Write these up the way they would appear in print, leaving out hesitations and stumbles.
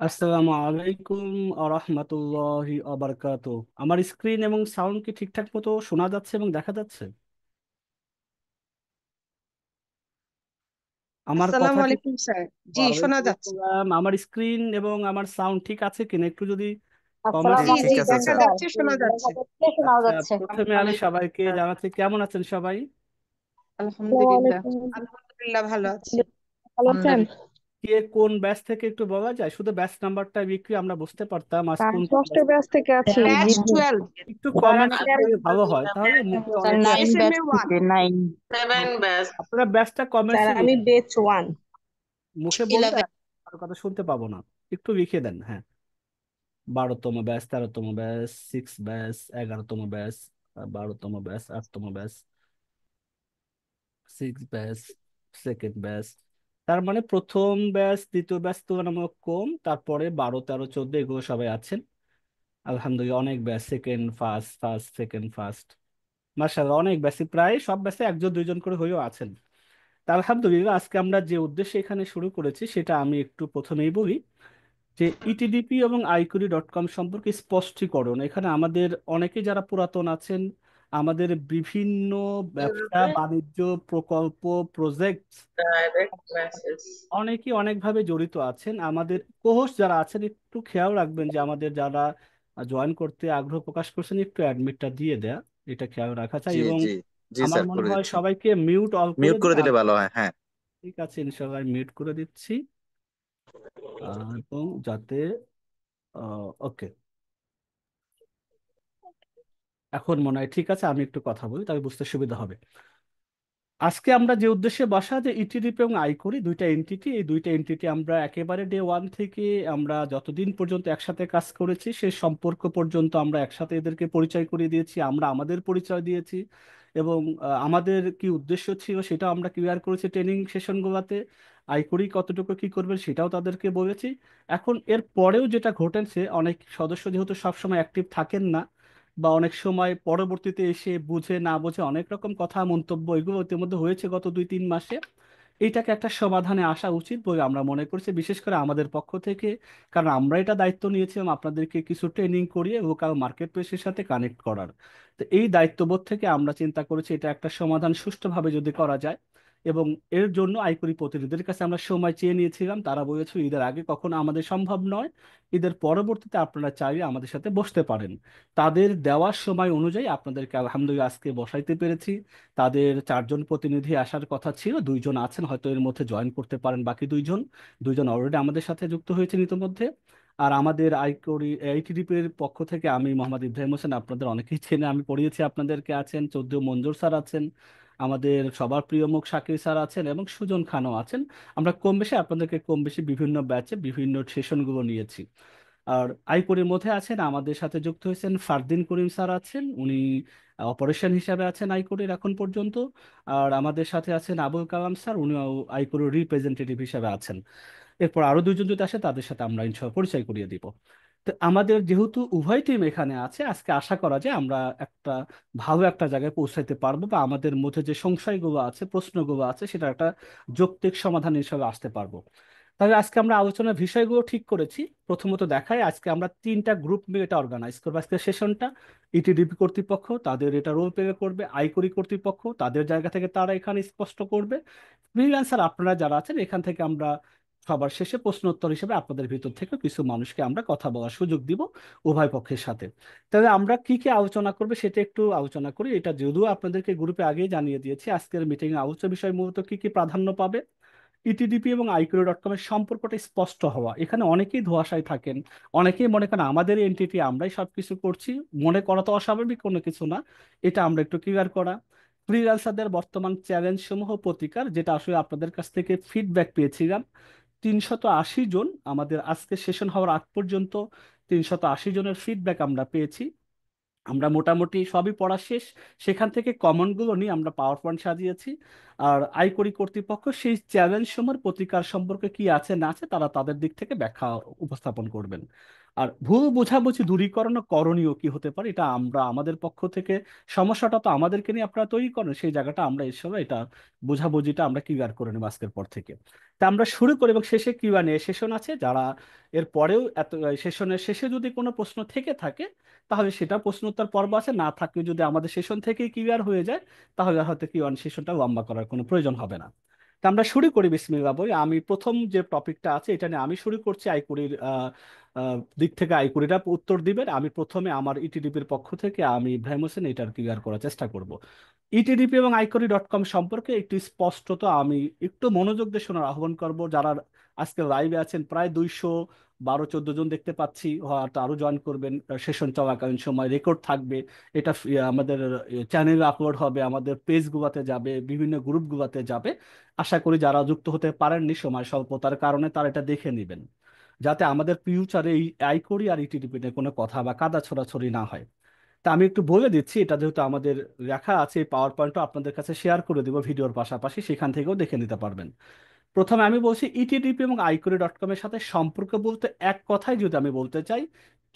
আসসালামু আলাইকুম আরহামতুল্লাহি আবরকাত। আমার স্ক্রিন এবং সাউন্ড কি ঠিকঠাক মতো শোনা যাচ্ছে এবং দেখা যাচ্ছে? আমার আসসালামু কথা ঠিক? আলাইকুম স্যার। জি, শোনা ওয়ালাইকুম যাচ্ছে। আসসালাম। আমার স্ক্রিন এবং আমার সাউন্ড ঠিক আছে কিনা একটু যদি কমেন্টস জি আসসালামু জি, আলাইকুম করতেন। ঠিক আছে দেখা স্যার। স্যার, যাচ্ছে, শোনা দেখা যাচ্ছে। যাচ্ছে, শোনাও আচ্ছা, যাচ্ছে। প্রথমে আমি সবাইকে জানাচ্ছি কেমন আছেন সবাই। আসসালামু আলহামদুলিল্লাহ। আলাইকুম। আলহামদুলিল্লাহ, ভালো আছি। ভালো আছেন? কে কোন ব্যাচ থেকে একটু বলা যায়? শুধু ব্যাচ নাম্বারটা বিক্রি আমরা বুঝতে পারতাম আজ স্যার কোন কোন ষষ্ঠ batch ব্যাচ থেকে। থেকে আছি, ব্যাচ জিজ্ঞেস। 12। একটু স্যার কমেন্টস আমি করলে ভালো হয়, তাহলে মুখে স্যার অনেকে নাইন এস এম ব্যাচ এ ওয়ান। থেকে, নাইন। আপনারা ব্যাচটা স্যার কমেন্টসে আমি লিখেন, বেচ ওয়ান। মুখে বললে 11। আর কথা শুনতে পাবো না। একটু লিখে দেন, হ্যাঁ। 12তম ব্যাচ, 13তম ব্যাচ, 6 ব্যাচ, 11তম ব্যাচ, 12তম ব্যাচ, 8তম ব্যাচ, 6 ব্যাচ, সেকেন্ড ব্যাচ। তার মানে প্রথম ব্যাচ দ্বিতীয় ব্যাচ তুলনামূলক কম, তারপরে 12, 13, 14 এগুলো সবাই আছেন। আলহামদুলিল্লাহ অনেক batch, second first, first second first, মার্শাল্লাহ অনেক ব্যাচে, প্রায় সব ব্যাচে একজন দুইজন করে হয়েও আছেন। তা আলহামদুলিল্লাহ আজকে আমরা যে উদ্দেশ্যে এখানে শুরু করেছি সেটা আমি একটু প্রথমেই বলি, যে ইটিডিপি এবং iQuery.com সম্পর্কে স্পষ্টীকরণ। এখানে আমাদের অনেকে যারা পুরাতন আছেন, আমাদের বিভিন্ন ব্যবসা বাণিজ্য প্রকল্প প্রজেক্ট অনেকেই অনেকভাবে জড়িত আছেন। আমাদের কোহোস্ট যারা আছেন একটু খেয়াল রাখবেন যে আমাদের যারা জয়েন করতে আগ্রহ প্রকাশ করছেন একটু অ্যাডমিটটা দিয়ে দেয়া, এটা খেয়াল রাখা চাই। জি এবং জি জি আমার স্যার, মনে করে হয় দিচ্ছি। সবাইকে মিউট অল করে মিউট করে দিলে দিলে ভালো হয়, হ্যাঁ। ঠিক আছে, ইনশাআল্লাহ মিউট করে দিচ্ছি। এবং যাতে ওকে, এখন মনে হয় ঠিক আছে। আমি একটু কথা বলি তবে বুঝতে সুবিধা হবে। আজকে আমরা যে উদ্দেশ্যে বসা, যে ইটিডিপি এবং আইকরি দুইটা এনটিটি, এই দুইটা এনটিটি আমরা একেবারে ডে ওয়ান থেকে আমরা যতদিন পর্যন্ত একসাথে কাজ করেছি সে সম্পর্ক পর্যন্ত আমরা একসাথে এদেরকে পরিচয় করিয়ে দিয়েছি, আমরা আমাদের পরিচয় দিয়েছি। এবং আমাদের কি উদ্দেশ্য ছিল সেটাও আমরা ক্লিয়ার করেছি ট্রেনিং সেশনগুলোতে। আইকরি কতটুকু কি করবেন সেটাও তাদেরকে বলেছি। এখন এর পরেও যেটা ঘটেছে, অনেক সদস্য যেহেতু সবসময় অ্যাক্টিভ থাকেন না, বা অনেক সময় পরবর্তীতে এসে বুঝে না বুঝে অনেক রকম কথা মন্তব্য এগুলো ইতিমধ্যে হয়েছে গত 2-3 মাসে। এইটাকে একটা সমাধানে আসা উচিত বলে আমরা মনে করছি, বিশেষ করে আমাদের পক্ষ থেকে। কারণ আমরা এটা দায়িত্ব নিয়েছিলাম আপনাদেরকে কিছু ট্রেনিং করিয়ে লোকাল মার্কেট প্লেসের সাথে কানেক্ট করার। তো এই দায়িত্ববোধ থেকে আমরা চিন্তা করেছি এটা একটা সমাধান সুষ্ঠুভাবে যদি করা যায়। এবং এর জন্য আইকরি প্রতিনিধিদের কাছে আমরা সময় চেয়ে নিয়েছিলাম, তারা বলেছে ঈদের আগে কখনো আমাদের সম্ভব নয়, ঈদের পরবর্তীতে আপনারা চাইলে আমাদের সাথে বসতে পারেন। তাদের দেওয়ার সময় অনুযায়ী আপনাদেরকে আলহামদুলিল্লাহ আজকে বসাইতে পেরেছি। তাদের 4জন প্রতিনিধি আসার কথা ছিল, 2জন আছেন, হয়তো এর মধ্যে জয়েন করতে পারেন বাকি 2জন। 2জন অলরেডি আমাদের সাথে যুক্ত হয়েছেন ইতিমধ্যে। আর আমাদের এইটিডিপির পক্ষ থেকে আমি মোহাম্মদ ইব্রাহিম হোসেন, আপনাদের অনেকেই চেনে, আমি পড়িয়েছি আপনাদেরকে, আছেন চৌদ্দ মঞ্জুর স্যার আছেন, আমাদের সবার প্রিয় মুখ শাকির স্যার আছেন এবং সুজন খানও আছেন। আমরা কম বেশি আপনাদেরকে কম বেশি বিভিন্ন ব্যাচে বিভিন্ন সেশনগুলো নিয়েছি। আর আইকনের মধ্যে আছেন, আমাদের সাথে যুক্ত হয়েছেন ফারদিন করিম স্যার আছেন, উনি অপারেশন হিসাবে আছেন আইকনের এখন পর্যন্ত। আর আমাদের সাথে আছেন আবুল কালাম স্যার, উনি আইকনের রিপ্রেজেন্টেটিভ হিসাবে আছেন। এরপর আরো 2জন যদি আসে তাদের সাথে আমরা ইনশাল্লাহ পরিচয় করিয়ে দিব। তো আমাদের যেহেতু উভয় টিম এখানে আছে, আজকে আশা করা যায় আমরা একটা ভালো একটা জায়গায় পৌঁছাইতে পারবো, বা আমাদের মধ্যে যে সংশয়গুলো আছে প্রশ্নগুলো আছে সেটা একটা যৌক্তিক সমাধান হিসাবে আসতে পারবো। তবে আজকে আমরা আলোচনার বিষয়গুলো ঠিক করেছি। প্রথমত দেখাই, আজকে আমরা 3টা গ্রুপ মিলে এটা অর্গানাইজ করবো আজকে সেশনটা। ইটিডিপি কর্তৃপক্ষ তাদের এটা রোল প্লে করবে, আইকরি কর্তৃপক্ষ তাদের জায়গা থেকে তারা এখানে স্পষ্ট করবে, ফ্রিল্যান্সার আপনারা যারা আছেন এখান থেকে আমরা সবার শেষে প্রশ্ন উত্তর হিসেবে আপনাদের ভিতর থেকে কিছু মানুষকে আমরা কথা বলার সুযোগ দিব উভয় পক্ষের সাথে। তবে আমরা কি কি আলোচনা করবে সেটা একটু আলোচনা করি। এটা যদিও আপনাদেরকে গ্রুপে আগেই জানিয়ে দিয়েছি, আজকের মিটিং এ আলোচ্য বিষয় মূলত কি কি প্রাধান্য পাবে। ইটিডিপি এবং iQuery.com এর সম্পর্কটা স্পষ্ট হওয়া, এখানে অনেকেই ধোঁয়াশায় থাকেন, অনেকেই মনে করেন আমাদের এন্টিটি আমরাই সবকিছু করছি, মনে করা তো অস্বাভাবিক কোনো কিছু না, এটা আমরা একটু ক্লিয়ার করা। ফ্রিল্যান্সারদের বর্তমান চ্যালেঞ্জ সমূহ প্রতিকার, যেটা আসলে আপনাদের কাছ থেকে ফিডব্যাক পেয়েছিলাম। 380 জন আমাদের আজকে সেশন হওয়ার আগ পর্যন্ত 380 জনের ফিডব্যাক আমরা পেয়েছি। আমরা মোটামুটি সবই পড়া শেষ, সেখান থেকে কমনগুলো নিয়ে আমরা পাওয়ার পয়েন্ট সাজিয়েছি। আর আইকরি কর্তৃপক্ষ সেই চ্যালেঞ্জ সমূহের প্রতিকার সম্পর্কে কি আছে না আছে তারা তাদের দিক থেকে ব্যাখ্যা উপস্থাপন করবেন। আর ভুল বোঝাবুঝি দূরীকরণ ও করণীয় কি হতে পারে, এটা আমরা আমাদের পক্ষ থেকে, সমস্যাটা তো আমাদেরকে নিয়ে আপনারা তৈরি করেন, সেই জায়গাটা আমরা এর সময় এটা বোঝাবুঝিটা আমরা ক্লিয়ার করে নেব আজকের পর থেকে। তা আমরা শুরু করি এবং শেষে কিউএনএ সেশন আছে। যারা এর পরেও এত সেশনের শেষে যদি কোনো প্রশ্ন থেকে থাকে তাহলে সেটা প্রশ্নোত্তর পর্ব আছে, না থাকলে যদি আমাদের সেশন থেকেই ক্লিয়ার হয়ে যায় তাহলে হয়তো কিউএনএ সেশনটা লম্বা করার কোনো প্রয়োজন হবে না। তা আমরা শুরু করি বিসমিল্লাহ বলে। আমি প্রথম যে টপিকটা আছে এটা নিয়ে আমি শুরু করছি। আইকুরির দিক থেকে আইকুরিরা উত্তর দিবেন। আমি প্রথমে আমার ইটিডিপির পক্ষ থেকে আমি ইব্রাহিম হোসেন এটার ক্লিয়ার করার চেষ্টা করব। ইটিডিপি এবং আইকরি.কম সম্পর্কে একটু স্পষ্টত আমি একটু মনোযোগ দিয়ে শোনার আহ্বান করব। যারা আজকে লাইভে আছেন প্রায় 212-14 জন দেখতে পাচ্ছি, হয়তো আরো জয়েন করবেন। সেশন চলাকালীন সময় রেকর্ড থাকবে, এটা আমাদের চ্যানেলে আপলোড হবে, আমাদের পেজগুলোতে যাবে, বিভিন্ন গ্রুপগুলোতে যাবে। আশা করি যারা যুক্ত হতে পারেননি সময় স্বল্পতার কারণে তারা এটা দেখে নেবেন, যাতে আমাদের ফিউচারে এই আইকরি আর ইটিডিপি নিয়ে কোনো কথা বা কাদা ছোড়াছড়ি না হয়। তা আমি একটু বলে দিচ্ছি, এটা যেহেতু আমাদের লেখা আছে, এই পাওয়ার পয়েন্টও আপনাদের কাছে শেয়ার করে দেবো ভিডিওর পাশাপাশি, সেখান থেকেও দেখে নিতে পারবেন। প্রথমে আমি বলছি ইটিডিপি এবং আইকরি.কম এর সাথে সম্পর্ক বলতে এক কথায় যদি আমি বলতে চাই,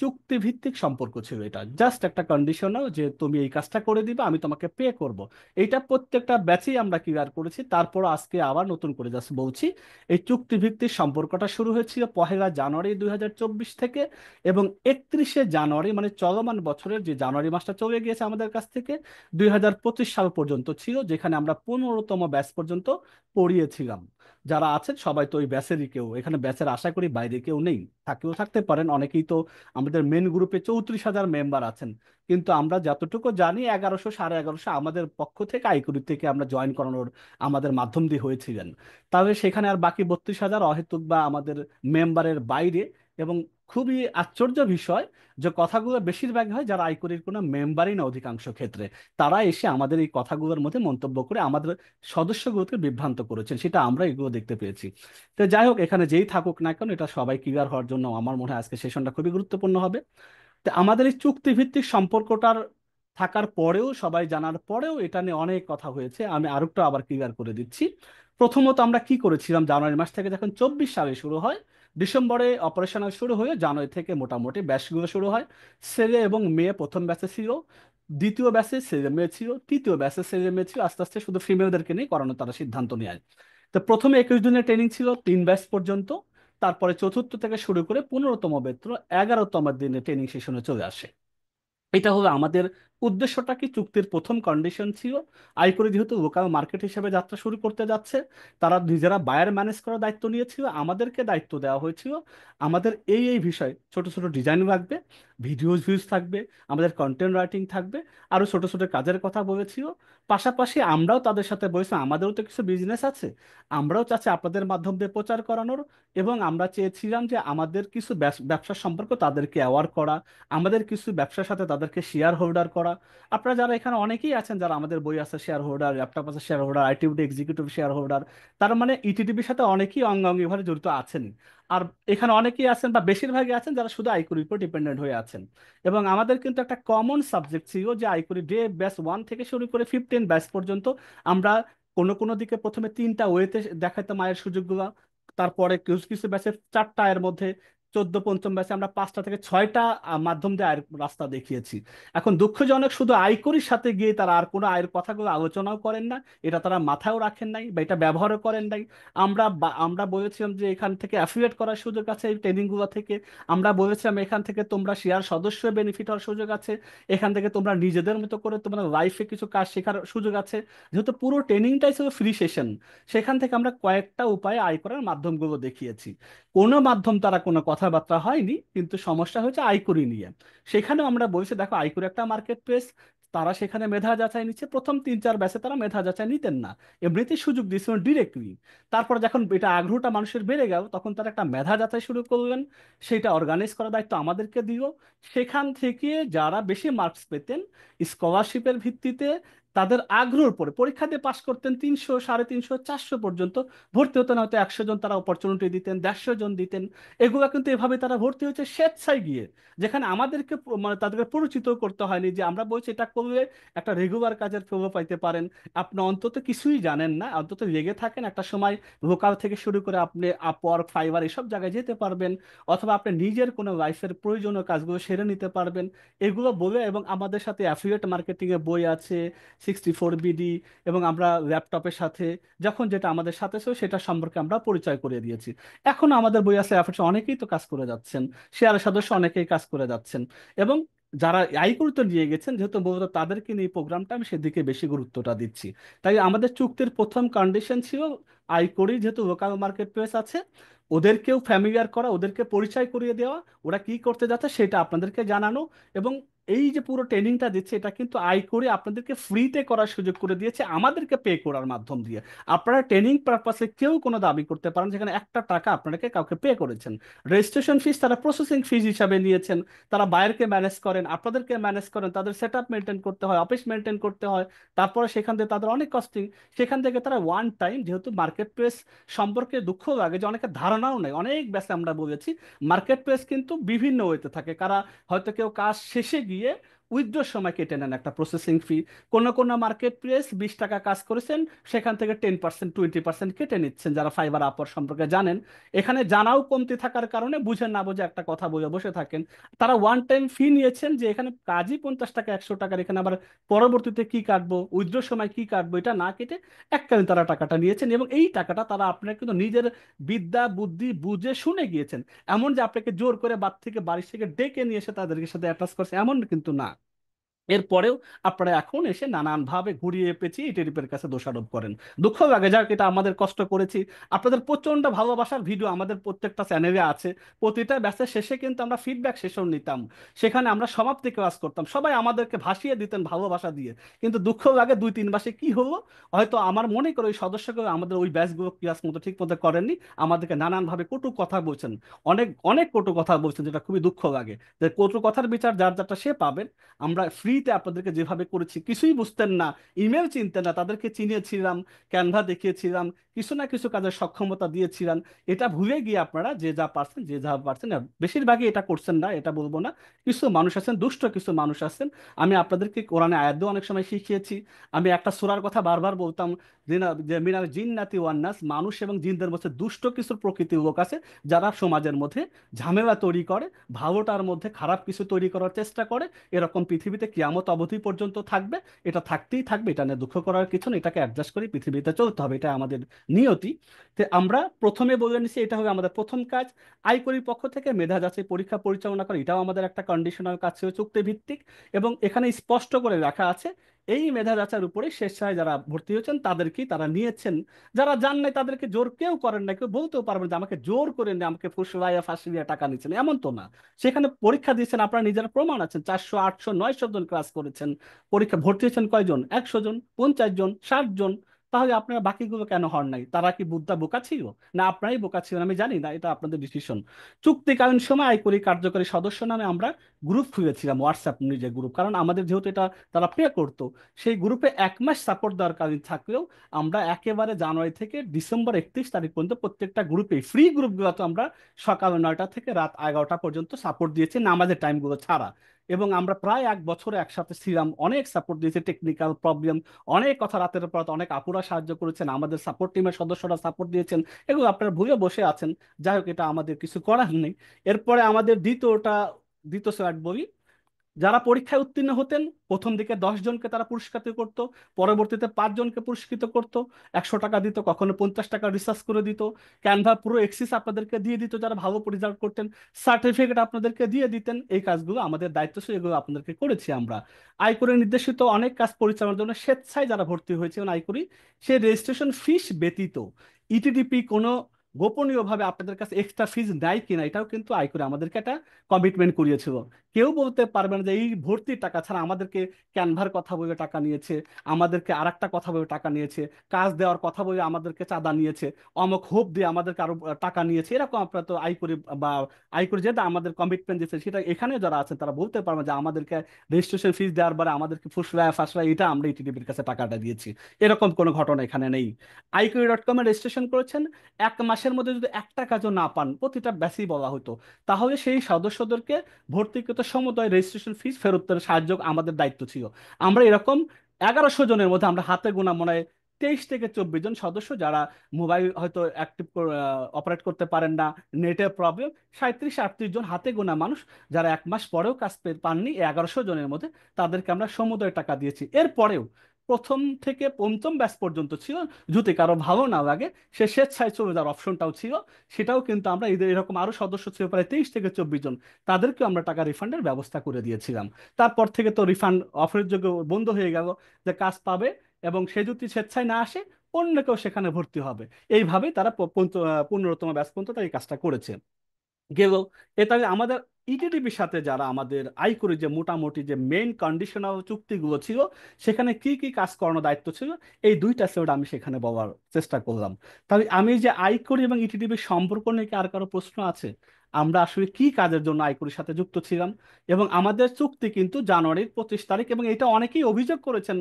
চুক্তিভিত্তিক সম্পর্ক ছিল। এটা জাস্ট একটা কন্ডিশনাল যে তুমি এই কাজটা করে দিবে, আমি তোমাকে পে করব। এটা প্রত্যেকটা ব্যাচেই আমরা ক্লিয়ার করেছি, তারপর আজকে আবার নতুন করে জাস্ট বলছি। এই চুক্তিভিত্তিক সম্পর্কটা শুরু হয়েছিল 1 জানুয়ারি 2024 থেকে, এবং 31 জানুয়ারি মানে চলমান বছরের যে জানুয়ারি মাসটা চলে গিয়েছে আমাদের কাছ থেকে 2025 সাল পর্যন্ত ছিল, যেখানে আমরা 15তম ব্যাচ পর্যন্ত পড়িয়েছিলাম। যারা আছেন সবাই তো ওই ব্যাচেরই, কেউ এখানে ব্যাচের আশা করি বাইরে কেউ নেই, থাকলেও থাকতে পারেন অনেকেই তো। আমাদের মেন গ্রুপে 34,000 মেম্বার আছেন, কিন্তু আমরা যতটুকু জানি 1100 1150 আমাদের পক্ষ থেকে আইকুরি থেকে আমরা জয়েন করানোর আমাদের মাধ্যম দিয়ে হয়েছিলেন। তাহলে সেখানে আর বাকি 32,000 অহেতুক বা আমাদের মেম্বারের বাইরে। এবং খুবই আশ্চর্য বিষয় যে কথাগুলো বেশিরভাগ হয় যারা আইকুরির কোনো মেম্বারই না, অধিকাংশ ক্ষেত্রে তারা এসে আমাদের এই কথাগুলোর মধ্যে মন্তব্য করে আমাদের সদস্যগুলোকে বিভ্রান্ত করেছেন, সেটা আমরা এগুলো দেখতে পেয়েছি। তো যাই হোক, এখানে যেই থাকুক না কেন, এটা সবাই ক্লিয়ার হওয়ার জন্য আমার মনে হয় আজকে সেশনটা খুবই গুরুত্বপূর্ণ হবে। তো আমাদের এই চুক্তিভিত্তিক সম্পর্কটার থাকার পরেও, সবাই জানার পরেও এটা নিয়ে অনেক কথা হয়েছে। আমি আরেকটা আবার ক্লিয়ার করে দিচ্ছি। প্রথমত আমরা কি করেছিলাম, জানুয়ারি মাস থেকে যখন 24 সালে শুরু হয়, ডিসেম্বরে অপারেশনাল শুরু হয়ে জানুয়ারি থেকে মোটামুটি ব্যাচগুলো শুরু হয়। ছেলে এবং মেয়ে প্রথম ব্যাচে ছিল, দ্বিতীয় ব্যাচে ছেলে মেয়ে ছিল, তৃতীয় ব্যাচে ছেলে মেয়ে ছিল, আস্তে আস্তে শুধু ফিমেলদেরকে নিয়ে করানো তারা সিদ্ধান্ত নেয়। তো প্রথমে 21 দিনের ট্রেনিং ছিল 3 ব্যাচ পর্যন্ত। তারপরে চতুর্থ থেকে শুরু করে 15তম বেত্র 11তম দিনে ট্রেনিং সেশনে চলে আসে। এটা হলো আমাদের উদ্দেশ্যটা। কি চুক্তির প্রথম কন্ডিশন ছিল, আইকরি যেহেতু লোকাল মার্কেট হিসেবে যাত্রা শুরু করতে যাচ্ছে, তারা নিজেরা বায়ার ম্যানেজ করার দায়িত্ব নিয়েছিল, আমাদেরকে দায়িত্ব দেওয়া হয়েছিল আমাদের এই এই বিষয়, ছোট ছোট ডিজাইন লাগবে, ভিউজ থাকবে, আমাদের কন্টেন্ট রাইটিং থাকবে, আরো ছোট ছোট কাজের কথা বলেছিল। পাশাপাশি আমরাও তাদের সাথে বলেছি আমাদেরও তো কিছু বিজনেস আছে, আমরাও চাচ্ছি আপনাদের মাধ্যম দিয়ে প্রচার করানোর, এবং আমরা চেয়েছিলাম যে আমাদের কিছু ব্যবসার সম্পর্ক তাদেরকে অ্যাওয়ার করা, আমাদের কিছু ব্যবসার সাথে তাদেরকে শেয়ার হোল্ডার করা। আপনারা যারা এখানে অনেকেই আছেন যারা আমাদের বই আছে শেয়ার হোল্ডার, ল্যাপটপ আছে শেয়ার হোল্ডার, আইটিভিটি এক্সিকিউটিভ শেয়ার হোল্ডার, তার মানে ইটিডিবির সাথে অনেকেই অঙ্গাঙ্গিভাবে জড়িত আছেন। আর এখানে অনেকেই আছেন বা বেশিরভাগই আছেন যারা শুধু আইকুরির উপর ডিপেন্ডেন্ট হয়ে আছেন। এবং আমাদের কিন্তু একটা কমন সাবজেক্ট ছিল যে আইকুরি ডে ব্যাচ 1 থেকে শুরু করে 15 ব্যাচ পর্যন্ত আমরা কোনো কোনো দিকে প্রথমে 3টা ওয়েতে দেখাতাম আয়ের সুযোগগুলো, তারপরে কিছু কিছু ব্যাচে 4টা, এর মধ্যে 14 15 ব্যাচে আমরা 5টা থেকে 6টা মাধ্যম দিয়ে আয়ের রাস্তা দেখিয়েছি। এখন দুঃখজনক শুধু আয়করির সাথে গিয়ে তারা আর কোনো আয়ের কথাগুলো আলোচনাও করেন না, এটা তারা মাথায়ও রাখেন নাই বা এটা ব্যবহারও করেন নাই। আমরা বলেছিলাম যে এখান থেকে অ্যাফিলিয়েট করার সুযোগ আছে এই ট্রেনিংগুলো থেকে, আমরা বলেছিলাম এখান থেকে তোমরা শেয়ার সদস্য বেনিফিট হওয়ার সুযোগ আছে, এখান থেকে তোমরা নিজেদের মতো করে তোমরা লাইফে কিছু কাজ শেখার সুযোগ আছে। যেহেতু পুরো ট্রেনিংটাই ছিল ফ্রি সেশন, সেখান থেকে আমরা কয়েকটা উপায়ে আয় করার মাধ্যমগুলো দেখিয়েছি। কোনো মাধ্যম তারা কোনো কথাবার্তা হয়নি, কিন্তু সমস্যা হয়েছে আইকুরি নিয়ে। সেখানেও আমরা বলছি দেখো আইকুরি একটা মার্কেট প্লেস, তারা সেখানে মেধা যাচাই নিচ্ছে। প্রথম 3 4 ব্যাচে তারা মেধা যাচাই নিতেন না, এমনিতেই সুযোগ দিয়েছিলেন ডিরেক্টলি। তারপর যখন এটা আগ্রহটা মানুষের বেড়ে গেল তখন তারা একটা মেধা যাচাই শুরু করলেন, সেটা অর্গানাইজ করার দায়িত্ব আমাদেরকে দিল। সেখান থেকে যারা বেশি মার্কস পেতেন স্কলারশিপের ভিত্তিতে তাদের আগ্রহের পরে পরীক্ষা দিয়ে পাশ করতেন 300, 350, 400 পর্যন্ত ভর্তি হতেন, হয়তো 100 জন তারা অপরচুনিটি দিতেন, 150 জন দিতেন। এগুলো কিন্তু এভাবে তারা ভর্তি হয়েছে স্বেচ্ছায় গিয়ে, যেখানে আমাদেরকে মানে তাদেরকে পরিচিত করতে হয়নি যে আমরা বলছি এটা করলে একটা রেগুলার কাজের ফেলো পাইতে পারেন। আপনি অন্তত কিছুই জানেন না, অন্তত লেগে থাকেন, একটা সময় ভোকাল থেকে শুরু করে আপনি আপওয়ার্ক, ফাইবার এসব জায়গায় যেতে পারবেন, অথবা আপনি নিজের কোনো লাইফের প্রয়োজনীয় কাজগুলো সেরে নিতে পারবেন, এগুলো বলে। এবং আমাদের সাথে অ্যাফিলিয়েট মার্কেটিং এর বই আছে, 64 BD, এবং আমরা ল্যাপটপের সাথে যখন যেটা আমাদের সাথে ছিল সেটা সম্পর্কে আমরা পরিচয় করিয়ে দিয়েছি। এখন আমাদের বই আছে, অ্যাফিলিয়েট অনেকেই তো কাজ করে যাচ্ছেন, শেয়ারের সদস্য অনেকেই কাজ করে যাচ্ছেন। এবং যারা আয় গুরুত্ব নিয়ে গেছেন, যেহেতু মূলত তাদেরকে নিয়ে প্রোগ্রামটা, আমি সেদিকে বেশি গুরুত্বটা দিচ্ছি। তাই আমাদের চুক্তির প্রথম কন্ডিশন ছিল আয় করি, যেহেতু লোকাল মার্কেট প্লেস আছে, ওদেরকেও ফ্যামিলিয়ার করা, ওদেরকে পরিচয় করিয়ে দেওয়া, ওরা কি করতে যাচ্ছে সেটা আপনাদেরকে জানানো। এবং এই যে পুরো ট্রেনিংটা দিচ্ছে, এটা কিন্তু আয় করে আপনাদেরকে ফ্রিতে করার সুযোগ করে দিয়েছে আমাদেরকে পে করার মাধ্যম দিয়ে। আপনারা ট্রেনিং পারপাসে কেউ কোনো দাবি করতে পারেন যেখানে একটা টাকা আপনাকে কাউকে পে করেছেন। রেজিস্ট্রেশন ফিস তারা প্রসেসিং ফিস হিসাবে নিয়েছেন। তারা বায়ারকে ম্যানেজ করেন, আপনাদেরকে ম্যানেজ করেন, তাদের সেট আপ মেনটেন করতে হয়, অফিস মেনটেন করতে হয়, তারপরে সেখান থেকে তাদের অনেক কস্টিং। সেখান থেকে তারা ওয়ান টাইম, যেহেতু মার্কেট প্লেস সম্পর্কে দুঃখ লাগে যে অনেকের ধারণাও নেই, অনেক ব্যাচে আমরা বলেছি মার্কেট প্লেস কিন্তু বিভিন্ন ওয়েতে থাকে। কারা হয়তো কেউ কাজ শেষে গিয়ে উইথড্রোর সময় কেটে নেন একটা প্রসেসিং ফি। কোনো কোনো মার্কেট প্লেস 20 টাকা কাজ করেছেন, সেখান থেকে 10%, 20% কেটে নিচ্ছেন, যারা ফাইবার আপর সম্পর্কে জানেন। এখানে জানাও কমতি থাকার কারণে বুঝেন না বুঝে একটা কথা বলে বসে থাকেন। তারা ওয়ান টাইম ফি নিয়েছেন যে এখানে কাজই 50 টাকা, 100 টাকার, এখানে আবার পরবর্তীতে কি কাটবো, উইথড্রোর সময় কি কাটবো, এটা না কেটে এককালীন তারা টাকাটা নিয়েছেন। এবং এই টাকাটা তারা আপনার কিন্তু নিজের বিদ্যা বুদ্ধি বুঝে শুনে গিয়েছেন। এমন যে আপনাকে জোর করে বাড়ি থেকে ডেকে নিয়ে এসে তাদেরকে সাথে অ্যাটাচ করছে, এমন কিন্তু না। এরপরেও আপনারা এখন এসে নানানভাবে ঘুরিয়ে পেঁচিয়ে ইটিডিপের কাছে দোষারোপ করেন। দুঃখ লাগে, যাক এটা আমাদের কষ্ট করেছি। আপনাদের প্রচন্ড ভালোবাসার ভিডিও আমাদের প্রত্যেকটা চ্যানেলে আছে। প্রতিটা ব্যাচের শেষে কিন্তু আমরা ফিডব্যাক সেশন নিতাম, সেখানে আমরা সমাপ্তি ক্লাস করতাম, সবাই আমাদেরকে ভাসিয়ে দিতেন ভালোবাসা দিয়ে। কিন্তু দুঃখ লাগে 2-3 মাসে কি হলো, হয়তো আমার মনে করে ওই সদস্যকে আমাদের ওই ব্যাচগুলো ক্লাস মতো ঠিক মতো করেননি, আমাদেরকে নানানভাবে কটু কথা বলছেন, অনেক অনেক কটু কথা বলছেন, যেটা খুবই দুঃখ লাগে। যে কটু কথার বিচার যার যারটা সে পাবেন। আমরা ফ্রিতে আপনাদেরকে যেভাবে করেছি, কিছুই বুঝতেন না, ইমেল চিনতেন না, তাদেরকে চিনিয়েছিলাম, ক্যানভা দেখিয়েছিলাম, কিছু না কিছু কাজের সক্ষমতা দিয়েছিলাম। এটা ভুলে গিয়ে আপনারা যে যা পারছেন, যে যা পারছেন, বেশিরভাগই এটা করছেন না, এটা বলবো না, কিছু মানুষ আছেন, দুষ্ট কিছু মানুষ আছেন। আমি আপনাদেরকে কোরআনে আয়াত দিয়েও অনেক সময় শিখিয়েছি। আমি একটা সূরার কথা বারবার বলতাম, যে মিনাল জিন্নাতি ওয়ান নাস, মানুষ এবং জিনদের মধ্যে দুষ্ট কিছু প্রকৃতির লোক আছে, যারা সমাজের মধ্যে ঝামেলা তৈরি করে, ভালোটার মধ্যে খারাপ কিছু তৈরি করার চেষ্টা করে। এরকম পৃথিবীতে কিয়ামত অবধি পর্যন্ত থাকবে, এটা থাকতেই থাকবে, এটা নিয়ে দুঃখ করার কিছু নেই, এটাকে অ্যাডজাস্ট করে পৃথিবীতে চলতে হবে, এটা আমাদের নিয়তি। তো আমরা প্রথমে বলে নিছি এটা হবে আমাদের প্রথম কাজ। আয়করির পক্ষ থেকে মেধা যাচাই পরীক্ষা পরিচালনা করে, এটাও আমাদের একটা কন্ডিশনাল কাজ ছিল, চুক্তি ভিত্তিক। এবং এখানে স্পষ্ট করে রাখা আছে এই মেধা যাচাইয়ের উপরে স্বেচ্ছায় যারা ভর্তি হয়েছেন তাদেরকেই তারা নিয়েছেন। যারা জান নাই তাদেরকে জোর কেউ করেন না, কেউ বলতেও পারবেন যে আমাকে জোর করে নিয়ে আমাকে ফুসলাইয়া ফাঁসিয়ে টাকা নিচ্ছেন, এমন তো না। সেখানে পরীক্ষা দিয়েছেন, আপনারা নিজেরা প্রমাণ আছেন, 400, 800, 900 জন ক্লাস করেছেন। পরীক্ষা ভর্তি হয়েছেন কয়জন? 100 জন, 50 জন, 60 জন। তাহলে আপনারা বাকিগুলো কেন হন নাই? তারা কি বুদ্ধা বোকা ছিল, না আপনারাই বোকা ছিলেন? আমি জানি না, এটা আপনাদের ডিসিশন। চুক্তিকালীন সময় আয়করি কার্যকরী সদস্য নামে আমরা গ্রুপ খুলেছিলাম, হোয়াটসঅ্যাপ নিজে গ্রুপ, কারণ আমাদের যেহেতু এটা তারা পে করতো। সেই গ্রুপে 1 মাস সাপোর্ট দরকারি থাকলেও আমরা একেবারে জানুয়ারি থেকে ডিসেম্বর 31 তারিখ পর্যন্ত প্রত্যেকটা গ্রুপে, ফ্রি গ্রুপগুলো তো আমরা সকাল 9টা থেকে রাত 11টা পর্যন্ত সাপোর্ট দিয়েছি, নামাজের টাইমগুলো ছাড়া। এবং আমরা প্রায় 1 বছরে একসাথে ছিলাম, অনেক সাপোর্ট দিয়েছি, টেকনিক্যাল প্রবলেম, অনেক কথা রাতের পর রাত অনেক আপুরা সাহায্য করেছেন, আমাদের সাপোর্ট টিমের সদস্যরা সাপোর্ট দিয়েছেন। এগুলো আপনারা ভুলে বসে আছেন, যাই হোক এটা আমাদের কিছু করার নেই। এরপরে আমাদের দ্বিতীয় স্লাইড বলি। যারা পরীক্ষায় উত্তীর্ণ হতেন, প্রথম দিকে 10 জনকে তারা পুরস্কৃত করত, পরবর্তীতে 5 জনকে পুরস্কৃত করত, 100 টাকা দিত, কখনো 50 টাকা রিসার্চ করে দিত, ক্যানভা পুরো এক্সিস আপনাদেরকে দিয়ে দিত যারা ভালো রেজাল্ট করতেন, সার্টিফিকেট আপনাদেরকে দিয়ে দিতেন। এই কাজগুলো আমাদের দায়িত্ব ছিল, এগুলো আপনাদেরকে করেছি আমরা। আয়করে নির্দেশিত অনেক কাজ পরিচালনার জন্য স্বেচ্ছায় যারা ভর্তি হয়েছে আয়করি, সে রেজিস্ট্রেশন ফিস ব্যতীত ইটিডিপি কোনো গোপনীয়ভাবে আপনাদের কাছে এক্সট্রা ফিজ নেয় কিনা, এটাও কিন্তু আয়করে আমাদেরকে একটা কমিটমেন্ট করিয়েছিল। কেউ বলতে পারবে না যে এই ভর্তির টাকা ছাড়া আমাদেরকে ক্যানভার কথা বলে টাকা নিয়েছে, আমাদেরকে আর একটা কথা বলে টাকা নিয়েছে, কাজ দেওয়ার কথা বলে আমাদেরকে চাঁদা নিয়েছে, অমুক হোপ দিয়ে আমাদেরকে আরো টাকা নিয়েছে, এরকম আপনারা তো আই করে বা আই করে যেটা আমাদের কমিটমেন্ট দিয়েছে সেটা এখানে যারা আছেন তারা বলতে পারবেন যে আমাদেরকে রেজিস্ট্রেশন ফিস দেওয়ার পরে আমাদেরকে ফুসরা ফাসরা এটা আমরা ইটিডিবির কাছে টাকাটা দিয়েছি, এরকম কোনো ঘটনা এখানে নেই। iQIYI.com এ রেজিস্ট্রেশন করেছেন, 1 মাসের মধ্যে যদি একটা কাজও না পান, প্রতিটা ব্যাচই বলা হতো, তাহলে সেই সদস্যদেরকে ভর্তিকৃত সমুদয় রেজিস্ট্রেশন ফিস ফেরত দেওয়ার সাহায্য আমাদের দায়িত্ব ছিল। আমরা এরকম 1100 জনের মধ্যে আমরা হাতে গোনা মনে হয় 23 থেকে 24 জন সদস্য যারা মোবাইল হয়তো অ্যাক্টিভ অপারেট করতে পারেন না, নেটের প্রবলেম, 37-38 জন হাতে গোনা মানুষ যারা 1 মাস পরেও কাজ পাননি, এই 1100 জনের মধ্যে তাদেরকে আমরা সমুদয় টাকা দিয়েছি। এরপরেও প্রথম থেকে পঞ্চম ব্যাচ পর্যন্ত ছিল, যদি কারো ভালো না লাগে সে স্বেচ্ছায় চলে যাওয়ার অপশনটাও ছিল, সেটাও কিন্তু আমরা এদের এরকম আরো সদস্য ছিল প্রায় 23 থেকে 24 জন, তাদেরকেও আমরা টাকা রিফান্ডের ব্যবস্থা করে দিয়েছিলাম। তারপর থেকে তো রিফান্ড অফারের যোগ্য বন্ধ হয়ে গেল, যে কাজ পাবে এবং সে যদি স্বেচ্ছায় না আসে অন্য কেউ সেখানে ভর্তি হবে, এইভাবে তারা 15তম ব্যাচ পর্যন্ত তারা এই কাজটা করেছে। গেল এটা আমাদের ইটিডিপির সাথে যারা আমাদের আইকরি যে মোটামুটি যে মেইন কন্ডিশনাল চুক্তিগুলো ছিল, সেখানে কি কি কাজ করানোর দায়িত্ব ছিল, এই দুইটা সেট আমি সেখানে বলার চেষ্টা করলাম। তাহলে আমি যে আইকরি এবং ইটিডিপির সম্পর্ক নিয়ে কি আর কারো প্রশ্ন আছে? আমরা আসলে কি কাজের জন্য আইকরির সাথে যুক্ত ছিলাম? এবং আমাদের চুক্তি কিন্তু জানুয়ারির 25 তারিখ, এবং এটা অনেকেই অভিযোগ করেছেন,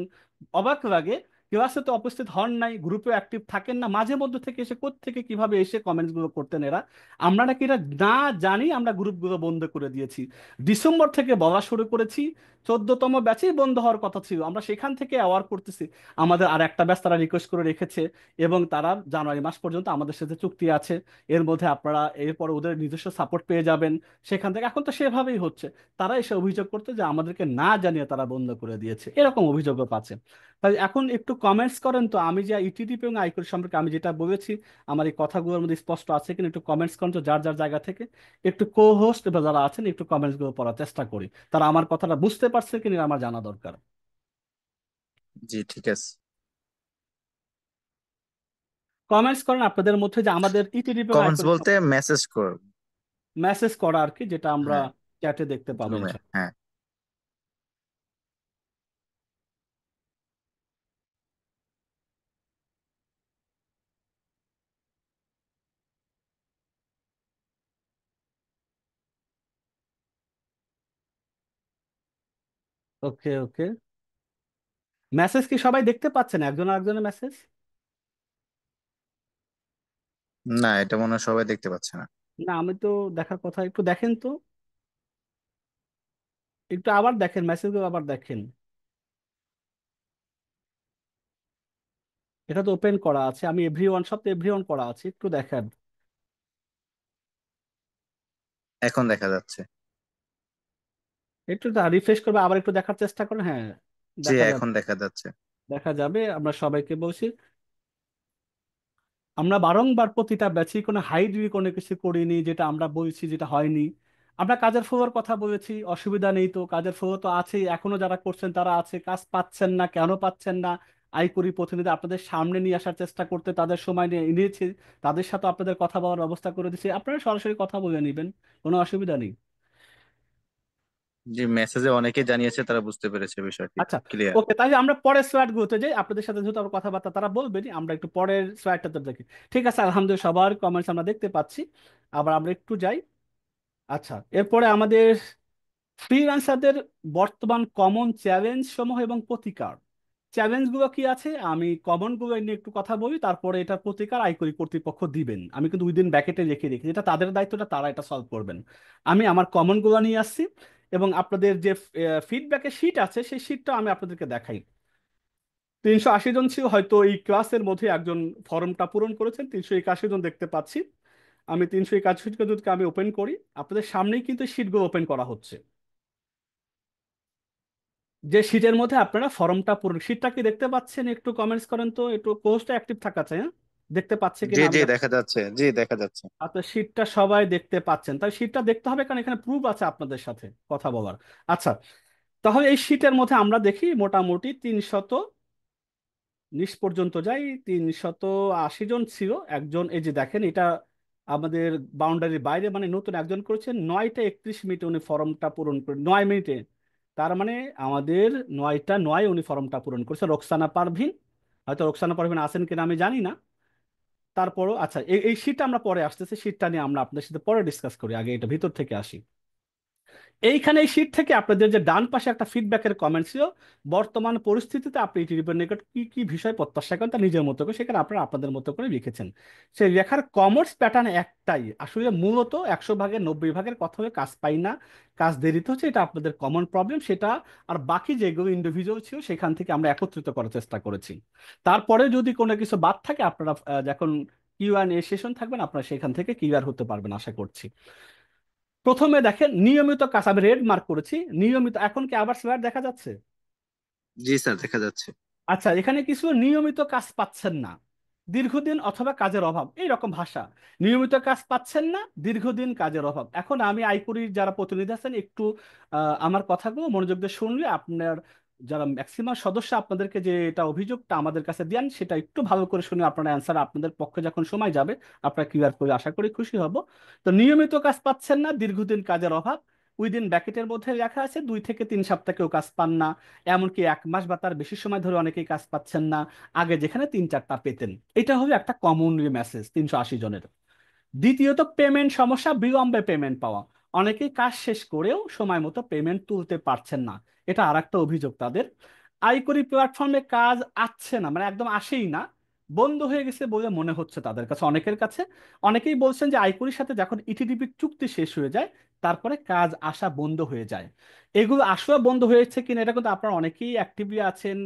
অবাক লাগে, ক্লাসে তো উপস্থিত হন নাই, গ্রুপে অ্যাক্টিভ থাকেন না, মাঝে মধ্যে থেকে এসে থেকে কিভাবে এসে কমেন্টস গুলো করতেন এরা। আমরা নাকি এটা না জানি আমরা গ্রুপগুলো বন্ধ করে দিয়েছি। ডিসেম্বর থেকে বলা শুরু করেছি, 14তম ব্যাচেই বন্ধ হওয়ার কথা ছিল, আমরা সেখান থেকে অ্যাওয়ার করতেছি। আমাদের আর একটা ব্যাচ তারা রিকোয়েস্ট করে রেখেছে, এবং তারা জানুয়ারি মাস পর্যন্ত আমাদের সাথে চুক্তি আছে, এর মধ্যে আপনারা এরপর ওদের নিজস্ব সাপোর্ট পেয়ে যাবেন সেখান থেকে। এখন তো সেভাবেই হচ্ছে, তারা এসে অভিযোগ করতে যে আমাদেরকে না জানিয়ে তারা বন্ধ করে দিয়েছে, এরকম অভিযোগও পাচ্ছে। তাই এখন একটু কমেন্টস করেন তো, আমি যে ইটিডিপি এবং আইকর সম্পর্কে আমি যেটা বলেছি আমার এই কথাগুলোর মধ্যে স্পষ্ট আছে কিনা একটু কমেন্টস করেন তো, যার যার জায়গা থেকে। একটু কো হোস্ট বা যারা আছেন একটু কমেন্টস গুলো পড়ার চেষ্টা করি, তারা আমার কথাটা বুঝতে পারছে কিনা আমার জানা দরকার। জি ঠিক আছে। কমেন্টস করেন আপনাদের মধ্যে যে আমাদের ইটিডিপি এবং কমেন্টস আইকর বলতে মেসেজ কর। মেসেজ করা আর কি, যেটা আমরা হ্যাঁ, চ্যাটে দেখতে পাবো রুমে, ইনশাআল্লাহ। হ্যাঁ। ওকে ওকে, মেসেজ কি সবাই দেখতে পাচ্ছেন একজন আরেকজনের মেসেজ? না, এটা মনে হয় সবাই দেখতে পাচ্ছে না। না, আমি তো দেখার কথা, একটু দেখেন তো, একটু আবার দেখেন মেসেজগুলো, আবার দেখেন। এটা তো ওপেন করা আছে, আমি এভরিওয়ান সব তো এভরিওয়ান করা আছে, একটু দেখেন। এখন দেখা যাচ্ছে। একটু রিফ্রেশ করবে, আবার একটু দেখার চেষ্টা করেন, হ্যাঁ জি, দেখা যাবে। এখন দেখা যাচ্ছে। দেখা যাবে, আমরা সবাইকে বলছি, আমরা বারংবার প্রতিটা ব্যাচে কোনো হাইড্রি কোনো কিছু করিনি, যেটা আমরা বলছি যেটা হয়নি। আমরা কাজের ফ্লোর কথা বলেছি, অসুবিধা নেই তো, কাজের ফ্লোর তো আছেই, এখনো যারা করছেন তারা আছে, কাজ পাচ্ছেন না কেন পাচ্ছেন না, আইকরি প্রতিনিধি আপনাদের সামনে নিয়ে আসার চেষ্টা করতে তাদের সময় নিয়েছি, তাদের সাথে আপনাদের কথা বলার ব্যবস্থা করে দিচ্ছি, আপনারা সরাসরি কথা বলে নেবেন, কোনো অসুবিধা নেই। জি, মেসেজে অনেকে জানিয়েছে, তারা বুঝতে পেরেছে বিষয়টি। আচ্ছা, ক্লিয়ার। ওকে, তাহলে আমরা পরের স্লাইড গুলোতে যাই, আপনাদের সাথে যেহেতু আমার কথাবার্তা তারা বলবেনই, আমরা একটু পরের স্লাইডটাতে দেখি। ঠিক আছে, আলহামদুলিল্লাহ সবার কমেন্টস আমরা দেখতে পাচ্ছি। আবার আমরা একটু যাই। আচ্ছা, এরপরে আমাদের ফ্রিল্যান্সারদের বর্তমান কমন চ্যালেঞ্জ সমূহ এবং প্রতিকার। চ্যালেঞ্জগুলো কি আছে আমি কমনগুলো নিয়ে একটু কথা বলি, তারপরে এটার প্রতিকার আইকরি কর্তৃপক্ষ দিবেন, আমি কিন্তু উইদিন ব্যাকেটে রেখে রেখে, যেটা তাদের দায়িত্বটা তারা এটা সলভ করবেন। আমি আমার কমনগুলো নিয়ে আসছি, এবং আপনাদের যে ফিডব্যাকের শিট আছে সেই শিটটা আমি আপনাদেরকে দেখাই। 380 জন ছিল হয়তো এই ক্লাসের মধ্যে, একজন ফর্মটা পূরণ করেছেন, 381 জন দেখতে পাচ্ছি। আমি 381 জনকে আমি ওপেন করি, আপনাদের সামনেই কিন্তু শিটগুলো ওপেন করা হচ্ছে, যে শিটের মধ্যে আপনারা ফর্মটা পূরণ, শিটটা কি দেখতে পাচ্ছেন? একটু কমেন্টস করেন তো, একটু পোস্টটা অ্যাক্টিভ থাকা চাই, হ্যাঁ? দেখতে পাচ্ছে জি কিনা আমি জি দেখা যাচ্ছে, জি দেখা যাচ্ছে। আপনার শিটটা সবাই দেখতে পাচ্ছেন, তাই শিটটা দেখতে হবে কারণ এখানে প্রুফ আছে আপনাদের সাথে কথা বলার। আচ্ছা, তাহলে এই শিটের মধ্যে আমরা দেখি মোটামুটি 319 পর্যন্ত যাই, 380 জন ছিল, একজন এই যে দেখেন এটা আমাদের বাউন্ডারির বাইরে, মানে নতুন একজন করেছেন 9টা 31 মিনিটে উনি ফর্মটা পূরণ করে, 9 মিনিটে। তার মানে আমাদের 9টা 9 উনি ফর্মটা পূরণ করেছে, রোকসানা পারভিন। হয়তো রোকসানা পারভিন আছেন কিনা আমি জানি না। তারপরও আচ্ছা, এই শীটটা আমরা পরে আসতেছি, শীটটা নিয়ে আমরা আপনার সাথে পরে ডিসকাস করি, আগে এটা ভিতর থেকে আসি। এইখানে এই শীট থেকে আপনাদের যে ডান পাশে একটা ফিডব্যাকের কমেন্ট ছিল, বর্তমান পরিস্থিতিতে আপনি ইউটিউবের নিকট কি কি বিষয় প্রত্যাশা করেন তা নিজের মতো করে সেখানে আপনারা আপনাদের মতো করে লিখেছেন। সেই লেখার কমার্স প্যাটার্ন একটাই, আসলে মূলত 100 ভাগের 90 ভাগের কথা হয়ে কাজ পাই না, কাজ দেরিতে হচ্ছে, এটা আপনাদের কমন প্রবলেম সেটা। আর বাকি যেগুলো ইন্ডিভিজুয়াল ছিল সেখান থেকে আমরা একত্রিত করার চেষ্টা করেছি। তারপরে যদি কোনো কিছু বাদ থাকে আপনারা যখন Q&A সেশন থাকবেন আপনারা সেখান থেকে ক্লিয়ার হতে পারবেন আশা করছি। প্রথমে দেখেন নিয়মিত কাজ, আমি রেড মার্ক করেছি নিয়মিত। এখন কি আবার স্লাইড দেখা যাচ্ছে? জি স্যার, দেখা যাচ্ছে। আচ্ছা, এখানে কিছু নিয়মিত কাজ পাচ্ছেন না, দীর্ঘদিন অথবা কাজের অভাব, এই রকম ভাষা। নিয়মিত কাজ পাচ্ছেন না, দীর্ঘদিন কাজের অভাব। এখন আমি আইকুরির যারা প্রতিনিধি আছেন একটু আমার কথাগুলো মনোযোগ দিয়ে শুনলে আপনার, যারা ম্যাক্সিমাম সদস্য আপনাদেরকে যে এটা অভিযোগটা আমাদের কাছে দেন সেটা একটু ভালো করে শুনে আপনারা অ্যান্সার আপনাদের পক্ষে যখন সময় যাবে আপনারা ক্লিয়ার করে আশা করি খুশি হব। তো নিয়মিত কাজ পাচ্ছেন না, দীর্ঘদিন কাজের অভাব, উইদিন ব্র্যাকেটের মধ্যে লেখা আছে 2 থেকে 3 সপ্তাহ কেউ কাজ পান না, এমনকি 1 মাস বা তার বেশি সময় ধরে অনেকেই কাজ পাচ্ছেন না, আগে যেখানে 3-4টা পেতেন। এটা হবে একটা কমন মেসেজ 380 জনের। দ্বিতীয়ত পেমেন্ট সমস্যা, বিলম্বে পেমেন্ট পাওয়া, অনেকেই কাজ শেষ করেও সময় মতো পেমেন্ট তুলতে পারছেন না, এটা আর একটা অভিযোগ তাদের। আইকরি প্ল্যাটফর্মে কাজ আসছে না, মানে একদম আসেই না, বন্ধ হয়ে গেছে বলে মনে হচ্ছে তাদের কাছে, অনেকের কাছে। অনেকেই বলছেন যে আইকরির সাথে যখন ইটিডিপি চুক্তি শেষ হয়ে যায় তারপরে কাজ আসা বন্ধ হয়ে যায়। এগুলো আসা বন্ধ হয়েছে কিনা এটা কিন্তু আপনারা অনেকেই অ্যাক্টিভলি আছেন,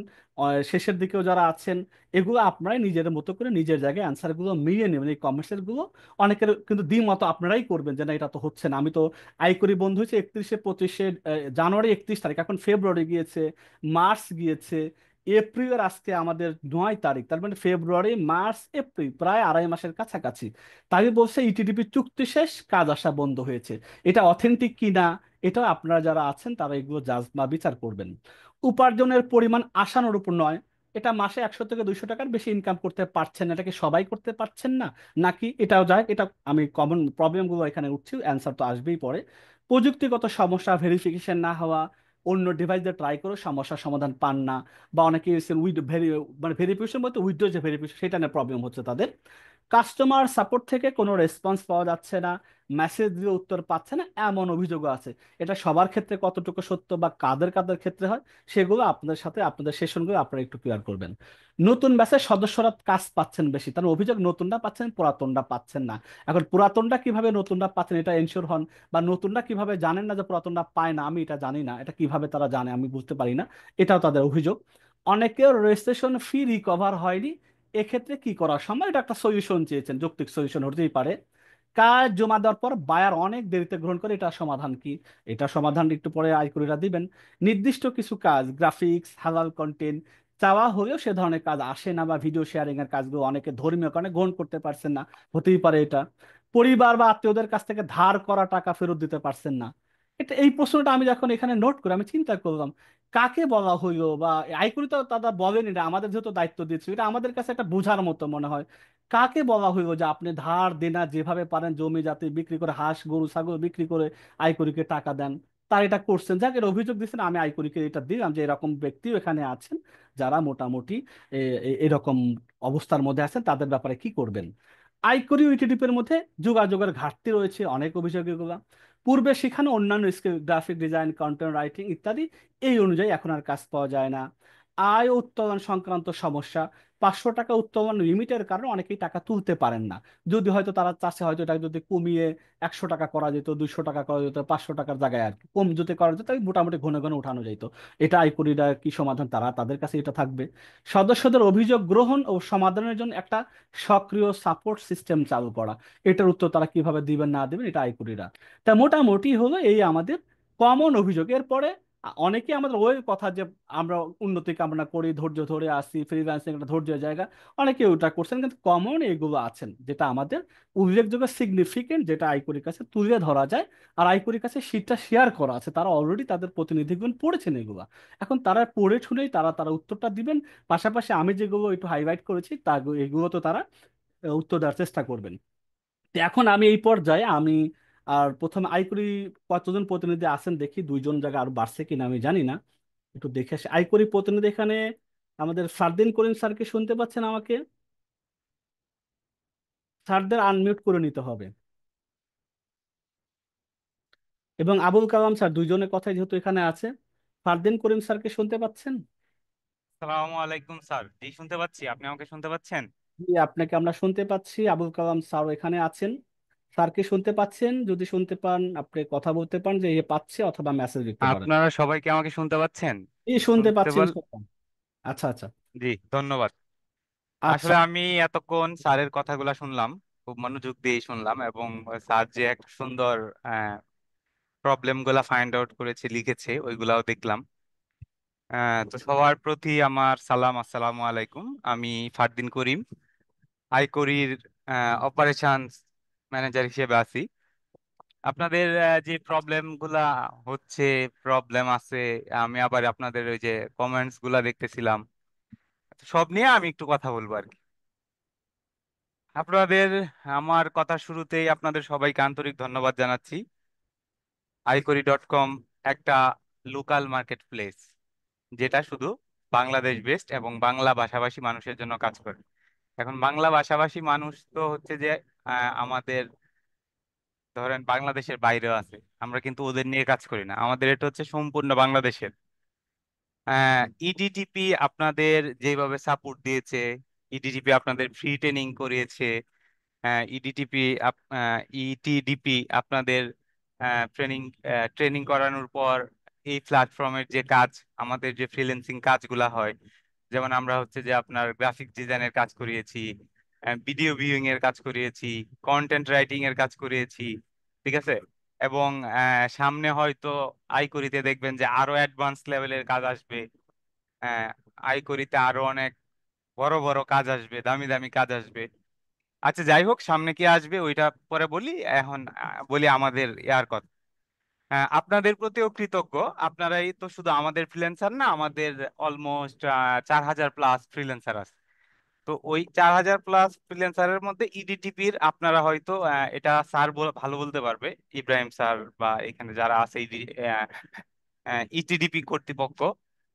শেষের দিকেও যারা আছেন, এগুলো আপনারাই নিজের মতো করে নিজের জায়গায় অ্যান্সারগুলো মিলিয়ে নেবেন, এই কমার্সের গুলো। অনেকের কিন্তু দ্বিমত আপনারাই করবেন যে না এটা তো হচ্ছে না। আমি তো আইকরি বন্ধ হয়েছে 31-25 জানুয়ারি, 31 তারিখ, এখন ফেব্রুয়ারি গিয়েছে, মার্চ গিয়েছে, এপ্রিলের আজকে আমাদের 9 তারিখ, তার মানে ফেব্রুয়ারি মার্চ এপ্রিল প্রায় 2.5 মাসের কাছাকাছি। তাই বলছে ইটিডিপি চুক্তি শেষ, কাজ আসা বন্ধ হয়েছে। এটা অথেন্টিক কিনা এটা আপনারা যারা আছেন তারা এগুলো জাজ বা বিচার করবেন। উপার্জনের পরিমাণ আশানুরূপ উপর নয়, এটা মাসে 100 থেকে 200 টাকার বেশি ইনকাম করতে পারছেন না, এটাকে সবাই করতে পারছেন না নাকি, এটাও যায়, এটা আমি কমন প্রবলেমগুলো এখানে উঠছি, অ্যান্সার তো আসবেই পরে। প্রযুক্তিগত সমস্যা, ভেরিফিকেশন না হওয়া, অন্য ডিভাইস দিয়ে ট্রাই করেও সমস্যার সমাধান পান না, বা অনেকে উইড মানে ভেরিফিকেশন বলতে উইডো যে ভেরিফিকেশন সেটা নিয়ে প্রবলেম হচ্ছে তাদের। কাস্টমার সাপোর্ট থেকে কোনো রেসপন্স পাওয়া যাচ্ছে না, মেসেজ দিয়ে উত্তর পাচ্ছে না, এমন অভিযোগও আছে। এটা সবার ক্ষেত্রে কতটুকু সত্য বা কাদের কাদের ক্ষেত্রে হয় সেগুলো আপনাদের সাথে আপনাদের সেশনগুলো আপনারা একটু ক্লিয়ার করবেন। নতুন ব্যাচের সদস্যরা কাজ পাচ্ছেন বেশি, তার অভিযোগ নতুনরা পাচ্ছেন, পুরাতনরা পাচ্ছেন না। এখন পুরাতনরা কিভাবে নতুনরা পাচ্ছেন এটা এনশিওর হন, বা নতুনরা কিভাবে জানেন না যে পুরাতনরা পায় না, আমি এটা জানি না, এটা কিভাবে তারা জানে আমি বুঝতে পারি না, এটাও তাদের অভিযোগ। অনেকের রেজিস্ট্রেশন ফি রিকভার হয়নি, এক্ষেত্রে কি করা সম্ভব, এটা একটা সলিউশন চেয়েছেন, যৌক্তিক সলিউশন হতেই পারে। কাজ জমা দেওয়ার পর বায়ার অনেক দেরিতে গ্রহণ করে, এটা সমাধান কি, এটা সমাধান একটু পরে আইকুরিরা দিবেন। নির্দিষ্ট কিছু কাজ, গ্রাফিক্স, হালাল কন্টেন্ট চাওয়া হলেও সে ধরনের কাজ আসে না, বা ভিডিও শেয়ারিং এর কাজগুলো অনেকে ধর্মীয় কারণে গ্রহণ করতে পারছেন না, হতেই পারে এটা। পরিবার বা আত্মীয়দের কাছ থেকে ধার করা টাকা ফেরত দিতে পারছেন না, এটা এই প্রশ্নটা আমি যখন এখানে নোট করে আমি চিন্তা করলাম কাকে বলা হইলো, বা আইকুরি তো তারা বলেনি, এটা আমাদের যেহেতু দায়িত্ব দিচ্ছি, এটা আমাদের কাছে একটা বোঝার মতো মনে হয়। কাকে বলা হইলো যে আপনি ধার দেনা যেভাবে পারেন জমি জাতি বিক্রি করে, হাঁস গরু ছাগল বিক্রি করে আইকুরিকে টাকা দেন, তার এটা করছেন, যাক এর অভিযোগ দিচ্ছেন, আমি আইকুরিকে এটা দিলাম যে এরকম ব্যক্তিও এখানে আছেন যারা মোটামুটি এরকম অবস্থার মধ্যে আছেন, তাদের ব্যাপারে কি করবেন। আইকরি ইউটিডিপের মধ্যে যোগাযোগের ঘাটতি রয়েছে, অনেক অভিযোগ এগুলা। পূর্বে সেখানে অন্যান্য skill, graphic design, content writing ইত্যাদি, এই অনুযায়ী এখন আর কাজ পাওয়া যায় না। আয় ও উত্তোলন সংক্রান্ত সমস্যা, 500 টাকা উত্তোলন লিমিটের কারণে অনেকেই টাকা তুলতে পারেন না। যদি হয়তো তারা চাচ্ছে হয়তো এটা যদি কমিয়ে 100 টাকা করা যেত, 200 টাকা করা যেত, 500 টাকার জায়গায় আর কি কম যদি করা যেত, তাই মোটামুটি ঘন ঘন উঠানো যেত। এটা আইকুরিরা কি সমাধান, তারা তাদের কাছে এটা থাকবে। সদস্যদের অভিযোগ গ্রহণ ও সমাধানের জন্য একটা সক্রিয় সাপোর্ট সিস্টেম চালু করা, এটার উত্তর তারা কিভাবে দিবেন না দিবেন এটা আইকুরিরা। তা মোটামুটি হলো এই আমাদের কমন অভিযোগ। এরপরে অনেকে আমাদের ওই কথা যে আমরা উন্নতি কামনা করি, ধৈর্য ধরে আসি, ফ্রিল্যান্সিং একটা ধৈর্যের জায়গা, অনেকে ওটা করছেন, কিন্তু কমন এগুলো আছেন যেটা আমাদের উল্লেখযোগ্য সিগনিফিকেন্ট, যেটা আইকরির কাছে তুলে ধরা যায়। আর আইকরির কাছে শীটটা শেয়ার করা আছে, তারা অলরেডি তাদের প্রতিনিধিগণ পড়েছেন এগুলা, এখন তারা পড়ে শুনেই তারা তারা উত্তরটা দিবেন। পাশাপাশি আমি যেগুলো একটু হাইলাইট করেছি তা এগুলো তো তারা উত্তর দেওয়ার চেষ্টা করবেন। তো এখন আমি এই পর্যায়ে আর প্রথমে আইকরি কতজন প্রতিনিধি আছেন দেখি, দুইজন জায়গা আর বাড়ছে কিনা আমি জানি না, একটু দেখে আসি। আইকরি প্রতিনিধি এখানে আমাদের ফারদিন করিম স্যারকে শুনতে পাচ্ছেন আমাকে? স্যারদের আনমিউট করে নিতে হবে। এবং আবুল কালাম স্যার, দুইজনের কথাই যেহেতু এখানে আছে, ফারদিন করিম স্যারকে শুনতে পাচ্ছেন? আসসালামু আলাইকুম স্যার। জি, শুনতে পাচ্ছি। আপনি আমাকে শুনতে পাচ্ছেন? জি, আপনাকে আমরা শুনতে পাচ্ছি। আবুল কালাম স্যার এখানে আছেন। স্যারকে শুনতে পাচ্ছেন? যদি শুনতে পান আপনি কথা বলতে পারেন যে পাচ্ছে, অথবা মেসেজ লিখতে পারেন। আপনারা সবাই কি আমাকে শুনতে পাচ্ছেন? এই শুনতে শুনতে পাচ্ছি বল। ইনশাআল্লাহ। আচ্ছা আচ্ছা। জি, ধন্যবাদ। আচ্ছা আসলে আমি এতক্ষণ স্যারের কথাগুলা শুনলাম, খুব মনোযোগ দিয়ে শুনলাম, এবং স্যার যে একটা সুন্দর প্রবলেম গুলা ফাইন্ড আউট করেছে, লিখেছে, ওইগুলাও দেখলাম। তো সবার প্রতি আমার সালাম, আসসালামু আলাইকুম। আমি ফারদিন করিম, আইকরির অপারেশন ম্যানেজার হিসেবে আছি। আপনাদের যে প্রবলেম গুলা হচ্ছে, প্রবলেম আছে, আমি আবার আপনাদের ওই যে কমেন্টস গুলা দেখতেছিলাম, সব নিয়ে আমি একটু কথা বলবো আর কি। আপনাদের, আমার কথা শুরুতেই আপনাদের সবাইকে আন্তরিক ধন্যবাদ জানাচ্ছি। iQuery.com একটা লোকাল মার্কেট প্লেস, যেটা শুধু বাংলাদেশ বেসড এবং বাংলা ভাষাভাষী মানুষের জন্য কাজ করে। এখন বাংলা ভাষাভাষী মানুষ তো হচ্ছে যে আমাদের ধরেন বাংলাদেশের বাইরেও আছে, আমরা কিন্তু ওদের নিয়ে কাজ করি না, আমাদের এটা হচ্ছে সম্পূর্ণ বাংলাদেশের। ইডিটিপি আপনাদের যেভাবে সাপোর্ট দিয়েছে, ইডিটিপি আপনাদের ফ্রি ট্রেনিং করিয়েছে, ইডিটিপি ইটিডিপি আপনাদের ট্রেনিং ট্রেনিং করানোর পর এই প্ল্যাটফর্মের যে কাজ, আমাদের যে ফ্রিল্যান্সিং কাজগুলা হয়, যেমন আমরা হচ্ছে যে আপনার গ্রাফিক ডিজাইনের কাজ করিয়েছি, ভিডিও ভিউইং এর কাজ করিয়েছি, কন্টেন্ট রাইটিং এর কাজ করিয়েছি, ঠিক আছে। এবং সামনে হয়তো আইকরিতে দেখবেন যে আরো অ্যাডভান্স লেভেলের কাজ আসবে। হ্যাঁ, আইকরিতে আরো অনেক বড় বড় কাজ আসবে, দামি দামি কাজ আসবে। আচ্ছা, যাই হোক, সামনে কি আসবে ওইটা পরে বলি। এখন বলি আমাদের ইয়ার কথা। আপনাদের প্রতিও কৃতজ্ঞ। আপনারাই তো শুধু আমাদের ফ্রিল্যান্সার না, আমাদের অলমোস্ট 4,000+ ফ্রিল্যান্সার আছে। তো ওই 4,000+ ফ্রিল্যান্সারের মধ্যে ইডিটিপির আপনারা হয়তো এটা স্যার ভালো বলতে পারবে, ইব্রাহিম স্যার বা এখানে যারা আছে ইটিডিপি কর্তৃপক্ষ,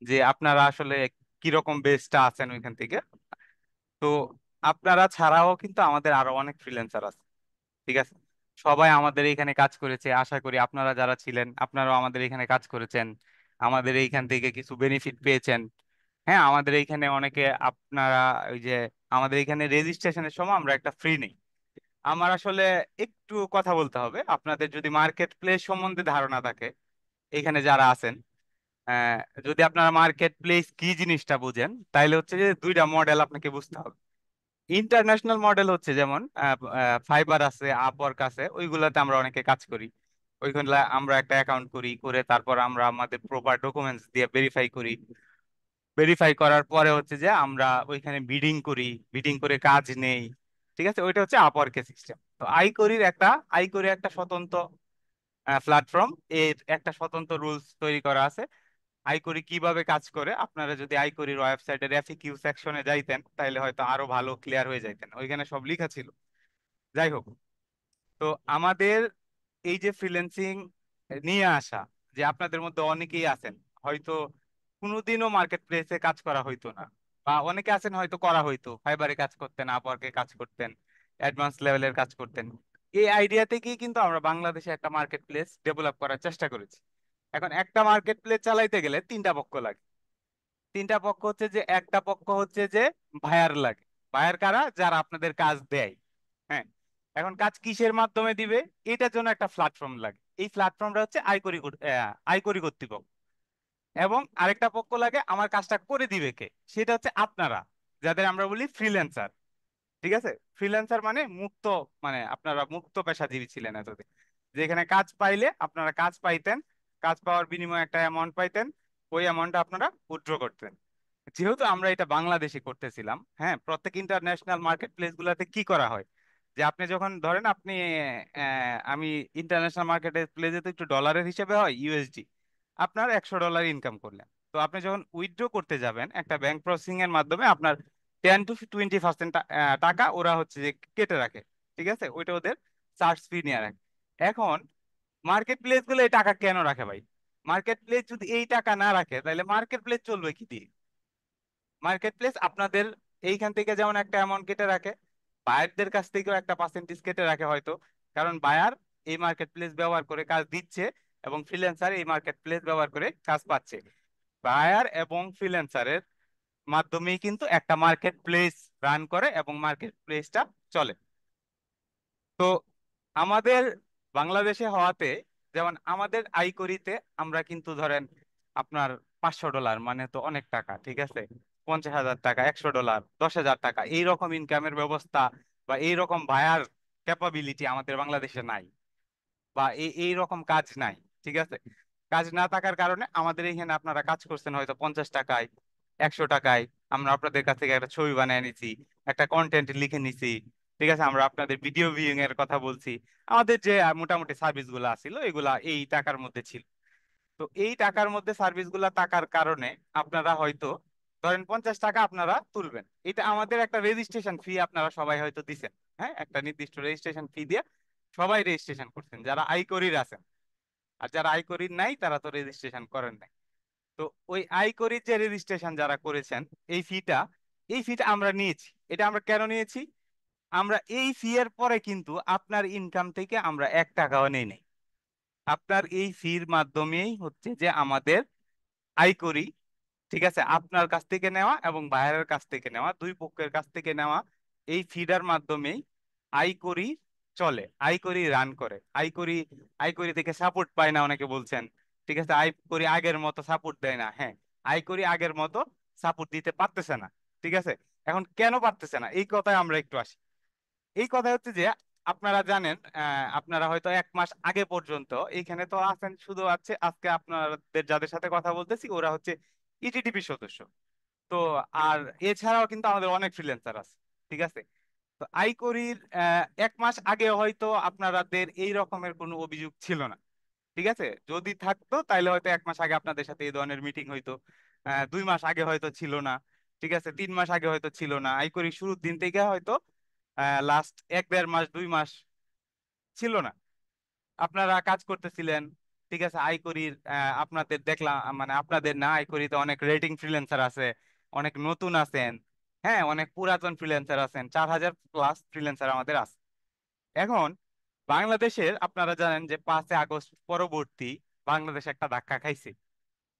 যে আপনারা আসলে কিরকম বেসটা আছেন ওইখান থেকে। তো আপনারা ছাড়াও কিন্তু আমাদের আরো অনেক ফ্রিল্যান্সার আছে, ঠিক আছে। সবাই আমাদের এখানে কাজ করেছে, আশা করি আপনারা যারা ছিলেন আপনারাও আমাদের এখানে কাজ করেছেন, আমাদের এইখান থেকে কিছু বেনিফিট পেয়েছেন। হ্যাঁ, আমাদের এইখানে অনেকে আপনারা ওই যে আমাদের এখানে রেজিস্ট্রেশনের সময় আমরা একটা ফ্রি নেই। আমার আসলে একটু কথা বলতে হবে, আপনাদের যদি মার্কেট প্লেস সম্বন্ধে ধারণা থাকে এখানে যারা আছেন, আহ, যদি আপনারা মার্কেট প্লেস কি জিনিসটা বুঝেন, তাইলে হচ্ছে যে দুইটা মডেল আপনাকে বুঝতে হবে। ইন্টারন্যাশনাল মডেল হচ্ছে যেমন ফাইবার আছে, আপওয়ার্ক আছে, ওইগুলাতে আমরা অনেকে কাজ করি। ওইগুলা আমরা একটা অ্যাকাউন্ট করি, করে তারপর আমরা আমাদের প্রপার ডকুমেন্টস দিয়ে ভেরিফাই করি। ভেরিফাই করার পরে হচ্ছে যে আমরা ওইখানে বিডিং করি, বিডিং করে কাজ নেই, ঠিক আছে। ওইটা হচ্ছে আপওয়ার্কের সিস্টেম। তো আইকরি একটা স্বতন্ত্র প্ল্যাটফর্ম, এর একটা স্বতন্ত্র রুলস তৈরি করা আছে। আইকরি কিভাবে কাজ করে, আপনারা যদি আইকরির ওয়েবসাইটের এফএকিউ সেকশনে যাইতেন তাহলে হয়তো আরো ভালো ক্লিয়ার হয়ে যাইতেন, ওইখানে সব লেখা ছিল। যাই হোক, তো আমাদের এই যে ফ্রিল্যান্সিং নিয়ে আসা, যে আপনাদের মধ্যে অনেকেই আছেন হয়তো কোনোদিনও মার্কেট প্লেসে কাজ করা হইতো না, বা অনেকে আছেন হয়তো করা হইতো, ফাইবারে কাজ করতেন, আপওয়ার্কে কাজ করতেন, অ্যাডভান্স লেভেলের কাজ করতেন। এই আইডিয়া থেকেই কিন্তু আমরা বাংলাদেশে একটা মার্কেট প্লেস ডেভেলপ করার চেষ্টা করেছি। এখন একটা মার্কেট প্লেস চালাইতে গেলে তিনটা পক্ষ লাগে। তিনটা পক্ষ হচ্ছে যে, একটা পক্ষ হচ্ছে যে বায়ার লাগে। বায়ার কারা? যারা আপনাদের কাজ দেয়। হ্যাঁ, এখন কাজ কিসের মাধ্যমে দিবে, এটার জন্য একটা প্ল্যাটফর্ম লাগে। এই প্ল্যাটফর্মটা হচ্ছে আইকরি কর্তৃপক্ষ। এবং আরেকটা পক্ষ লাগে, আমার কাজটা করে দিবে কে, সেটা হচ্ছে আপনারা, যাদের আমরা বলি ফ্রিল্যান্সার। ঠিক আছে। ফ্রিল্যান্সার মানে মুক্ত, মানে আপনারা মুক্ত পেশাজীবী ছিলেন এতদিন, যেখানে কাজ পাইলে আপনারা কাজ পাইতেন, কাজ পাওয়ার বিনিময়ে একটা অ্যামাউন্ট পাইতেন, ওই অ্যামাউন্টটা আপনারা উইথড্র করতেন। যেহেতু আমরা এটা বাংলাদেশে করতেছিলাম, হ্যাঁ, প্রত্যেক ইন্টারন্যাশনাল মার্কেট প্লেস গুলাতে কি করা হয়, যে আপনি যখন ধরেন আপনি আমি ইন্টারন্যাশনাল মার্কেট প্লেসে তো একটু ডলারের হিসেবে হয়, ইউএসডি, আপনার $100 ইনকাম করলেন, তো আপনি যখন উইথড্র করতে যাবেন একটা ব্যাংক প্রসেসিং এর মাধ্যমে, আপনার 10 to 20% টাকা ওরা হচ্ছে যে কেটে রাখে। ঠিক আছে, ওইটা ওদের সার্চ ফি নিয়ে রাখে। এখন মার্কেট প্লেস গুলো এই টাকা কেন রাখে ভাই? মার্কেট প্লেস যদি এই টাকা না রাখে তাহলে মার্কেট প্লেস চলবে কি দিয়ে? মার্কেট প্লেস আপনাদের এইখান থেকে যেমন একটা অ্যামাউন্ট কেটে রাখে, বায়ারদের কাছ থেকেও একটা পার্সেন্টেজ কেটে রাখে হয়তো, কারণ বায়ার এই মার্কেট প্লেস ব্যবহার করে কাজ দিচ্ছে এবং ফ্রিল্যান্সার এই মার্কেট প্লেস ব্যবহার করে কাজ পাচ্ছে। বায়ার এবং ফ্রিল্যান্সারের মাধ্যমেই কিন্তু একটা মার্কেট প্লেস রান করে এবং মার্কেট প্লেসটা চলে। তো আমাদের বাংলাদেশে হওয়াতে, যেমন আমাদের আইকরিতে আমরা কিন্তু ধরেন আপনার $500 মানে তো অনেক টাকা, ঠিক আছে, 50,000 টাকা, $100, 10,000 টাকা, এইরকম ইনকামের ব্যবস্থা বা এইরকম বায়ার ক্যাপাবিলিটি আমাদের বাংলাদেশে নাই, বা এই রকম কাজ নাই। ঠিক আছে, কাজ না থাকার কারণে আমাদের এখানে আপনারা কাজ করছেন হয়তো 50 টাকায়, 100 টাকায়। আমরা আপনাদের কাছ থেকে একটা ছবি বানিয়ে নিছি, একটা কন্টেন্ট লিখে নিছি, ঠিক আছে, আমরা আপনাদের ভিডিও ভিউইং এর কথা বলছি। আমাদের যে মোটামুটি সার্ভিস গুলো আছিল এগুলা এই টাকার মধ্যে ছিল। তো এই টাকার মধ্যে সার্ভিস গুলা টাকার কারণে আপনারা হয়তো ধরেন 50 টাকা আপনারা তুলবেন, এটা আমাদের একটা রেজিস্ট্রেশন ফি আপনারা সবাই হয়তো দিছেন। হ্যাঁ, একটা নির্দিষ্ট রেজিস্ট্রেশন ফি দিয়ে সবাই রেজিস্ট্রেশন করছেন যারা আইকরির আছেন, আর যারা আইকরির নাই তারা তো রেজিস্ট্রেশন করেন নাই। তো ওই আয়করের যে রেজিস্ট্রেশন যারা করেছেন, এই ফিটা আমরা নিয়েছি। এটা আমরা কেন নিয়েছি? আমরা এই ফি এর পরে কিন্তু আপনার ইনকাম থেকে আমরা 1 টাকাও নেই নাই। আপনার এই ফির মাধ্যমেই হচ্ছে যে আমাদের আয়করি, ঠিক আছে, আপনার কাছ থেকে নেওয়া এবং বাইরের কাছ থেকে নেওয়া, দুই পক্ষের কাছ থেকে নেওয়া এই ফিডার মাধ্যমেই আইকরি চলে, আইকরি রান করে। আইকরি থেকে সাপোর্ট পায় না অনেকে বলছেন, ঠিক আছে, আইকরি আগের মতো সাপোর্ট দেয় না। হ্যাঁ, আইকরি আগের মতো সাপোর্ট দিতে পারতেছে না। ঠিক আছে, এখন কেন পারতেছে না এই কথায় আমরা একটু আসি। এই কথা হচ্ছে যে আপনারা জানেন, আপনারা হয়তো 1 মাস আগে পর্যন্ত এইখানে তো আছেন, শুধু আছে আজকে আপনাদের যাদের সাথে কথা বলতেছি ওরা হচ্ছে ইটিটিপি সদস্য। তো আর এছাড়াও কিন্তু আমাদের অনেক ফ্রিল্যান্সার আছে। ঠিক আছে, তো আইকরির 1 মাস আগে হয়তো আপনাদের এই রকমের কোনো অভিযোগ ছিল না। ঠিক আছে, যদি থাকতো তাহলে হয়তো 1 মাস আগে আপনাদের সাথে এই ধরনের মিটিং হইতো, 2 মাস আগে হয়তো ছিল না, ঠিক আছে, 3 মাস আগে হয়তো ছিল না, আইকরি শুরুর দিন থেকে হয়তো লাস্ট 1-1.5 মাস 2 মাস ছিল না, আপনারা কাজ করতেছিলেন। ঠিক আছে, আইকরির আপনাদের দেখলাম, মানে আপনাদের না, আইকরিতে অনেক রেটিং ফ্রিল্যান্সার আছে, অনেক নতুন আছেন, হ্যাঁ, অনেক পুরাতন ফ্রিল্যান্সার আছেন, 4,000+ ফ্রিল্যান্সার আমাদের আছে। এখন বাংলাদেশের আপনারা জানেন যে 5 আগস্ট পরবর্তী বাংলাদেশ একটা ধাক্কা খাইছে।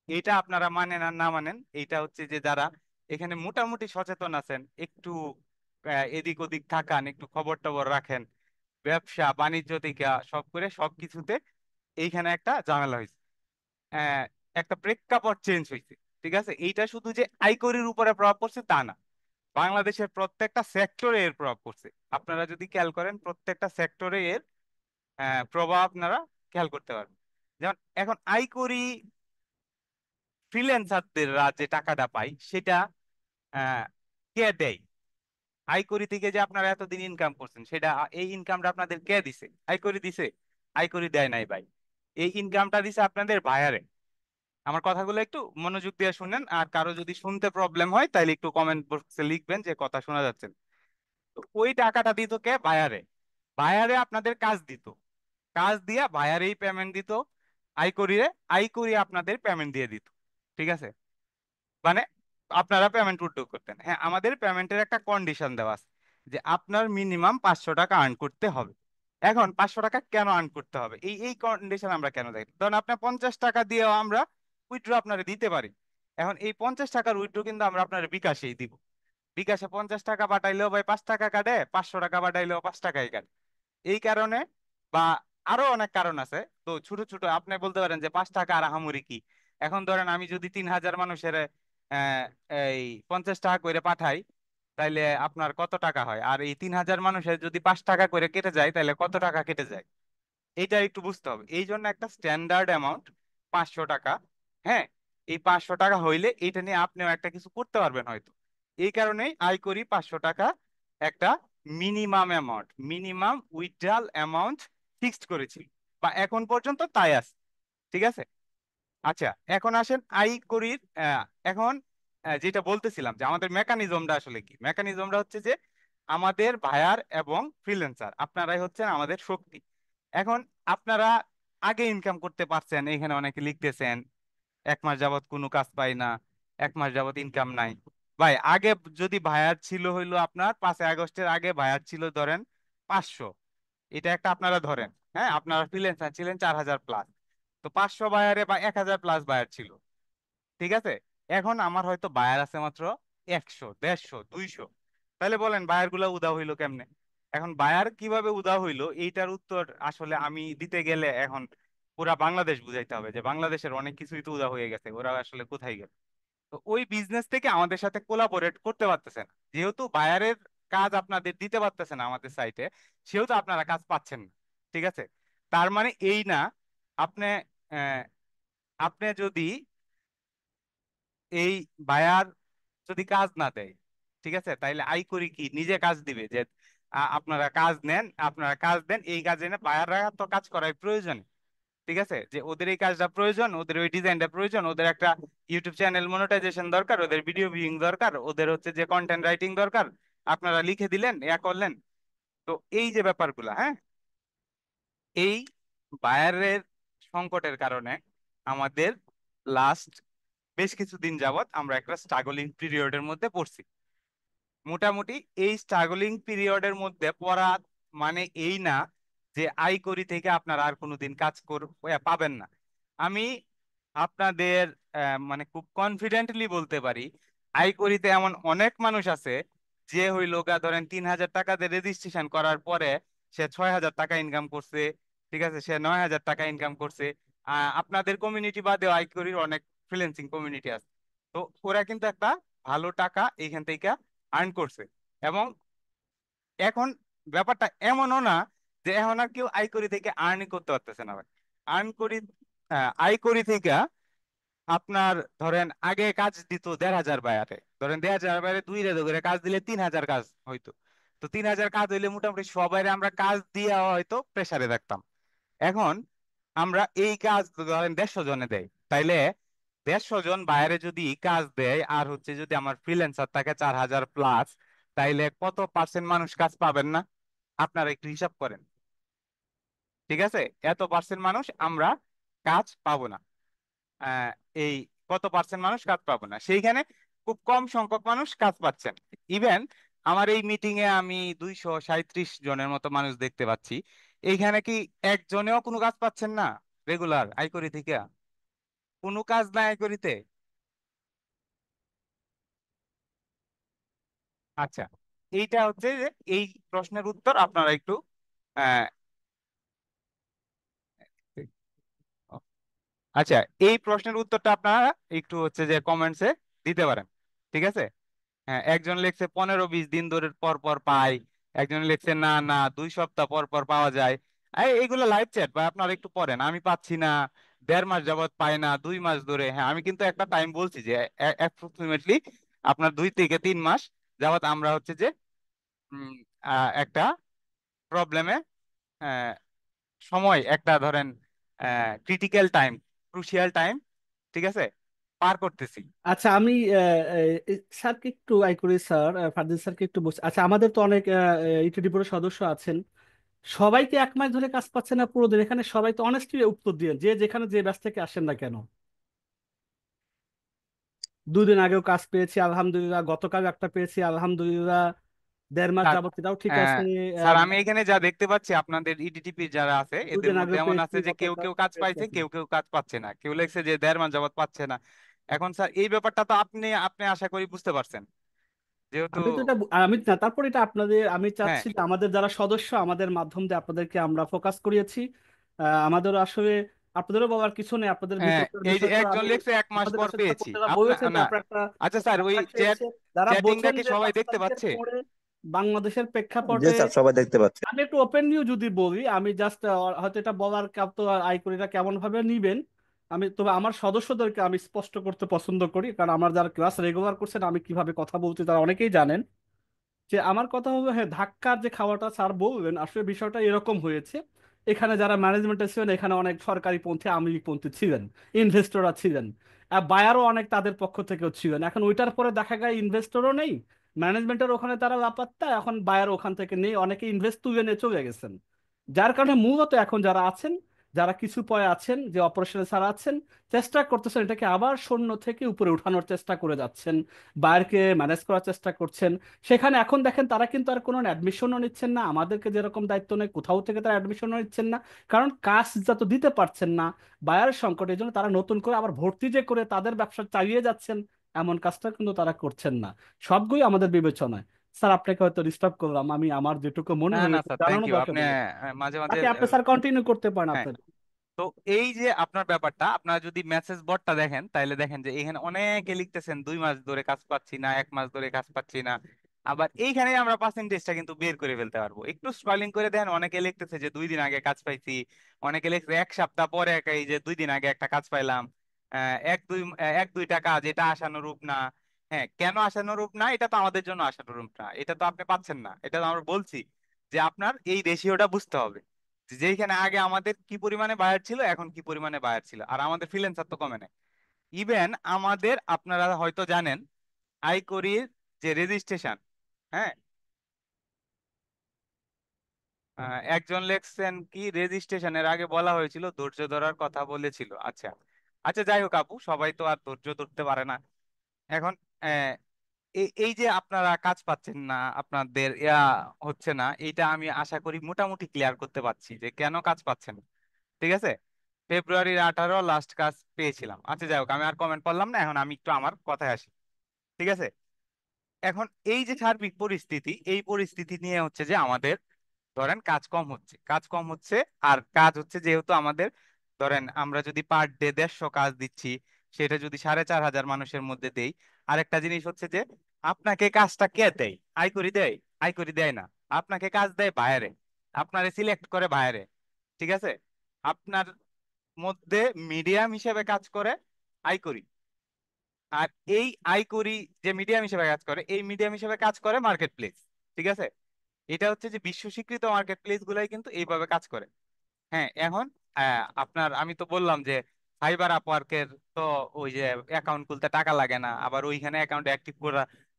এটা আপনারা মানেন আর না মানেন, এইটা হচ্ছে যে যারা এখানে মোটামুটি সচেতন আছেন, একটু এদিক ওদিক থাকান, একটু খবর টবর রাখেন, ব্যবসা বাণিজ্য থেকে সব করে সবকিছুতে এইখানে একটা ঝামেলা হয়েছে, আহ, একটা প্রেক্ষাপট চেঞ্জ হয়েছে। ঠিক আছে, এইটা শুধু যে আয়করের উপরে প্রভাব পড়ছে তা না, বাংলাদেশের প্রত্যেকটা সেক্টরে এর প্রভাব পড়ছে। আপনারা যদি খেয়াল করেন প্রত্যেকটা সেক্টরে এর প্রভাব আপনারা খেয়াল করতে পারবেন। যেমন এখন আয়করি ফ্রিল্যান্সারদেররা যে টাকাটা পায় সেটা আহ, কে দেয়? আয়করি থেকে যে আপনারা এতদিন ইনকাম করছেন সেটা, এই ইনকামটা আপনাদের কে দিছে? আয়করি দিছে? আয়করি দেয় নাই ভাই, এই ইনকামটা দিছে আপনাদের বায়ারে। আমার কথাগুলো একটু মনোযোগ দিয়ে শুনেন, আর কারো যদি শুনতে প্রবলেম হয় তাহলে একটু কমেন্ট বক্সে লিখবেন যে কথা শোনা যাচ্ছে না। তো ওই টাকাটা দিত কে? বায়ারে। বায়ারে আপনাদের কাজ দিত, কাজ দিয়া বায়ারেই পেমেন্ট দিত আইকরিরে, আইকরি আপনাদের পেমেন্ট দিয়ে দিত। ঠিক আছে, মানে আপনারা পেমেন্ট উঠ্টো করতেন। হ্যাঁ, আমাদের পেমেন্টের একটা কন্ডিশন দেওয়া আছে যে আপনার মিনিমাম 500 টাকা আর্ন করতে হবে। এখন 500 টাকা কেন আর্ন করতে হবে, এই কন্ডিশন আমরা কেন দেখি? ধরুন আপনার 50 টাকা দিয়েও আমরা উইথড্র আপনারা দিতে পারি। এখন এই 50 টাকার উইথড্র কিন্তু আমরা আপনার বিকাশেই দিব। বিকাশে 50 টাকা পাঠাইলেও ভাই 5 টাকা কাটে, 500 টাকা পাঠাইলেও 5 টাকাই কাটে। এই কারণে, বা আরো অনেক কারণ আছে, তো ছোট ছোট আপনি বলতে পারেন যে 5 টাকা আর আহামরি কি। এখন ধরেন আমি যদি 3,000 মানুষের আহ, এই 50 টাকা করে পাঠাই, তাইলে আপনার কত টাকা হয়? আর এই 3,000 মানুষের যদি 5 টাকা করে কেটে যায় তাহলে কত টাকা কেটে যায়? এটা একটু বুঝতে হবে। এই জন্য একটা স্ট্যান্ডার্ড অ্যামাউন্ট 500 টাকা। হ্যাঁ, এই 500 টাকা হইলে এটা নিয়ে আপনিও একটা কিছু করতে পারবেন হয়তো। এই কারণেই আয় করি 500 টাকা একটা minimum amount, minimum withdrawal amount fixed করেছি, বা এখন পর্যন্ত তাই আছে। ঠিক আছে, আচ্ছা, এখন আসেন আই করির এখন যেটা বলতেছিলাম যে আমাদের মেকানিজমটা আসলে কি। মেকানিজমটা হচ্ছে যে আমাদের বায়ার এবং ফ্রিল্যান্সার আপনারাই হচ্ছেন আমাদের শক্তি। এখন আপনারা আগে ইনকাম করতে পারছেন, এখানে অনেকে লিখতেছেন 1 মাস যাবত কোনো কাজ পাই না, 1 মাস যাবত ইনকাম নাই। ভাই আগে যদি বায়ার ছিল হইলো আপনার 5ই আগস্টের আগে বায়ার ছিল ধরেন 500, এটা একটা আপনারা ধরেন। হ্যাঁ, আপনারা ফ্রিল্যান্সার ছিলেন 4000+, তো 500 বায়ারে বা 1000+ বায়ার ছিল, ঠিক আছে। এখন আমার হয়তো বায়ার আছে মাত্র 100, 150, 200। তাহলে বলেন বায়ার গুলা উদা হইলো কেমনে? এখন বায়ার কিভাবে উদা হইলো এইটার উত্তর আসলে আমি দিতে গেলে এখন পুরা বাংলাদেশ বুঝাইতে হবে যে বাংলাদেশের অনেক কিছুই তো উদা হয়ে গেছে, ওরা আসলে কোথায় গেল। তো ওই বিজনেস থেকে আমাদের সাথে কোলাবোরেট করতে পারতেছেন, যেহেতু বায়ারের কাজ আপনাদের দিতে পারতেছেন আমাদের সাইটে, সেহেতু আপনারা কাজ পাচ্ছেন না, ঠিক আছে। তার মানে এই না আপনি আহ, আপনি যদি এই বায়ার যদি কাজ না দেয়, ঠিক আছে, তাইলে আই করি কি নিজে কাজ দিবে যে আপনারা কাজ নেন, আপনারা কাজ দেন, এই কাজে না বায়াররা তো কাজ করার প্রয়োজন, ঠিক আছে, যে ওদের এই কাজটা প্রয়োজন, ওদের ওই ডিজাইনটা প্রয়োজন, ওদের একটা ইউটিউব চ্যানেল মনিটাইজেশন দরকার, ওদের ভিডিও ভিউইং দরকার, ওদের হচ্ছে যে কন্টেন্ট রাইটিং দরকার, আপনারা লিখে দিলেন, করলেন। তো এই যে ব্যাপারগুলা, হ্যাঁ, এই বায়ারের সংকটের কারণে আমাদের লাস্ট বেশ কিছুদিন যাবত আমরা একটা স্ট্রাগলিং পিরিয়ডের মধ্যে পড়ছি। মোটামুটি এই স্ট্রাগলিং পিরিয়ডের মধ্যে পড়া মানে এই না যে আইকরি থেকে আপনারা আর কোনোদিন কাজ পাবেন না। আমি আপনাদের মানে খুব কনফিডেন্টলি বলতে পারি, আইকরিতে এমন অনেক মানুষ আছে যে হইল গা ধরেন 3000 টাকা দিয়ে রেজিস্ট্রেশন করার পরে সে 6000 টাকা ইনকাম করছে, ঠিক আছে, সে 9000 টাকা ইনকাম করছে। আপনাদের কমিউনিটি বাদেও আইকরির অনেক ফ্রিল্যান্সিং কমিউনিটি আছে, তো ওরা কিন্তু একটা ভালো টাকা এইখান থেকে আর্ন করছে। এবং এখন ব্যাপারটা এমনও না যে এখন আর কেউ আইকরি থেকে আর্নই করতে পারতেছে না ভাই। আর্ন করি, আইকরি থেকে আপনার ধরেন আগে কাজ দিত 1500 বায়ারে, ধরেন 1500 বায়ারে 2 রেজো করে কাজ দিলে 3000 কাজ হইতো। তো 3000 কাজ হইলে মোটামুটি সবাই আমরা কাজ দিয়ে হয়তো প্রেসারে থাকতাম। এখন আমরা এই কাজ ধরেন 150 জনে দেয়, তাইলে 150 জন বাইরে যদি কাজ দেয় আর হচ্ছে যদি আমার ফ্রিল্যান্সার থাকে 4000+, তাইলে কত পার্সেন্ট মানুষ কাজ পাবেন না? আপনারা একটু হিসাব করেন, ঠিক আছে, এত পার্সেন্ট মানুষ আমরা কাজ পাবো না। আহ, এই কত পার্সেন্ট মানুষ কাজ পাবো না, সেইখানে খুব কম সংখ্যক মানুষ কাজ পাচ্ছেন। ইভেন আমার এই মিটিং এ আমি 237 জনের মতো মানুষ দেখতে পাচ্ছি, এইখানে কি একজনেও কোনো কাজ পাচ্ছেন না রেগুলার আইকরি থেকে? কোনো কাজ নাই আইকরিতে। আচ্ছা, এইটা হচ্ছে যে এই প্রশ্নের উত্তর আপনারা একটু আহ, আচ্ছা, এই প্রশ্নের উত্তরটা আপনারা একটু হচ্ছে যে কমেন্টসে দিতে পারেন, ঠিক আছে। হ্যাঁ, একজন লিখছে 15-20 দিন ধরে পর পর পাই, একজন লিখছে না না 2 সপ্তাহ পর পর পাওয়া যায়। এইগুলো লাইভ চ্যাট বা আপনারা একটু পড়েন, আমি পাচ্ছি না, 1.5 মাস যাবত পাই না, 2 মাস ধরে। হ্যাঁ, আমি কিন্তু একটা টাইম বলছি যে অ্যাপ্রক্সিমেটলি আপনার 2 থেকে 3 মাস যাবত আমরা হচ্ছে যে উম, একটা প্রবলেমে, সময় একটা ধরেন ক্রিটিক্যাল টাইম, ক্রুশিয়াল টাইম, ঠিক আছে, পার করতেছি। আচ্ছা, আমি স্যারকে একটু আই করি, স্যার ফারদিন স্যারকে একটু বলছি। আচ্ছা, আমাদের তো অনেক ইউটিউব বোর্ডের সদস্য আছেন, সবাইকে 1 মাস ধরে কাজ পাচ্ছে না পুরো দিন? এখানে সবাই তো অনেস্টলি উত্তর দিয়ে, যে যেখানে যে ব্যাচ থেকে আসেন না কেন। 2 দিন আগেও কাজ পেয়েছি আলহামদুলিল্লাহ, গতকাল একটা পেয়েছি আলহামদুলিল্লাহ, 1.5 মাস স্যার, যাবত এটাও ঠিক আহ, আছে। স্যার আমি এখানে যা দেখতে পাচ্ছি আপনাদের ইডিটিপি যারা আছে দুই এদের দিন মধ্যে আগেও এমন পেয়েছি, আছে যে কেউ গতকাল কেউ কাজ পেয়েছি পাইছে, এখন। কেউ কেউ কাজ পাচ্ছে না, কেউ লেখছে যে 1.5 মাস যাবত পাচ্ছে না। এখন স্যার এই ব্যাপারটা তো আপনি আপনি আশা করি বুঝতে পারছেন, যেহেতু। আমি তো এটা আমি না, তারপর এটা আপনাদের, আমি হ্যাঁ, চাচ্ছি যে আমাদের যারা সদস্য, আমাদের মাধ্যম দিয়ে আপনাদেরকে আমরা ফোকাস করিয়েছি। আমাদেরও আসলে আপনাদেরও বলার কিছু নেই, আপনাদের ভিতরকার এই যে বিষয়টা একজন আমি লিখছে 1 মাস আপনাদের পর কাছে যারা পেয়েছি, পড়তে আপনার বলেছেন, না। তারপর একটা আচ্ছা স্যার, ওই কাছাকাছি চ্যাট এসে যারা চ্যাটিংটা বোঝেন কি যে সবাই 5 দেখতে তারিখের পাচ্ছে? পরে বাংলাদেশের জি প্রেক্ষাপটে, স্যার, সবাই দেখতে পাচ্ছে। আমি একটু ওপেন নিউ যদি বলি, আমি জাস্ট হয়তো এটা বলার তো আইকরিটা কেমন ভাবে নিবেন, আমি তবে আমার সদস্যদেরকে আমি স্পষ্ট করতে পছন্দ করি, কারণ আমার যারা ক্লাস রেগুলার করছেন আমি কিভাবে কথা বলছি তারা অনেকেই জানেন। যে আমার কথা হলো, হ্যাঁ, ধাক্কার যে খাওয়াটা স্যার বললেন, আসলে বিষয়টা এরকম হয়েছে। এখানে যারা ম্যানেজমেন্টে ছিলেন, এখানে অনেক সরকারি পন্থী আওয়ামী লীগ পন্থী ছিলেন, ইনভেস্টররা ছিলেন, আর বায়ারও অনেক তাদের পক্ষ থেকেও ছিলেন। এখন ওইটার পরে দেখা যায় ইনভেস্টরও নেই, ম্যানেজমেন্টের ওখানে তারা লাপাত্তা, এখন বায়ার ওখান থেকে নিয়ে অনেকে ইনভেস্ট তুলে নিয়ে চলে গেছেন। যার কারণে মূলত এখন যারা আছেন, যারা কিছু পয়ে আছেন, যে অপারেশনে যারা আছেন, চেষ্টা করতেছেন এটাকে আবার শূন্য থেকে উপরে উঠানোর চেষ্টা করে যাচ্ছেন, বায়ারকে ম্যানেজ করার চেষ্টা করছেন। সেখানে এখন দেখেন তারা কিন্তু আর কোনো অ্যাডমিশনও নিচ্ছেন না, আমাদেরকে যেরকম দায়িত্ব নেই কোথাও থেকে তারা অ্যাডমিশনও নিচ্ছেন না, কারণ কাজ যত দিতে পারছেন না, বায়ার সংকট, এই জন্য তারা নতুন করে আবার ভর্তি যে করে তাদের ব্যবসা চালিয়ে যাচ্ছেন, এমন কাজটা কিন্তু তারা করছেন না। সবগুলোই আমাদের বিবেচনায়। স্যার আপনাকে হয়তো ডিস্টার্ব করলাম, আমি আমার যেটুকু মনে না হলো না একটু স্যার, থ্যাংক জানানো ইউ। দরকার আপনি বলে। মাঝে মাঝে বাকি আপনি স্যার কন্টিনিউ করতে পারেন হ্যাঁ। আপনার। তো এই যে আপনার ব্যাপারটা, আপনারা যদি মেসেজ বোর্ডটা দেখেন তাহলে দেখেন যে এখানে অনেকে লিখতেছেন 2 মাস ধরে কাজ পাচ্ছি না, 1 মাস ধরে কাজ পাচ্ছি না। আবার এইখানে আমরা পার্সেন্টেজটা কিন্তু বের করে ফেলতে পারবো, একটু স্ক্রলিং করে দেখেন। অনেকে লিখতেছে যে 2 দিন আগে কাজ পাইছি, অনেকে লিখছে 1 সপ্তাহ পরে এই যে 2 দিন আগে একটা কাজ পাইলাম। 1-2টা কাজ, এটা আশানুরূপ না। হ্যাঁ, কেন আশানুরূপ না? এটা তো আমাদের জন্য আশানুরূপ না, এটা তো আপনি পাচ্ছেন না, এটা তো আমরা বলছি যে আপনার এই রেশিওটা বুঝতে হবে, যে যেখানে আগে আমাদের কি পরিমাণে বায়ার ছিল, এখন কি পরিমাণে বায়ার ছিল, আর আমাদের ফ্রিল্যান্সার তো কমে নাই। ইভেন আমাদের, আপনারা হয়তো জানেন, আইকরির যে রেজিস্ট্রেশন, হ্যাঁ, একজন লেখছেন কি, রেজিস্ট্রেশনের আগে বলা হয়েছিল ধৈর্য ধরার কথা বলেছিল। আচ্ছা আচ্ছা, যাই হোক আপু, সবাই তো আর ধৈর্য ধরতে পারে না। এখন আহ, এই যে আপনারা কাজ পাচ্ছেন না, আপনাদের হচ্ছে না, এটা আমি আশা করি মোটামুটি ক্লিয়ার করতে পারছি যে কেন কাজ পাচ্ছেন না। ঠিক আছে, ফেব্রুয়ারির 18 লাস্ট কাজ পেয়েছিলাম। আচ্ছা যাই হোক, আমি আর কমেন্ট করলাম না, এখন আমি একটু আমার কথায় আসি। ঠিক আছে, এখন এই যে সার্বিক পরিস্থিতি, এই পরিস্থিতি নিয়ে হচ্ছে যে আমাদের ধরেন কাজ কম হচ্ছে, কাজ কম হচ্ছে। আর কাজ হচ্ছে যেহেতু আমাদের, ধরেন আমরা যদি পার ডে 150 কাজ দিচ্ছি, সেটা যদি 4,500 মানুষের মধ্যে দেই। আরেকটা জিনিস হচ্ছে যে আপনাকে কাজটা কে দেয়? আইকরি দেয়? আইকরি দেয় না, আপনাকে কাজ দেয় বাইরে, আপনারে সিলেক্ট করে বাইরে। ঠিক আছে, আপনার মধ্যে মিডিয়াম হিসেবে কাজ করে আইকরি। আর এই আইকরি যে মিডিয়াম হিসেবে কাজ করে, এই মিডিয়াম হিসেবে কাজ করে মার্কেট প্লেস। ঠিক আছে, এটা হচ্ছে যে বিশ্ব স্বীকৃত মার্কেট প্লেস গুলাই কিন্তু এইভাবে কাজ করে। হ্যাঁ, এখন আপনার, আমি তো বললাম যে ফাইবার আপওয়ার্কের তো ওই যে অ্যাকাউন্ট খুলতে টাকা লাগে না, আবার ওইখানে অ্যাকাউন্ট অ্যাক্টিভ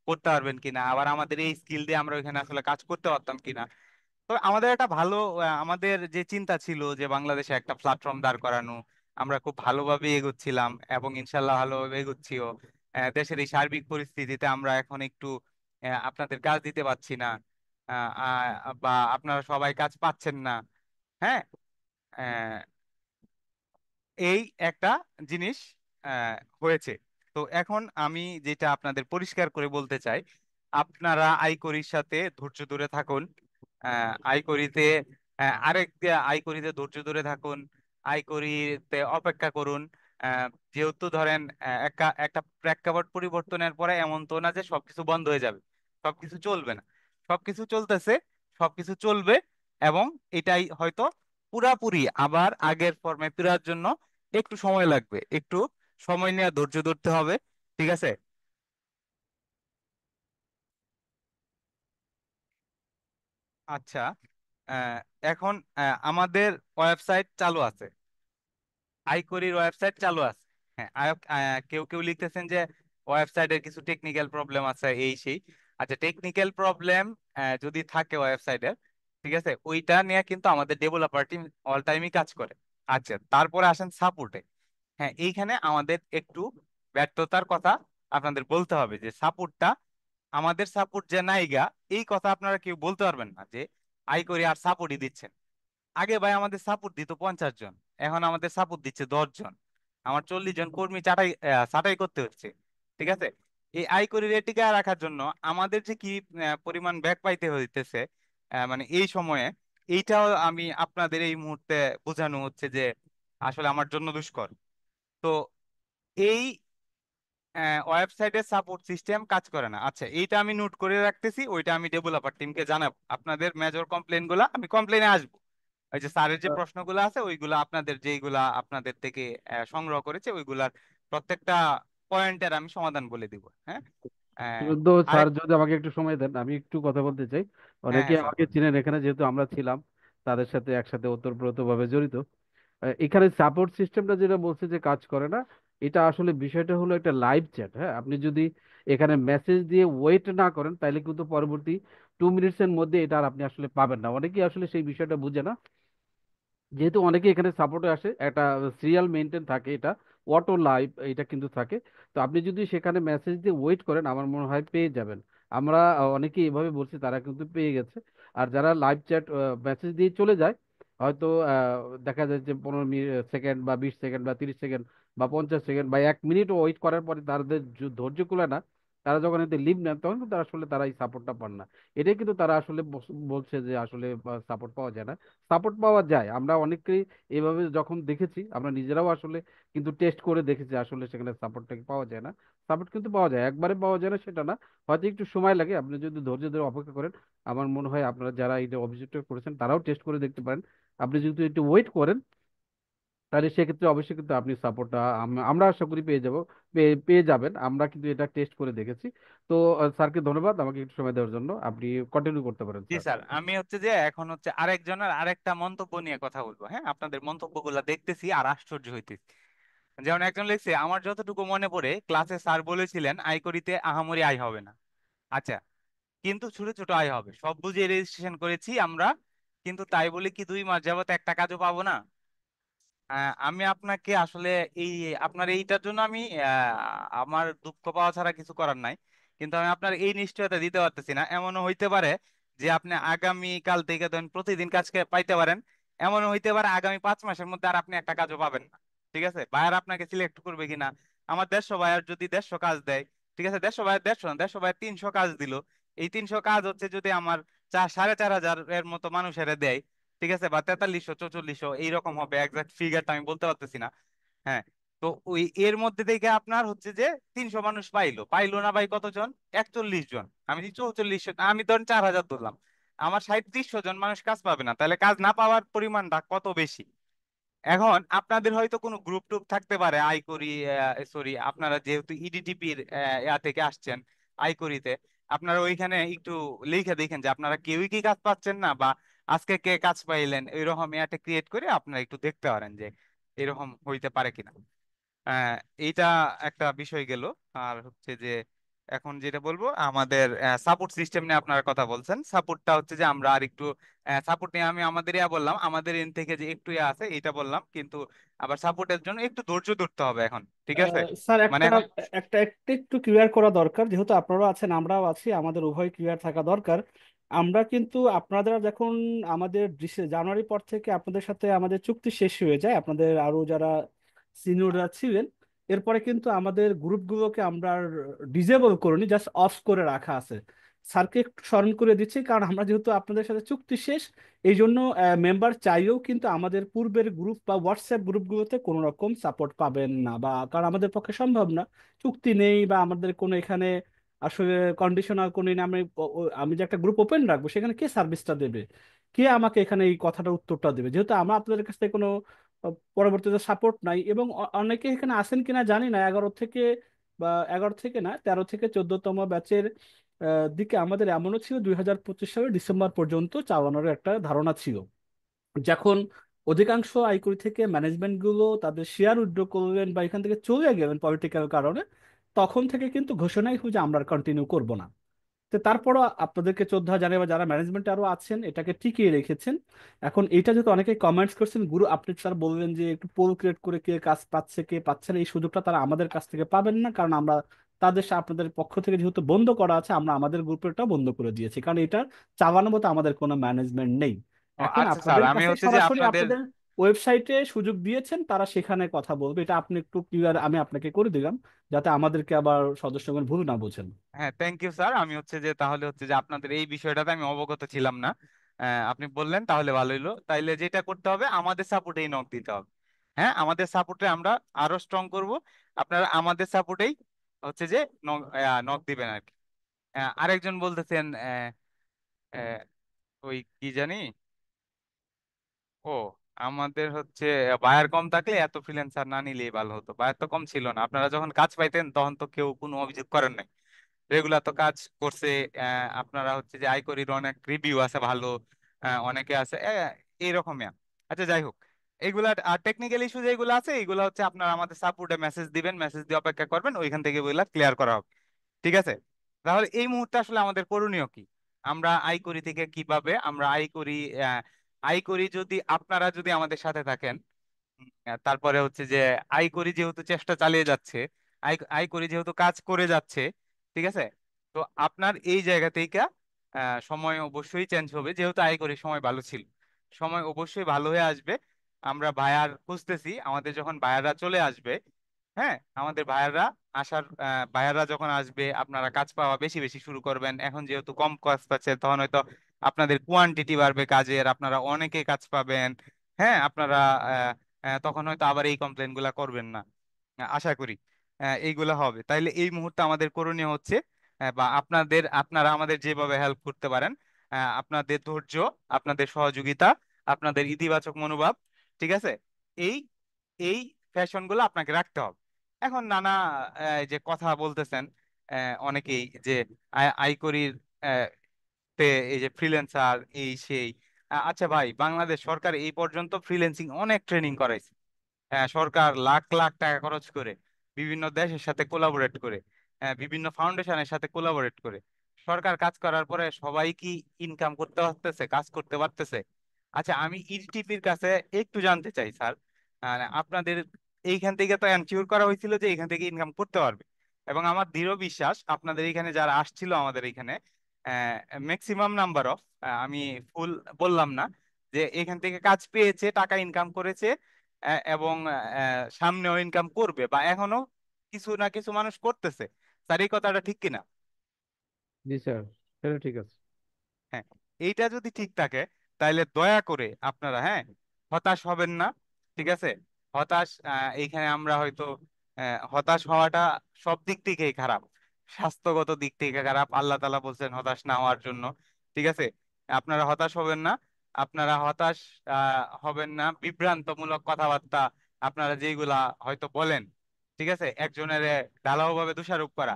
করতে পারবেন কিনা, আবার আমাদের এই স্কিল দিয়ে আমরা ওইখানে আসলে কাজ করতে পারতাম কিনা। তো আমাদের একটা ভালো, আমাদের যে চিন্তা ছিল যে বাংলাদেশে একটা প্ল্যাটফর্ম দাঁড় করানো, আমরা খুব ভালোভাবে এগোচ্ছিলাম এবং ইনশাল্লাহ ভালোভাবে এগোচ্ছিও। দেশের এই সার্বিক পরিস্থিতিতে আমরা এখন একটু আপনাদের কাজ দিতে পারছি না, বা আপনারা সবাই কাজ পাচ্ছেন না। হ্যাঁ, আহ, এই একটা জিনিস হয়েছে। তো এখন আমি যেটা আপনাদের পরিষ্কার করে বলতে চাই, আপনারা আইকরির সাথে ধৈর্য ধরে থাকুন। আইকরিতে আরেক আইকরিতে ধৈর্য ধরে থাকুন, আইকরিতে অপেক্ষা করুন। যেহেতু ধরেন একটা একটা প্রেক্ষাপট পরিবর্তনের পরে এমন তো না যে সবকিছু বন্ধ হয়ে যাবে, সবকিছু চলবে না, সবকিছু চলতেছে, সবকিছু চলবে। এবং এটাই হয়তো পুরাপুরি আবার আগের ফর্মে ফেরার জন্য একটু সময় লাগবে, একটু সময় নিয়ে ধৈর্য ধরতে হবে। ঠিক আছে। আচ্ছা, আহ, এখন আমাদের ওয়েবসাইট চালু আছে, আইকরির ওয়েবসাইট চালু আছে। হ্যাঁ, কেউ কেউ লিখতেছেন যে ওয়েবসাইটের কিছু টেকনিক্যাল প্রবলেম আছে, এই সেই। আচ্ছা, টেকনিক্যাল প্রবলেম যদি থাকে ওয়েবসাইটের, ঠিক আছে, ওইটা নিয়ে কিন্তু আমাদের ডেভেলপার টিম অল টাইমই কাজ করে। আচ্ছা, তারপরে আসেন সাপোর্টে। হ্যাঁ, এইখানে আমাদের একটু ব্যর্থতার কথা আপনাদের বলতে হবে, যে সাপোর্টটা, আমাদের সাপোর্ট যে নাইগা, এই কথা আপনারা কেউ বলতে পারবেন না যে আইকরি আর সাপোর্টই দিচ্ছেন। আগে ভাই আমাদের সাপোর্ট দিত 50 জন, এখন আমাদের সাপোর্ট দিচ্ছে 10 জন। আমার 40 জন কর্মী ছাঁটাই করতে হচ্ছে। ঠিক আছে, এই আয়করি রেটিকা রাখার জন্য আমাদের যে কি পরিমাণ ব্যাক পাইতে হইতেছে মানে এই সময়ে, এইটাও আমি আপনাদের এই মুহূর্তে বোঝানো হচ্ছে যে আসলে আমার জন্য দুষ্কর। তো এই ওয়েবসাইটের সাপোর্ট সিস্টেম কাজ করে না। আচ্ছা, এইটা আমি নোট করে রাখতেছি, ওইটা আমি ডেভেলপার টিমকে জানাবো। আপনাদের মেজর কমপ্লেন গুলা আমি কমপ্লেনে আসবো, ওই যে স্যারের যে প্রশ্নগুলো আছে ওইগুলা আপনাদের, যেইগুলা আপনাদের থেকে সংগ্রহ করেছে, ওইগুলার প্রত্যেকটা পয়েন্টের আমি সমাধান বলে দিব। হ্যাঁ। আহ, তো স্যার আরেক যদি আমাকে একটু সময় দেন, আমি একটু কথা বলতে চাই। হ্যাঁ অনেকে হ্যাঁ স্যার, আমাকে চিনেন এখানে, যেহেতু আমরা ছিলাম তাদের সাথে একসাথে ওতপ্রোতভাবে জড়িত। এখানে সাপোর্ট সিস্টেমটা যেটা বলছে যে কাজ করে না, এটা আসলে বিষয়টা হলো একটা লাইভ চ্যাট। হ্যাঁ, আপনি যদি এখানে মেসেজ দিয়ে ওয়েট না করেন, তাহলে কিন্তু পরবর্তী 2 মিনিটসের মধ্যে এটা আর আপনি আসলে পাবেন না। অনেকেই আসলে সেই বিষয়টা বুঝে না, যেহেতু অনেকে এখানে সাপোর্টে আসে, একটা সিরিয়াল মেনটেন থাকে, এটা অটো লাইভ এটা কিন্তু থাকে। তো আপনি যদি সেখানে মেসেজ দিয়ে ওয়েট করেন, আমার মনে হয় পেয়ে যাবেন। আমরা অনেকে এভাবে বলছি, তারা কিন্তু পেয়ে গেছে। আর যারা লাইভ চ্যাট মেসেজ দিয়ে চলে যায়, হয়তো দেখা যায় যে 15 সেকেন্ড বা 20 সেকেন্ড বা 30 সেকেন্ড বা 50 সেকেন্ড বা 1 মিনিট ওয়েট করার পরে তাদের ধৈর্য কুলায় না, তারা যখন এতে লিভ নেন, তখন কিন্তু আসলে তারা এই সাপোর্টটা পান না। এটাই কিন্তু তারা আসলে বলছে যে আসলে সাপোর্ট পাওয়া যায় না। সাপোর্ট পাওয়া যায়, আমরা অনেকেই এভাবে যখন দেখেছি, আমরা নিজেরাও আসলে কিন্তু টেস্ট করে দেখেছি, আসলে সেখানে সাপোর্টটা পাওয়া যায় না। সাপোর্ট কিন্তু পাওয়া যায়, একবারে পাওয়া যায় না সেটা না, হয়তো একটু সময় লাগে। আপনি যদি ধৈর্য ধরে অপেক্ষা করেন, আমার মনে হয় আপনারা যারা এই অভিযোগটা করেছেন তারাও টেস্ট করে দেখতে পারেন। আপনি যদি একটু ওয়েট করেন, তাহলে সেক্ষেত্রে অবশ্যই কিন্তু আপনি সাপোর্টটা আমরা আশা করি পেয়ে যাব, পেয়ে যাবেন। আমরা কিন্তু এটা টেস্ট করে দেখেছি। তো স্যারকে ধন্যবাদ আমাকে একটু সময় দেওয়ার জন্য। আপনি কন্টিনিউ করতে পারেন জি স্যার। স্যার, আমি হচ্ছে যে এখন হচ্ছে আরেকজনের আরেকটা মন্তব্য নিয়ে কথা বলবো। হ্যাঁ, আপনাদের মন্তব্যগুলো দেখতেছি আর আশ্চর্য হইতেছি। যেমন একজন লিখছে, আমার যতটুকু মনে পড়ে ক্লাসে স্যার বলেছিলেন আয় করিতে আহামরি আয় হবে না। আচ্ছা, কিন্তু ছোট ছোট আয় হবে, সব বুঝিয়ে রেজিস্ট্রেশন করেছি আমরা, কিন্তু তাই বলে কি 2 মাস যাবত একটা কাজও পাবো না? আমি আপনাকে আসলে এই আপনার এইটার জন্য আমি আমার দুঃখ পাওয়া ছাড়া কিছু করার নাই, কিন্তু আমি আপনার এই নিশ্চয়তা দিতে পারতেছি না। এমনও হইতে পারে যে আপনি আগামী কাল থেকে ধরেন প্রতিদিন কাজকে পাইতে পারেন, এমনও হইতে পারে আগামী 5 মাসের মধ্যে আর আপনি একটা কাজও পাবেন না। ঠিক আছে, বায়ার আপনাকে সিলেক্ট করবে কিনা। আমার 150 বায়ার যদি 150 কাজ দেয়, ঠিক আছে, 150 বায়ার 150 না, 150 বায়ার 300 কাজ দিল। এই 300 কাজ হচ্ছে যদি আমার 4,500 এর মতো মানুষের দেয়, ঠিক আছে, বা 4300 4400 এইরকম হবে, একজাক্ট ফিগারটা আমি বলতে পারতেছি না। হ্যাঁ, তো ওই এর মধ্যে থেকে আপনার হচ্ছে যে 300 মানুষ পাইলো পাইলো না ভাই কতজন? 41 জন। আমি যদি 4400, আমি ধরেন 4,000 ধরলাম, আমার 300 জন মানুষ কাজ পাবে না, তাহলে কাজ না পাওয়ার পরিমাণটা কত বেশি? এখন আপনাদের হয়তো কোনো গ্রুপ টুপ থাকতে পারে আইকরি, সরি, আপনারা যেহেতু ইডিটিপির ইয়া থেকে আসছেন আইকরিতে, আপনারা ওইখানে একটু লিখে দেখেন যে আপনারা কেউই কি কাজ পাচ্ছেন না, বা আজকে কে কাজ পাইলেন, এরকম ইয়াটা ক্রিয়েট করে আপনারা একটু দেখতে পারেন যে এরকম হইতে পারে কিনা। আহ, এইটা একটা বিষয় গেল। আর হচ্ছে যে এখন যেটা বলবো, আমাদের সাপোর্ট সিস্টেম নিয়ে আপনারা কথা বলছেন। সাপোর্টটা হচ্ছে যে আমরা আর একটু সাপোর্ট নিয়ে আমি আমাদের ইয়া বললাম, আমাদের এন থেকে যে একটু ইয়া আছে এটা বললাম, কিন্তু আবার সাপোর্টের জন্য একটু ধৈর্য ধরতে হবে এখন। ঠিক আছে, স্যার, মানে একটা এখন একটা একটা একটু ক্লিয়ার করা দরকার, যেহেতু আপনারাও আছেন আমরাও আছি, আমাদের উভয় ক্লিয়ার থাকা দরকার। আমরা কিন্তু আপনারা যখন আমাদের জানুয়ারি পর থেকে আপনাদের সাথে আমাদের চুক্তি শেষ হয়ে যায়, আপনাদের আরো যারা সিনিয়ররা ছিলেন, এরপরে কিন্তু আমাদের গ্রুপগুলোকে আমরা ডিজেবল করিনি, জাস্ট অফ করে রাখা আছে। স্যারকে একটু স্মরণ করে দিচ্ছি, কারণ আমরা যেহেতু আপনাদের সাথে চুক্তি শেষ, এই জন্য মেম্বার চাইলেও কিন্তু আমাদের পূর্বের গ্রুপ বা হোয়াটসঅ্যাপ গ্রুপগুলোতে কোনো রকম সাপোর্ট পাবেন না, বা কারণ আমাদের পক্ষে সম্ভব না, চুক্তি নেই বা আমাদের কোনো এখানে আসলে কন্ডিশনাল কোনো নেই। আমি যে একটা গ্রুপ ওপেন রাখবো, সেখানে কে সার্ভিসটা দেবে, কে আমাকে এখানে এই কথাটা উত্তরটা দেবে, যেহেতু আমরা আপনাদের কাছ থেকে কোনো পরবর্তীতে সাপোর্ট নাই। এবং অনেকে এখানে আসেন কিনা জানি না, 11 থেকে না 13 থেকে 14তম ব্যাচের দিকে আমাদের এমনও ছিল 2025 সালের ডিসেম্বর পর্যন্ত চালানোর একটা ধারণা ছিল। যখন অধিকাংশ আইকরি থেকে ম্যানেজমেন্ট গুলো তাদের শেয়ার উইথড্র করলেন বা এখান থেকে চলে গেলেন পলিটিক্যাল কারণে, তখন থেকে কিন্তু ঘোষণাই হয়েছে যে আমরা কন্টিনিউ করব না। তো তারপরও আপনাদেরকে শ্রদ্ধা জানাই, বা যারা ম্যানেজমেন্ট আরো আছেন এটাকে টিকিয়ে রেখেছেন। এখন এইটা যেহেতু অনেকে কমেন্টস করছেন, গুরু আপনি স্যার বললেন যে একটু পোল ক্রিয়েট করে কে কাজ পাচ্ছে কে পাচ্ছে না, এই সুযোগটা তারা আমাদের কাছ থেকে পাবেন না, কারণ আমরা আপনাদের পক্ষ থেকে যেহেতু বন্ধ করা আছে, আমরা আমাদের গ্রুপেরটা বন্ধ করে দিয়েছি, কারণ এটা চালানোর মতো আমাদের কোনো ম্যানেজমেন্ট নেই। এখন আচ্ছা স্যার, আপনাদের আমি কাছে হচ্ছে যে সরাসরি আপনাদের, আপনাদের ওয়েবসাইটে সুযোগ দিয়েছেন, তারা সেখানে কথা বলবে, এটা আপনি একটু ক্লিয়ার আমি আপনাকে করে দিলাম, যাতে আমাদেরকে আবার সদস্যগণ ভুল না বোঝেন। হ্যাঁ থ্যাংক ইউ স্যার, আমি হচ্ছে যে তাহলে হচ্ছে যে আপনাদের এই বিষয়টাতে আমি অবগত ছিলাম না। আপনি বললেন তাহলে ভালো হইলো। তাইলে যেটা করতে হবে, আমাদের সাপোর্টেই নক দিতে হবে। হ্যাঁ, আমাদের সাপোর্টে আমরা আরো স্ট্রং করব। আপনারা আমাদের সাপোর্টেই হচ্ছে যে নক দিবেন আর কি। আরেকজন বলতেছেন আহ, ওই কি জানি, ও আমাদের হচ্ছে বায়ার কম থাকলে এত ফ্রিল্যান্সার না নিলেই ভালো হতো। বায়ার তো কম ছিল না, আপনারা যখন কাজ পাইতেন তখন তো কেউ কোনো অভিযোগ করেন নাই, রেগুলার তো কাজ করছে। আপনারা হচ্ছে যে আইকরির অনেক রিভিউ আছে ভালো, অনেকে আছে এইরকমই। আচ্ছা যাই হোক, এগুলা আর টেকনিক্যাল ইস্যু যেগুলো আছে এগুলো হচ্ছে আপনারা আমাদের সাপোর্টে মেসেজ দিবেন, মেসেজ দিয়ে অপেক্ষা করবেন, ওইখান থেকে এগুলা ক্লিয়ার করা হবে। ঠিক আছে? তাহলে এই মুহূর্তে আসলে আমাদের করণীয় কি? আমরা আইকরি থেকে কিভাবে আমরা আইকরি যদি আপনারা যদি আমাদের সাথে থাকেন, তারপরে হচ্ছে যে আইকরি যেহেতু চেষ্টা চালিয়ে যাচ্ছে, আইকরি যেহেতু কাজ করে যাচ্ছে, ঠিক আছে, তো আপনার এই জায়গা থেকে সময় অবশ্যই চেঞ্জ হবে। যেহেতু আইকরি সময় ভালো ছিল, সময় অবশ্যই ভালো হয়ে আসবে। আমরা বায়ার খুঁজতেছি, আমাদের যখন বায়াররা চলে আসবে, হ্যাঁ, আমাদের ভাইয়াররা ভাইয়াররা যখন আসবে আপনারা কাজ পাওয়া বেশি বেশি শুরু করবেন। এখন যেহেতু কম কাজ পাচ্ছে, তখন হয়তো আপনাদের কোয়ান্টিটি বাড়বে কাজের, আপনারা অনেকে কাজ পাবেন। হ্যাঁ, আপনারা তখন হয়তো আবার এই কমপ্লেন গুলা করবেন না। আশা করি এইগুলা হবে। তাইলে এই মুহূর্তে আমাদের করণীয় হচ্ছে বা আপনারা আমাদের যেভাবে হেল্প করতে পারেন, আপনাদের ধৈর্য, আপনাদের সহযোগিতা, আপনাদের ইতিবাচক মনোভাব, ঠিক আছে, এই এই ফ্যাশন গুলো আপনাকে রাখতে হবে। এখন নানা যে কথা বলতেছেন অনেকেই যে আইকরির তে এই যে ফ্রিল্যান্সার এই সেই, আচ্ছা ভাই, বাংলাদেশ সরকার এই পর্যন্ত ফ্রিল্যান্সিং অনেক ট্রেনিং করাইছে। হ্যাঁ, সরকার লাখ লাখ টাকা খরচ করে, বিভিন্ন দেশের সাথে কোলাবোরেট করে, বিভিন্ন ফাউন্ডেশনের সাথে কোলাবোরেট করে সরকার কাজ করার পরে সবাই কি ইনকাম করতে পারতেছে, কাজ করতে পারতেছে? আচ্ছা, আমি ইডিটিপির কাছে একটু জানতে চাই স্যার, আপনাদের এইখান থেকে তো এনশিওর করা হয়েছিল যে এখান থেকে ইনকাম করতে পারবে, এবং আমার দৃঢ় বিশ্বাস আপনাদের এখানে যারা আসছিল আমাদের এখানে ম্যাক্সিমাম নাম্বার অফ, আমি ফুল বললাম না, যে এখান থেকে কাজ পেয়েছে, টাকা ইনকাম করেছে, এবং সামনেও ইনকাম করবে, বা এখনো কিছু না কিছু মানুষ করতেছে। স্যার, এই কথাটা ঠিক কিনা? জি স্যার, সেটা ঠিক আছে। হ্যাঁ, এইটা যদি ঠিক থাকে তাহলে দয়া করে আপনারা, হ্যাঁ, হতাশ হবেন না। ঠিক আছে? হতাশ এইখানে আমরা হয়তো হতাশ হওয়াটা সব দিক থেকেই খারাপ। স্বাস্থ্যগত দিক থেকে খারাপ, আল্লাহ তাআলা বলছেন হতাশ না হওয়ার জন্য। ঠিক আছে? আপনারা হতাশ হবেন না। আপনারা হতাশ হবেন না, বিভ্রান্তমূলক কথাবার্তা আপনারা যেগুলা হয়তো বলেন, ঠিক আছে, একজনের ঢালাও ভাবে দোষারোপ করা,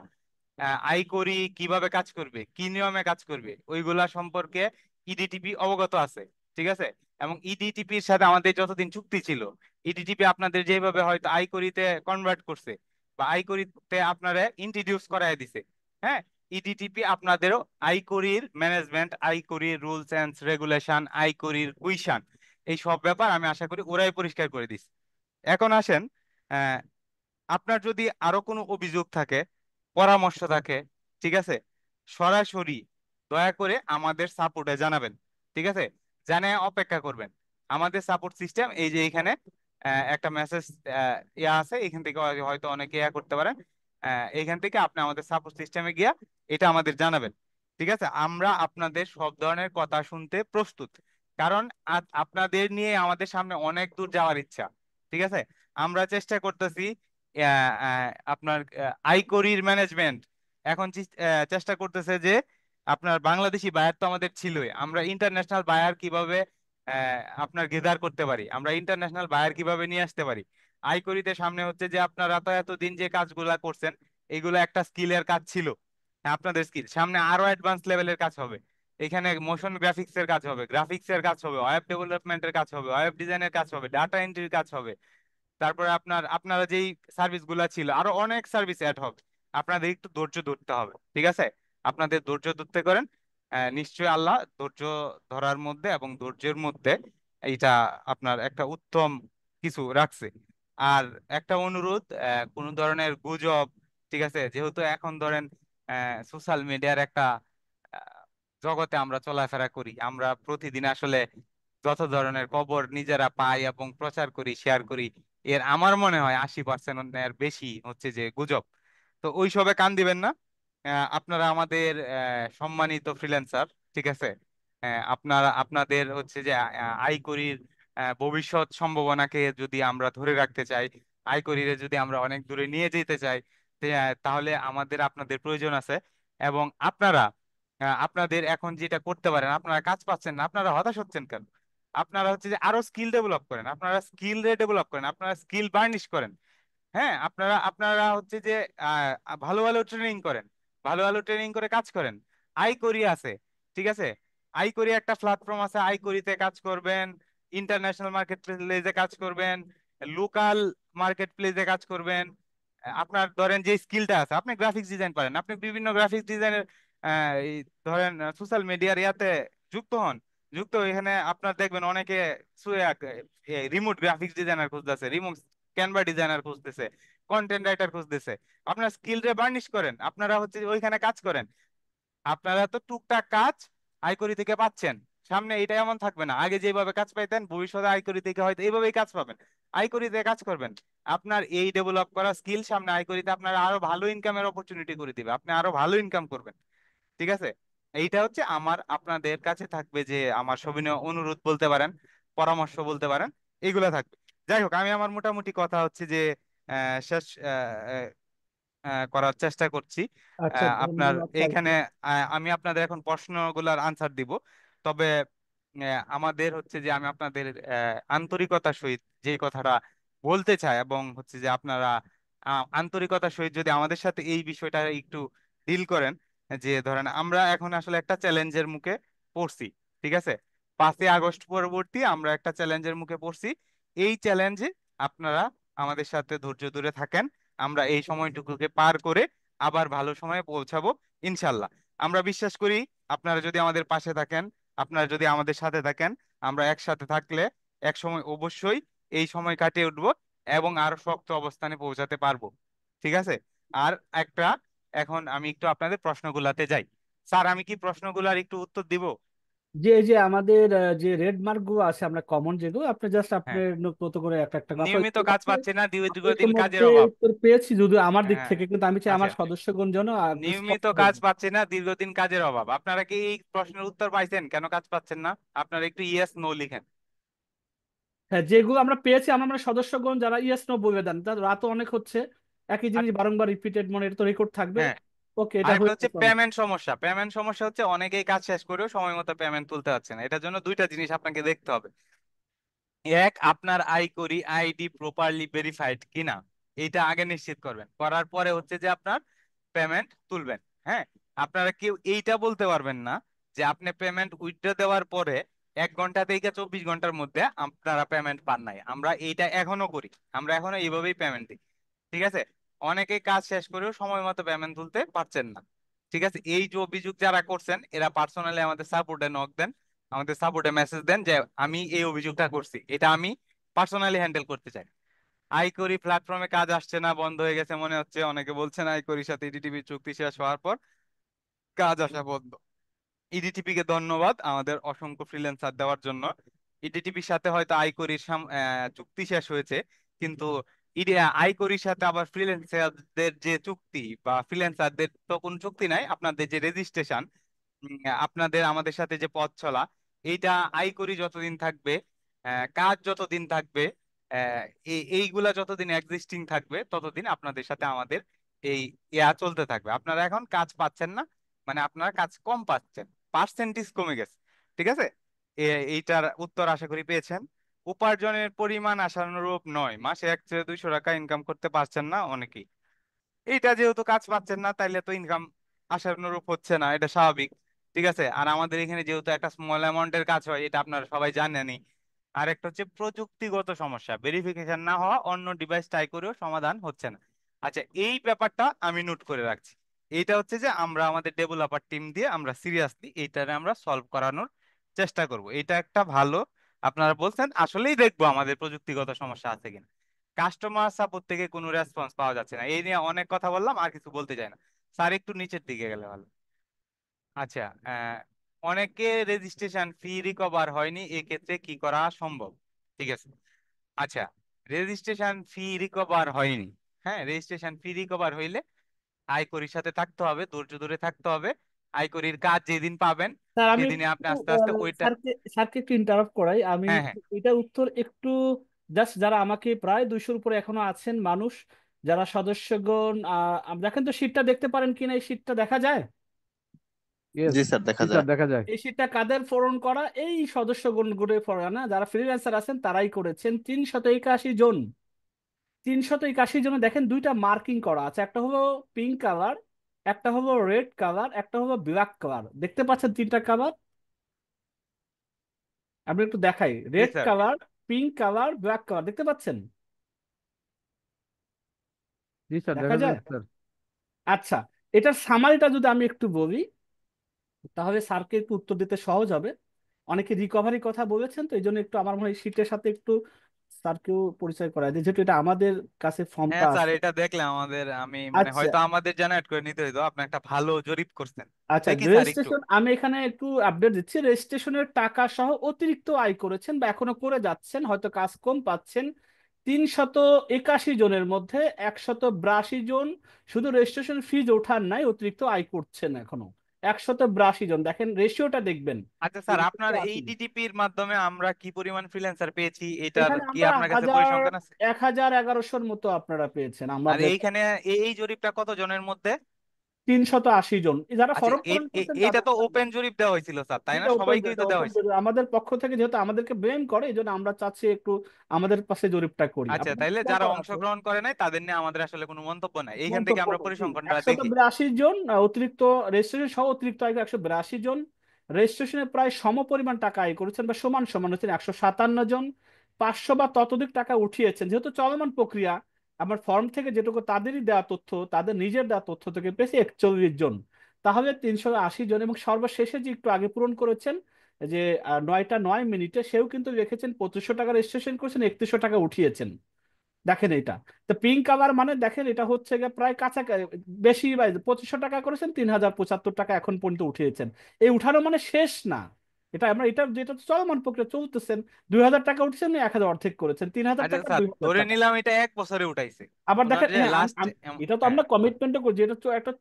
আইকরি কিভাবে কাজ করবে, কি নিয়মে কাজ করবে, ওইগুলা সম্পর্কে ইডিটিপি অবগত আছে। ঠিক আছে? এবং ইডিটিপির সাথে আমাদের যতদিন চুক্তি ছিল, ইডিটিপি আপনাদের যেভাবে হয়তো আইকরিতে কনভার্ট করছে বা আইকরিতে আপনারা ইন্ট্রোডিউস করায় দিছে, হ্যাঁ, ইডিটিপি আপনাদেরও আইকরির ম্যানেজমেন্ট, আইকরির রুলস এন্ড রেগুলেশন, আইকরির কুইশন, এই সব ব্যাপার আমি আশা করি ওরাই পরিষ্কার করে দিছে। এখন আসেন, আপনার যদি আরো কোনো অভিযোগ থাকে, পরামর্শ থাকে, ঠিক আছে, সরাসরি দয়া করে আমাদের সাপোর্টে জানাবেন। ঠিক আছে? জানিয়ে অপেক্ষা করবেন। আমাদের সাপোর্ট সিস্টেম এই যে এখানে একটা মেসেজ ইয়া আছে, এখান থেকে হয়তো অনেকে ইয়া করতে পারেন। এইখান থেকে আপনি আমাদের সাপোর্ট সিস্টেমে গিয়া এটা আমাদের জানাবেন। ঠিক আছে? আমরা আপনাদের সব ধরনের কথা শুনতে প্রস্তুত। কারণ আপনাদের নিয়ে আমাদের সামনে অনেক দূর যাওয়ার ইচ্ছা। ঠিক আছে? আমরা চেষ্টা করতেছি আপনার আইকরির ম্যানেজমেন্ট এখন চেষ্টা করতেছে যে আপনার বাংলাদেশি বায়ার তো আমাদের ছিলই, আমরা ইন্টারন্যাশনাল বায়ার কিভাবে আপনার গেদার করতে পারি, আমরা ইন্টারন্যাশনাল বায়ার কিভাবে নিয়ে আসতে পারি। আইকরিতে সামনে হচ্ছে যে আপনারা তো এতদিন যে কাজগুলা করছেন, এগুলো একটা স্কিলের কাজ ছিল। হ্যাঁ, আপনাদের স্কিল সামনে আরো অ্যাডভান্স লেভেলের কাজ হবে। এখানে মোশন গ্রাফিক্স এর কাজ হবে, গ্রাফিক্স এর কাজ হবে, ওয়েব ডেভেলপমেন্টের কাজ হবে, ওয়েব ডিজাইনের কাজ হবে, ডাটা এন্ট্রির কাজ হবে। তারপরে আপনারা যেই সার্ভিস গুলা ছিল, আরো অনেক সার্ভিস অ্যাড হবে। আপনাদের একটু ধৈর্য ধরতে হবে। ঠিক আছে? আপনাদের ধৈর্য ধরতে করেন, নিশ্চয়ই আল্লাহ ধৈর্য ধরার মধ্যে এবং ধৈর্যের মধ্যে এইটা আপনার একটা উত্তম কিছু রাখছে। আর একটা অনুরোধ, কোনো ধরনের গুজব, ঠিক আছে, যেহেতু এখন ধরেন সোশ্যাল মিডিয়ার একটা আহ, জগতে আমরা চলাফেরা করি, আমরা প্রতিদিন আসলে যত ধরনের খবর নিজেরা পাই এবং প্রচার করি, শেয়ার করি, এর আমার মনে হয় 80% এর বেশি হচ্ছে যে গুজব। তো ওইসবে কান দিবেন না। আপনারা আমাদের সম্মানিত ফ্রিল্যান্সার। ঠিক আছে? আপনাদের হচ্ছে যে আইকরির ভবিষ্যৎ সম্ভাবনাকে যদি আমরা ধরে রাখতে চাই, আইকরিরে যদি আমরা অনেক দূরে নিয়ে যেতে চাই, তাহলে আমাদের আপনাদের প্রয়োজন আছে। এবং আপনাদের এখন যেটা করতে পারেন, আপনারা কাজ পাচ্ছেন না, আপনারা হতাশ হচ্ছেন কেন? আপনারা হচ্ছে যে আরো স্কিল ডেভেলপ করেন, আপনারা স্কিল ডেভেলপ করেন, আপনারা স্কিল বার্নিশ করেন। হ্যাঁ, আপনারা হচ্ছে যে ভালো ভালো ট্রেনিং করেন, ভালো ভালো ট্রেনিং করে কাজ করেন। আইকরি আছে। ঠিক আছে? আইকরি একটা প্ল্যাটফর্ম আছে, আইকরিতে কাজ করবেন, ইন্টারন্যাশনাল মার্কেট প্লেসে কাজ করবেন, লোকাল মার্কেট প্লেসে কাজ করবেন, আপনার ধরেন যে স্কিলটা আছে, আপনি গ্রাফিক্স ডিজাইন পারেন, আপনি বিভিন্ন গ্রাফিক্স ডিজাইনের এই ধরেন সোশ্যাল মিডিয়ার ইয়াতে যুক্ত হন। এখানে আপনার দেখবেন অনেকে রিমোট গ্রাফিক্স ডিজাইনার খুঁজতেছে, রিমোট ক্যানভা ডিজাইনার খুঁজতেছে, কন্টেন্ট রাইটার খুঁজতেছে। আপনার স্কিলরে বার্নিশ করেন, আপনারা হচ্ছে যে ওইখানে কাজ করেন। আপনারা তো টুকটাক কাজ আইকরি থেকে পাচ্ছেন, সামনে এটা এমন থাকবে না। আগে যেভাবে কাজ পাইতেন ভবিষ্যতে আইকরি থেকে হয়তো এইভাবেই কাজ পাবেন, আইকরিতে কাজ করবেন। আপনার এই ডেভেলপ করা স্কিল সামনে আইকরিতে আপনার আরো ভালো ইনকামের অপরচুনিটি করে দিবে, আপনি আরো ভালো ইনকাম করবেন। ঠিক আছে, এইটা হচ্ছে আমার আপনাদের কাছে থাকবে যে আমার সবিনয় অনুরোধ বলতে পারেন, পরামর্শ বলতে পারেন, এগুলা থাকবে। যাই হোক, আমি আমার মোটামুটি কথা হচ্ছে যে শেষ করার চেষ্টা করছি। আচ্ছা, আপনার ধন্যবাদ স্যারকে। এইখানে আমি আপনাদের এখন প্রশ্নগুলোর আনসার দিব। তবে আমাদের হচ্ছে যে আমি আপনাদের আন্তরিকতার সহিত যে কথাটা বলতে চাই, এবং হচ্ছে যে আপনারা আন্তরিকতার সহিত যদি আমাদের সাথে এই বিষয়টা একটু ডিল করেন, যে ধরেন আমরা এখন আসলে একটা চ্যালেঞ্জের মুখে পড়ছি। ঠিক আছে, 5ই আগস্ট পরবর্তী আমরা একটা চ্যালেঞ্জের মুখে পড়ছি। এই চ্যালেঞ্জে আপনারা আমাদের সাথে ধৈর্য ধরে থাকেন, আমরা এই সময়টুকুকে পার করে আবার ভালো সময়ে পৌঁছাবো ইনশাল্লাহ। আমরা বিশ্বাস করি আপনারা যদি আমাদের পাশে থাকেন, আপনারা যদি আমাদের সাথে থাকেন, আমরা একসাথে থাকলে এক সময় অবশ্যই এই সময় কাটিয়ে উঠবো এবং আরো শক্ত অবস্থানে পৌঁছাতে পারবো। ঠিক আছে। আর একটা, এখন আমি একটু আপনাদের প্রশ্নগুলাতে যাই। স্যার, আমি কি প্রশ্নগুলার একটু উত্তর দিব? যে এই যে আমাদের যে রেড মার্ক গুলো আছে আমরা কমন যেগুলো, আপনি জাস্ট আপনি হ্যাঁ। মতো করে একটা একটা কথা নিয়মিত উত্তর কাজ আছে। পাচ্ছে না, আমি দীর্ঘদিন কাজের ইতিমধ্যে অভাব। উত্তর পেয়েছি যদিও আমার দিক হ্যাঁ। থেকে, কিন্তু আমি চাই আচ্ছা, আমার সদস্যগণ যেন একটু নিয়মিত সফল কাজ হবে। পাচ্ছে না, দীর্ঘদিন কাজের অভাব। আপনারা কি এই প্রশ্নের উত্তর পাইছেন কেন কাজ পাচ্ছেন না? আপনারা একটু ইয়েস নো লিখেন। হ্যাঁ, যেগুলো আমরা পেয়েছি আমরা আমরা সদস্যগণ যারা ইয়েস নো বলে দেন, তার রাত অনেক হচ্ছে, একই আর জিনিস বারংবার রিপিটেড, মনে এটা তো রেকর্ড থাকবে। হ্যাঁ, ওকে, এটা আরেকটা হয়ে হচ্ছে গেছে অনেক। পেমেন্ট সমস্যা। হচ্ছে অনেকেই কাজ শেষ করেও সময় মতো পেমেন্ট তুলতে পারছে না। এটার জন্য দুইটা জিনিস আপনাকে দেখতে হবে। এক, আপনার আইকরি আইডি প্রপারলি ভেরিফাইড কিনা, এটা আগে নিশ্চিত করবেন। করার পরে হচ্ছে যে আপনার পেমেন্ট তুলবেন। হ্যাঁ, আপনারা কেউ এইটা বলতে পারবেন না যে আপনি পেমেন্ট উইথড্র দেওয়ার পরে 1 ঘন্টা থেকে 24 ঘন্টার মধ্যে আপনারা পেমেন্ট পান নাই। আমরা এইটা এখনো করি, আমরা এখনো এইভাবেই পেমেন্ট দিই। ঠিক আছে, অনেকে কাজ শেষ করেও সময় মতো পেমেন্ট তুলতে পারছেন না। ঠিক আছে, এই যে অভিযোগ যারা করছেন এরা পার্সোনালি আমাদের সাপোর্টে নক দেন, আমাদের সাপোর্টে মেসেজ দেন যে আমি এই অভিযোগটা করছি, এটা আমি পার্সোনালি হ্যান্ডেল করতে চাই। আইকরি প্ল্যাটফর্মে কাজ আসছে না, বন্ধ হয়ে গেছে মনে হচ্ছে, অনেকে বলছেন আইকরির সাথে ইডিটিভি চুক্তি শেষ হওয়ার পর কাজ আসা বন্ধ। ইডিটিপি কে ধন্যবাদ আমাদের অসংখ্য ফ্রিল্যান্সার দেওয়ার জন্য। ইডিটিপির সাথে হয়তো আইকরির চুক্তি শেষ হয়েছে, কিন্তু আইকরির সাথে আবার ফ্রিল্যান্সারদের যে চুক্তি বা ফ্রিল্যান্সারদের তো কোনো চুক্তি নাই, আপনাদের যে রেজিস্ট্রেশন, আপনাদের আমাদের সাথে যে পথ চলা, এইটা আইকরি যতদিন থাকবে, কাজ যতদিন থাকবে, আহ, এইগুলা যতদিন এক্সিস্টিং থাকবে ততদিন আপনাদের সাথে আমাদের এই চলতে থাকবে। আপনারা এখন কাজ পাচ্ছেন না, মানে আপনারা কাজ কম পাচ্ছেন, পার্সেন্টেজ কমে গেছে। ঠিক আছে, এইটার উত্তর আশা করি পেয়েছেন। উপার্জনের পরিমাণ আশানুরূপ নয়, মাসে 1 থেকে 200 টাকা ইনকাম করতে পারছেন না অনেকেই। এইটা যেহেতু কাজ পাচ্ছেন না, তাইলে তো ইনকাম আশানুরূপ হচ্ছে না, এটা স্বাভাবিক। ঠিক আছে, আর আমাদের এখানে যেহেতু একটা স্মল অ্যামাউন্টের কাজ হয়, এটা আপনারা সবাই জানেনই। আর একটা হচ্ছে প্রযুক্তিগত সমস্যা, ভেরিফিকেশন না হওয়া, অন্য ডিভাইস ট্রাই করেও সমাধান হচ্ছে না। আচ্ছা, এই ব্যাপারটা আমি নোট করে রাখছি। এইটা হচ্ছে যে আমরা আমাদের ডেভেলপার টিম দিয়ে আমরা সিরিয়াসলি এইটারে আমরা সলভ করানোর চেষ্টা করব। এটা একটা ভালো, আপনারা বলছেন আসলেই দেখবো আমাদের প্রযুক্তিগত সমস্যা আছে কিনা। কাস্টমার সাপোর্ট থেকে কোনো রেসপন্স পাওয়া যাচ্ছে না, এই নিয়ে অনেক কথা বললাম, আর কিছু বলতে চাই না। স্যার, একটু নিচের দিকে গেলে ভালো। আচ্ছা, অনেকে রেজিস্ট্রেশন ফি রিকভার হয়নি, এক্ষেত্রে কি করা সম্ভব? ঠিক আছে। আচ্ছা, রেজিস্ট্রেশন ফি রিকভার হয়নি, হ্যাঁ, রেজিস্ট্রেশন ফি রিকভার হইলে আয়করির সাথে থাকতে হবে, ধৈর্য ধরে থাকতে হবে। আয়করির কাজ যেদিন পাবেন স্যার আমি সেদিনে আপনি একটু আস্তে আস্তে ওইটা। স্যারকে স্যারকে একটু ইন্টারাপ্ট করাই আমি। হ্যাঁ, হ্যাঁ। এটার উত্তর একটু জাস্ট, যারা আমাকে প্রায় 200-র উপরে এখনো আছেন মানুষ, যারা সদস্যগণ, দেখেন তো শীটটা দেখতে পারেন কিনা, এই শীটটা দেখা যায়? ইয়েস, জি স্যার, দেখা জি স্যার যায়। দেখা যায়। এই শীটটা কাদের পূরণ করা? এই সদস্যগণ করে পড়া না, যারা ফ্রিল্যান্সার আছেন তারাই করেছেন, 381 জন। 381 জনে দেখেন দুইটা মার্কিং করা আছে, একটা হলো পিঙ্ক কালার, একটা হলো রেড কালার, একটা হলো ব্ল্যাক কালার। দেখতে পাচ্ছেন তিনটা কালার? আমি একটু দেখাই, জি red sir. Colour, pink colour, black colour, দেখতে পাচ্ছেন? জি স্যার, দেখা দেখা যায়। যাচ্ছে স্যার। আচ্ছা, এটার সামারিটা যদি আমি একটু বলি তাহলে স্যারকে একটু উত্তর দিতে সহজ হবে। অনেকে রিকভারি কথা বলেছেন, তো এই জন্য একটু আমার মনে হয় শীটের সাথে একটু স্যারকেও পরিচয় করায় দিই, যেহেতু এটা আমাদের কাছে ফর্মটা হ্যাঁ স্যার, আছে। এটা দেখলে আমাদের আমি মানে আচ্ছা হয়তো আমাদের জেনারেট করে নিতে হইতো। আপনি একটা ভালো জরিপ করছেন। আচ্ছা, দেখি স্যার একটু। রেজিস্ট্রেশন আমি এখানে একটু আপডেট দিচ্ছি। রেজিস্ট্রেশনের টাকা সহ অতিরিক্ত আয় করেছেন বা এখনো করে যাচ্ছেন, হয়তো কাজ কম পাচ্ছেন 381 জনের মধ্যে 182 জন শুধু রেজিস্ট্রেশন ফিজ ওঠার নাই, অতিরিক্ত আয় করছেন এখনো 182 জন। দেখেন রেশিওটা দেখবেন, আচ্ছা স্যার, আপনার এই 380। ডিটিপির মাধ্যমে আমরা কি পরিমাণ ফ্রিল্যান্সার পেয়েছি এটার এখানে কি আমরা আপনার কাছে হাজার পরিসংখ্যান আছে? 1000 1100-র মতো আপনারা পেয়েছেন আর আমাদের। এইখানে এই জরিপটা কত জনের মধ্যে? 380 জন যারা আচ্ছা, ফর্ম পূরণ করছেন এইটা তাদের তো জন্য। ওপেন জরিপ দেওয়া হয়েছিল স্যার, তাই না? এটা ওপেন, সবাইকেই এটা তো দেওয়া ওপেন হয়েছে। আমাদের পক্ষ থেকে, যেহেতু আমাদেরকে ব্লেম করে এই জন্য আমরা চাচ্ছি একটু আমাদের পাশে জরিপটা করি। আচ্ছা, আমাদের তাইলে যেটা যারা করা আছে অংশগ্রহণ করে নাই তাদের নিয়ে আমাদের আসলে কোনো মন্তব্য নাই, এইখান থেকে মন্তব্য আমরা নেই, জি। পরিসংখ্যানটা দেখি। 182 জন অতিরিক্ত রেজিস্ট্রেশন সহ অতিরিক্ত আয় 182 জন। রেজিস্ট্রেশনে প্রায় সম পরিমাণ টাকা আয় করেছেন বা সমান সমান হচ্ছেন 157 জন। 500 বা ততোধিক টাকা উঠিয়েছেন, যেহেতু চলমান প্রক্রিয়া আমার ফর্ম থেকে যেটুকু তাদেরই দেওয়া তথ্য, তাদের নিজের দেওয়া তথ্য থেকে পেয়েছি 41 জন। তাহলে 380 জন। এবং সর্বশেষে যে একটু আগে পূরণ করেছেন যে 9টা 9 মিনিটে, সেও কিন্তু রেখেছেন 2500 টাকা রেজিস্ট্রেশন করেছেন, 3100 টাকা উঠিয়েছেন। দেখেন এটা, তো পিঙ্ক কালার মানে দেখেন এটা হচ্ছে গিয়ে প্রায় কাছাকাছি, বেশি 2500 টাকা করেছেন, 3075 টাকা এখন পর্যন্ত উঠিয়েছেন। এই উঠানো মানে শেষ না, এটা আমরা এটা যেটা চলমান প্রক্রিয়া চলতেছেন। 2000 টাকা উঠছেন, 1000 অর্ধেক করেছেন, 3000 আচ্ছা টাকা স্যার, 2000 ধরে টাকা নিলাম এটা 1 বছরে উঠাইছে। আবার ওনার দেখেন, যে হ্যাঁ লাস্ট। এটা তো হ্যাঁ। আমরা কমিটমেন্টও করছি, এটা তো একটা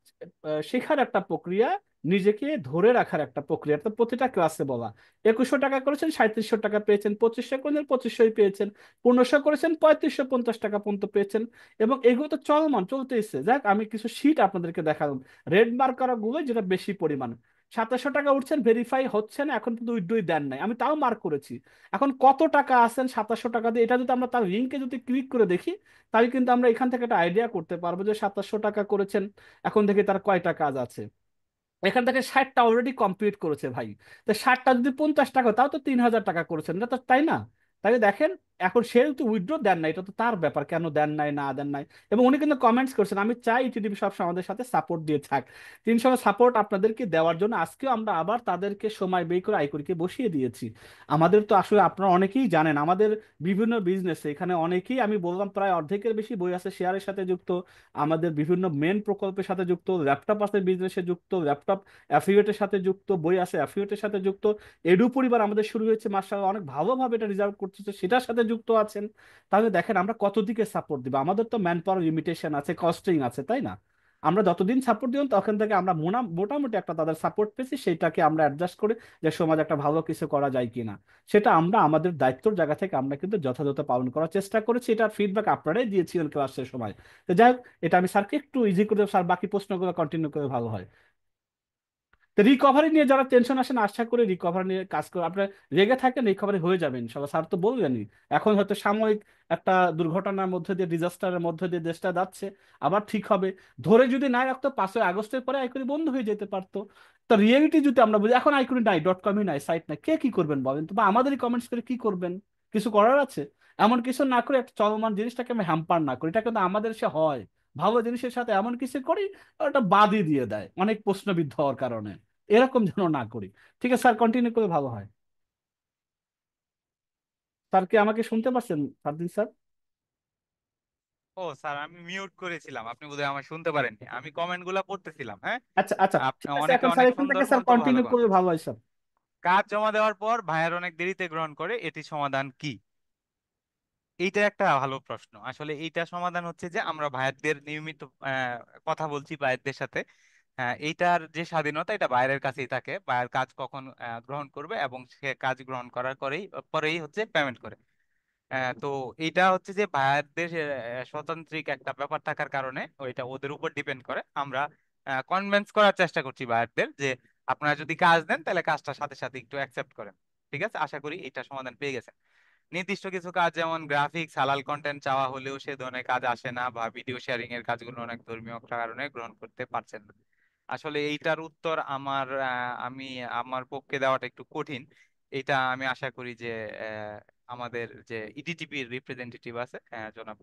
শেখার একটা প্রক্রিয়া, নিজেকে ধরে রাখার একটা প্রক্রিয়া, তো প্রতিটা ক্লাসে বলা। 2100 টাকা করেছেন, 3700 টাকা পেয়েছেন, 2500 করেছেন, 2500 পেয়েছেন, 1500 করেছেন, 3550 টাকা পর্যন্ত পেয়েছেন। এবং এগুলো তো চলমান চলতেইছে। যাক, আমি কিছু শীট আপনাদেরকে দেখালাম, রেড মার্ক করা গুলো যেটা বেশি পরিমাণ। 2700 টাকা উঠছেন, ভেরিফাই হচ্ছে না, এখন কিন্তু উইথড্রই দেন নাই, আমি তাও মার্ক করেছি। এখন কত টাকা আছেন 2700 টাকা দিয়ে, এটা যদি আমরা তার লিঙ্কে যদি ক্লিক করে দেখি, তাহলে কিন্তু আমরা এখান থেকে একটা আইডিয়া করতে পারবো যে 2700 টাকা করেছেন, এখন থেকে তার কয়টা কাজ আছে। এখান থেকে 60টা অলরেডি কমপ্লিট করেছে ভাই। তো 60টা যদি 50 টাকা, তাও তো 3000 টাকা করেছেন, এটা তো তাই না? তাই দেখেন, এখন সে তো উইথড্র দেন নাই, এটা তো তার ব্যাপার, কেন দেন নাই না দেন নাই। এবং উনি কিন্তু কমেন্টস করছেন, আমি চাই টিডিপি সবসময় আমাদের সাথে সাপোর্ট দিয়ে থাক। 300 সাপোর্ট আপনাদেরকে দেওয়ার জন্য আজকেও আমরা আবার তাদেরকে সময় বের করে আইকরিকে বসিয়ে দিয়েছি। আমাদের তো আসলে আপনারা অনেকেই জানেন আমাদের বিভিন্ন বিজনেসে এখানে অনেকেই, আমি বললাম প্রায় অর্ধেকের বেশি বই আছে শেয়ারের সাথে যুক্ত, আমাদের বিভিন্ন মেন প্রকল্পের সাথে যুক্ত, ল্যাপটপ আছে বিজনেসে যুক্ত, ল্যাপটপ অ্যাফিলিয়েটের সাথে যুক্ত, বই আছে অ্যাফিলিয়েটের সাথে যুক্ত। এডু পরিবার আমাদের শুরু হয়েছে মার্শাল্লাহ, অনেক ভালোভাবে এটা রিজার্ভ করতেছে, সেটার সাথে যুক্ত আছেন। তাহলে দেখেন আমরা কত দিকে সাপোর্ট দিব, আমাদের তো ম্যান পাওয়ার লিমিটেশন আছে, কস্টিং আছে, তাই না? আমরা যতদিন সাপোর্ট দিলাম তখন থেকে আমরা মোটামুটি একটা তাদের সাপোর্ট পেয়েছি, সেটাকে আমরা অ্যাডজাস্ট করে যে সমাজ একটা ভালো কিছু করা যায় কিনা, সেটা আমরা আমাদের দায়িত্বর জায়গা থেকে আমরা কিন্তু যথাযথ পালন করার চেষ্টা করেছি। এটার ফিডব্যাক আপনারাই দিয়েছিলেন ক্লাসের সময়। তো যাই হোক, এটা আমি স্যারকে একটু ইজি করে দেবো, স্যার বাকি প্রশ্নগুলো কন্টিনিউ করে ভালো হয়। তো রিকভারি নিয়ে যারা টেনশন আসেন, আশা করি রিকভারি নিয়ে কাজ করে আপনার রেগে থাকেন, রিকভারি হয়ে যাবেন ইনশাল্লাহ, স্যার তো বলবেনই। এখন হয়তো সাময়িক একটা দুর্ঘটনার মধ্যে দিয়ে, ডিজাস্টারের মধ্যে দিয়ে দেশটা যাচ্ছে, আবার ঠিক হবে। ধরে যদি না রাখতো 5ই আগস্টের পরে আইকরি বন্ধ হয়ে যেতে পারতো। তো রিয়েলিটি যদি আমরা বুঝি, এখন আইকরি নাই, .com-ই নাই, সাইট নাই, কে কি করবেন বলেন তো, বা আমাদেরই কমেন্টস করে কি করবেন? কিছু করার আছে? এমন কিছু না করে একটা চলমান জিনিসটাকে আমি হ্যাম্পার না করি, এটা কিন্তু আমাদের সে হয়, ভালো জিনিসের সাথে এমন কিছু করি ওটা বাদই দিয়ে দেয় অনেক প্রশ্নবিদ্ধ হওয়ার কারণে। এরকম যেন না করি। ঠিক আছে স্যার, কন্টিনিউ করে ভালো হয়। স্যার কি আমাকে শুনতে পাচ্ছেন, ফারদিন স্যার? ও স্যার, আমি মিউট করেছিলাম, আপনি বোধহয় আমার শুনতে পারেননি, আমি কমেন্ট গুলা পড়তেছিলাম। হ্যাঁ। আচ্ছা আচ্ছা, আপনি ঠিক আছে, অনেকে এখন স্যার অনেক এখান সুন্দর থেকে স্যার মন্তব্য, ভালো কন্টিনিউ কথা। করলে ভালো হয় স্যার। কাজ জমা দেওয়ার পর ভাইয়ের অনেক দেরিতে গ্রহণ করে, এটি সমাধান কি? এইটা একটা ভালো প্রশ্ন। আসলে এইটা সমাধান হচ্ছে যে আমরা ভাইয়াদের নিয়মিত কথা বলছি ভাইয়াদের সাথে। এইটার যে স্বাধীনতা, এটা বাইরের কাছেই থাকে, বাইরের কাজ কখন গ্রহণ করবে এবং সে কাজ গ্রহণ করার পরেই হচ্ছে পেমেন্ট করে। তো এইটা হচ্ছে যে ভাইয়াদের স্বতান্ত্রিক একটা ব্যাপার থাকার কারণে ওইটা ওদের উপর ডিপেন্ড করে। আমরা কনভিন্স করার চেষ্টা করছি ভাইয়াদের যে আপনারা যদি কাজ দেন তাহলে কাজটার সাথে সাথে একটু অ্যাকসেপ্ট করেন। ঠিক আছে, আশা করি এটা সমাধান পেয়ে গেছেন। নির্দিষ্ট কিছু কাজ যেমন গ্রাফিক্স, হালাল কন্টেন্ট চাওয়া হলেও সে ধরনের কাজ আসে না, বা ভিডিও শেয়ারিং এর কাজগুলো অনেক ধর্মীয় কারণে গ্রহণ করতে পারছেন না। আসলে এইটার উত্তর আমি আমার পক্ষে দেওয়াটা একটু কঠিন। এটা আমি আশা করি যে আমাদের যে ইডিটিপির রিপ্রেজেন্টেটিভ আছে, জনাব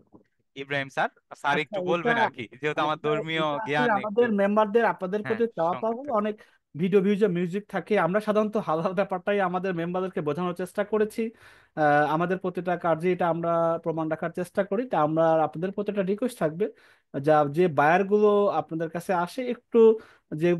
ইব্রাহিম স্যার। স্যার আচ্ছা, একটু এটা বলবেন আর কি, যেহেতু আমার এটা ধর্মীয় এটা আসলে জ্ঞান একটু আমাদের মেম্বারদের আপনাদের হ্যাঁ প্রতি চাওয়া পাওয়া সংক্ষিপ্ত হলো আর কি। অনেক ভিডিও ভিউজে মিউজিক থাকে। আমরা সাধারণত হালাল ব্যাপারটাই আমাদের মেম্বারদেরকে বোঝানোর চেষ্টা করেছি। আমাদের প্রতিটা কার্যে এটা আমরা প্রমাণ রাখার চেষ্টা করি। তা আমরা আপনাদের প্রতি একটা রিকোয়েস্ট থাকবে, যে বায়ার গুলো আপনাদের কাছে আসে একটু, যে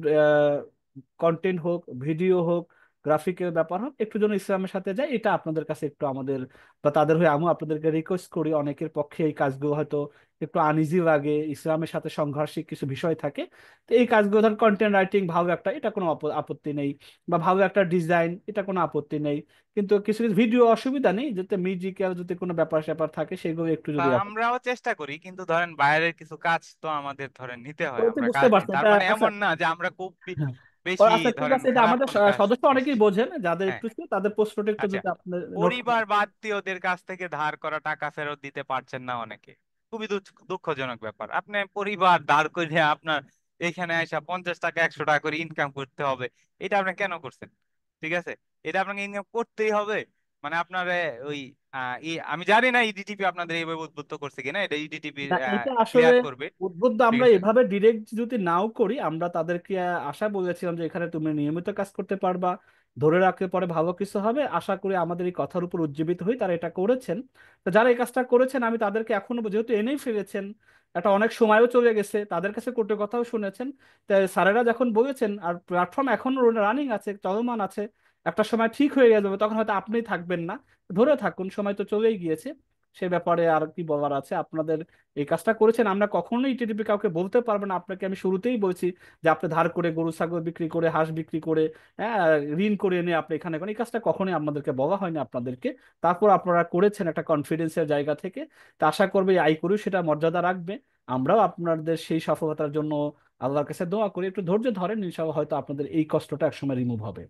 কন্টেন্ট হোক, ভিডিও হোক, গ্রাফিকের ব্যাপার হোক, একটু যেন ইসলামের সাথে যায়, এটা আপনাদের কাছে একটু আমাদের বা তাদের হয়ে আমি আপনাদেরকে রিকোয়েস্ট করি। অনেকের পক্ষে এই কাজগুলো হয়তো একটু আনইজি লাগে, ইসলামের সাথে সংঘর্ষিক কিছু বিষয় থাকে। তো এই কাজগুলো ধর কন্টেন্ট রাইটিং ভালো একটা, এটা কোনো আপত্তি নেই, বা ভালো একটা ডিজাইন, এটা কোনো আপত্তি নেই। কিন্তু কিছু কিছু ভিডিও অসুবিধা নেই, যাতে মিউজিক্যাল যদি কোনো ব্যাপার স্যাপার থাকে সেগুলো একটু তা যদি আমরাও চেষ্টা করি, কিন্তু ধরেন বাইরের কিছু কাজ তো আমাদের ধরেন নিতে হয়, ওই তো আমরা বুঝতে কাজ দিই, পারছেন তার এটা। মানে আচ্ছা, এমন না যে আমরা খুব হ্যাঁ। ও বেশি আচ্ছা, ঠিক ধরেন আছে, এটা খারাপ আমাদের কোনো কাজ সদস্য অনেকেই নিচ্ছি। বোঝেন, যাদের হ্যাঁ, একটু ছিল, তাদের প্রশ্নটা একটু আচ্ছা। যদি আপনি নোট পরিবার বা আত্মীয়দের কাছ থেকে ধার করা টাকা ফেরত দিতে পারছেন না অনেকে, খুবই দুঃখজনক ব্যাপার। আপনি পরিবার ধার করে আপনার এখানে এসে 50 টাকা 100 টাকা করে ইনকাম করতে হবে, এটা আপনি কেন করছেন? ঠিক আছে, এটা আপনাকে ইনকাম করতেই হবে। মানে আপনার ওই আমি জানি না ইডিটিপি আপনাদের এইভাবে উদ্বুদ্ধ করছে কিনা, এটা ইডিটিপি না, এটা আসলে ক্লিয়ার করবে। উদ্বুদ্ধ ঠিক আমরা আছে, এভাবে ডিরেক্ট যদি নাও করি, আমরা তাদেরকে আশা বলেছিলাম যে এখানে তুমি নিয়মিত কাজ করতে পারবা, ধরে রাখলে পরে ভালো কিছু হবে। আশা করি আমাদের এই কথার উপর উজ্জীবিত হয়ে তারা এটা করেছেন। তো যারা এই কাজটা করেছেন, আমি তাদেরকে এখনো যেহেতু এনেই ফিরেছেন, একটা অনেক সময়ও চলে গেছে, তাদের কাছে কোর্টের কথাও শুনেছেন। তাই স্যারেরা যখন বলেছেন, আর প্ল্যাটফর্ম এখনো রানিং আছে, চলমান আছে, একটা সময় ঠিক হয়ে যাবে, তখন হয়তো আপনি থাকবেন না, ধরে থাকুন, সময় তো চলেই গিয়েছে। সে ব্যাপারে আর কি বলার আছে আপনাদের? এই কাজটা করেছেন, আমরা কখনোই টিডিপি কাউকে বলতে পারবো না। আপনাকে আমি শুরুতেই বলছি যে আপনি ধার করে, গরু ছাগল বিক্রি করে, হাঁস বিক্রি করে, হ্যাঁ, ঋণ করে এনে আপনি এখানে করেন, এই কাজটা কখনোই আমাদেরকে বলা হয়নি আপনাদেরকে। তারপর আপনারা করেছেন একটা কনফিডেন্সের জায়গা থেকে। তা আশা করবে আই করেও সেটা মর্যাদা রাখবে। আমরাও আপনাদের সেই সফলতার জন্য আল্লাহর কাছে দোয়া করি। একটু ধৈর্য ধরেন, ইনশাআল্লাহ হয়তো আপনাদের এই কষ্টটা একসময় রিমুভ হবে।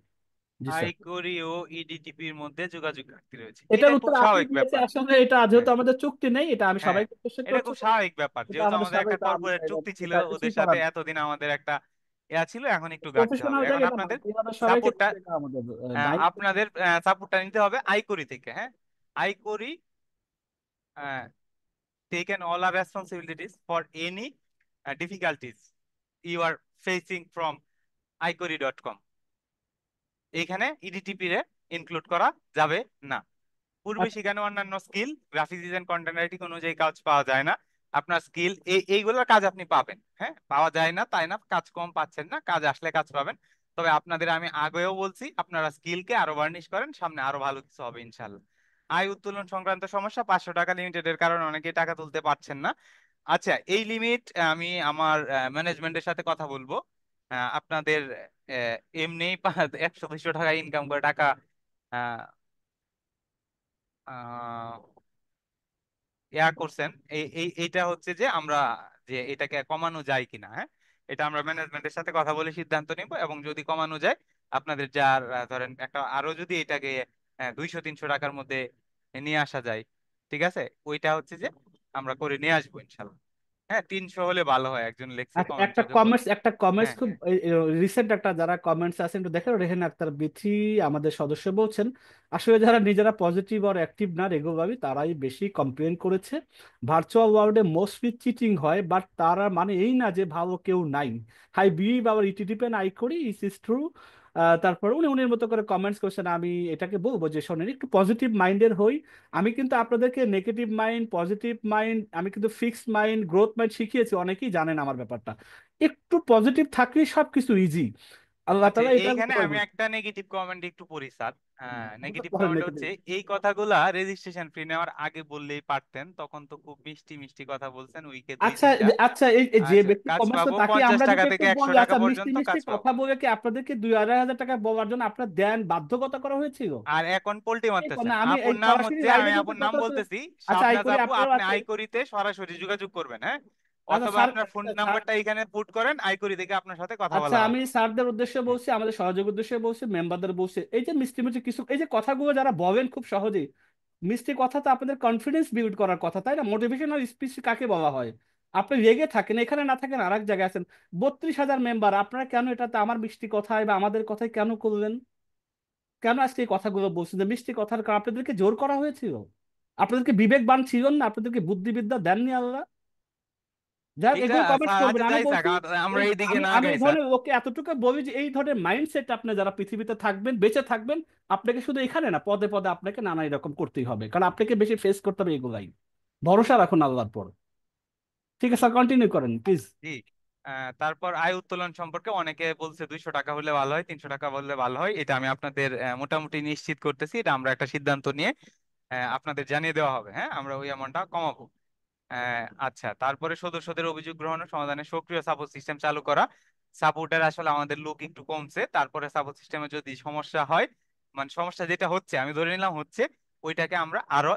জি স্যার। আইকরি ও ইডিটিপির মধ্যে যোগাযোগ ঘাটতি রয়েছে, এটা এটার খুব উত্তর আপনি স্বাভাবিক দিয়েছে ব্যাপার। আসলে, এটা হ্যাঁ, যেহেতু আমাদের চুক্তি নেই, এটা আমি হ্যাঁ, সবাইকে কোশ্চেন এটা করছি, খুব স্বাভাবিক ব্যাপার, এটা যেহেতু আমাদের আমাদের একটা স্বাভাবিক, কর্পোরেট চুক্তি ছিল এটা ওদের কিছুই সাথে, করার নেই। এতদিন আমাদের একটা ছিল, এখন একটু ঘাটতি হবে। প্রফেশনাল এখন জায়গা এটা না, আপনাদের আমাদের সবাইকে সাপোর্টটা বলতে, এটা আমাদের দায়িত্ব। আপনাদের সাপোর্টটা নিতে হবে আইকরি থেকে। হ্যাঁ, আইকরি taken all our responsibilities for any difficulties you are facing from iCori.com. এখানে ইডিটিপি রে ইনক্লুড করা যাবে না। পূর্বে আচ্ছা, সেখানে অন্যান্য skill, graphic design, content writing অনুযায়ী কাজ পাওয়া যায় না। আপনার স্কিল এইগুলোর কাজ আপনি পাবেন। হ্যাঁ, পাওয়া যায় না তাই না, কাজ কম পাচ্ছেন না, কাজ আসলে কাজ পাবেন। তবে আপনাদের আমি আগেও বলছি, আপনারা স্কিলকে আরো বার্নিশ করেন, সামনে আরো ভালো কিছু হবে ইনশাল্লাহ। আয় উত্তোলন সংক্রান্ত সমস্যা, 500 টাকা লিমিটেডের কারণে অনেকে টাকা তুলতে পারছেন না। আচ্ছা, এই লিমিট আমি আমার ম্যানেজমেন্টের সাথে কথা বলবো। আপনাদের এমনি 100-200 টাকা ইনকাম করে টাকা আহ, আহ, করছেন, এইটা হচ্ছে যে আমরা যে এটাকে কমানো যায় কিনা। হ্যাঁ, এটা আমরা ম্যানেজমেন্টের সাথে কথা বলে সিদ্ধান্ত নিব, এবং যদি কমানো যায় আপনাদের যার ধরেন একটা আরো যদি এটাকে 200-300 টাকার মধ্যে নিয়ে আসা যায়, ঠিক আছে, ওইটা হচ্ছে যে আমরা করে নিয়ে আসবো ইনশাল্লাহ। হ্যাঁ, 300 হলে ভালো হয়, একজন লেখছে আচ্ছা, কমেন্টসে দেখো। একটা কমেন্টস হ্যাঁ, খুব হ্যাঁ, রিসেন্ট, একটা যারা কমেন্টস আছেন একটু দেখেন, রেহেন আক্তার বিথি আমাদের সদস্য বলছেন, আসলে যারা নিজেরা পজিটিভ আর অ্যাক্টিভ না রেগুলারলি, তারাই বেশি কমপ্লেন করেছে। ভার্চুয়াল ওয়ার্ল্ডে মোস্টলি চিটিং হয়, বাট তারা মানে এই না যে ভালো কেউ নাই। হাই বিলিভ আওয়ার ইটিডিপেন আই করি ইস ইস ট্রু। তারপর উনি উনির মতো করে কমেন্টস করছেন। আমি এটাকে বলবো যে শোনেন, একটু পজিটিভ মাইন্ডের হই। আমি কিন্তু আপনাদেরকে নেগেটিভ মাইন্ড, পজিটিভ মাইন্ড, আমি কিন্তু ফিক্সড মাইন্ড, গ্রোথ মাইন্ড শিখিয়েছি, অনেকেই জানেন আমার ব্যাপারটা। একটু পজিটিভ থাকলেই সবকিছু ইজি। আল্লাহ আচ্ছা, তাআলা এটা এইখানে আমি বলছেন। একটা নেগেটিভ কমেন্ট একটু পড়ি স্যার। আমাদের নেগেটিভ পরে কমেন্ট নেগেটিভ। হচ্ছে, এই কথাগুলা রেজিস্ট্রেশন ফি নেওয়ার আগে বললেই পারতেন, তখন তো খুব মিষ্টি মিষ্টি কথা বলছেন, উইকে দুই আচ্ছা, তিনটা আচ্ছা, এই এই যে আচ্ছা, ব্যক্তি কাজ কমেন্টস পাবো তাকে পঞ্চাশ আমরা টাকা যদি একটু থেকে একশো বলি, টাকা আচ্ছা, মিষ্টি পর্যন্ত মিষ্টি কাজ পাবো। কথা বলে কি আপনাদেরকে 2,000-2,500 টাকা বলার জন্য আপনার দেন বাধ্যকতা করা হয়েছিল? আর এখন পোল্টি এই তো মারতেছেন। না, আমি আপুর এই নাম সরাসরি হচ্ছে, লাইভে আমি কিন্তু আপুর নাম কথা হচ্ছে। বলতেছি, আচ্ছা, আই শাবনাজ করি আপু, আপনারও আপনি আছে। আইকরিতে সরাসরি যোগাযোগ করবেন। হ্যাঁ, আচ্ছা অথবা স্যার, আপনার ফোন স্যার, নাম্বারটা এখানে পুট করেন, আইকরি থেকে আপনার সাথে কথা আচ্ছা, বলা আমি হবে। স্যারদের উদ্দেশ্যে হ্যাঁ, বলছি, আমাদের সহযোগীর উদ্দেশ্যে বলছি, মেম্বারদের বলছি, এই যে মিষ্টি মিষ্টি কিছু, এই যে কথাগুলো যারা বলেন খুব সহজেই, মিষ্টি কথা তো আপনাদের কনফিডেন্স বিল্ড করার কথা, তাই না? মোটিভেশনাল স্পিচ কাকে বলা হয়? আপনি রেগে থাকেন, এখানে না থাকেন, আর এক জায়গায় আছেন। 32,000 মেম্বার, আপনারা কেন এটাতে আমার মিষ্টি কথায় বা আমাদের কথায় কেন করলেন? কেন আজকে এই কথাগুলো বলছেন যে মিষ্টি কথার কারণ আপনাদেরকে জোর করা হয়েছিল? আপনাদেরকে বিবেকবান ছিলেন না? আপনাদেরকে বুদ্ধিবিদ্যা দেননি আল্লাহ? যাক, এইটা এগুলো কমেন্ট স্যার করবেন। আচ্ছা আমি যাই থাক বলছি আমরা এইদিকে আমি না আমি গাই এই স্যার। ধরনের ওকে এতটুকু বলি যে এই ধরনের মাইন্ডসেট আপনি যারা পৃথিবীতে থাকবেন, বেঁচে থাকবেন, আপনাকে শুধু এখানে না, পদে পদে আপনাকে নানা এরকম করতেই হবে, কারণ আপনাকে বেশি ফেস করতে হবে এগুলাই। ভরসা রাখুন আল্লাহর পর। ঠিক আছে স্যার, কন্টিনিউ করেন প্লিজ। জি। তারপর আয় উত্তোলন সম্পর্কে অনেকে বলছে 200 টাকা হলে ভালো হয়, 300 টাকা হলে ভালো হয়। এটা আমি আপনাদের মোটামুটি নিশ্চিত করতেছি, এটা আমরা একটা সিদ্ধান্ত নিয়ে আপনাদের জানিয়ে দেওয়া হবে। হ্যাঁ, আমরা ওই অ্যামাউন্টটা কমাবো। আচ্ছা, তারপরে সদস্যদের অভিযোগ গ্রহণ ও সমাধানে সক্রিয় সাপোর্ট সিস্টেম চালু করা। সাপোর্টের আসলে আমাদের লোক একটু কমছে, তারপরে সাপোর্ট সিস্টেমে যদি সমস্যা হয়, মানে সমস্যা যেটা হচ্ছে আমি ধরে নিলাম হচ্ছে, ওইটাকে আমরা আরো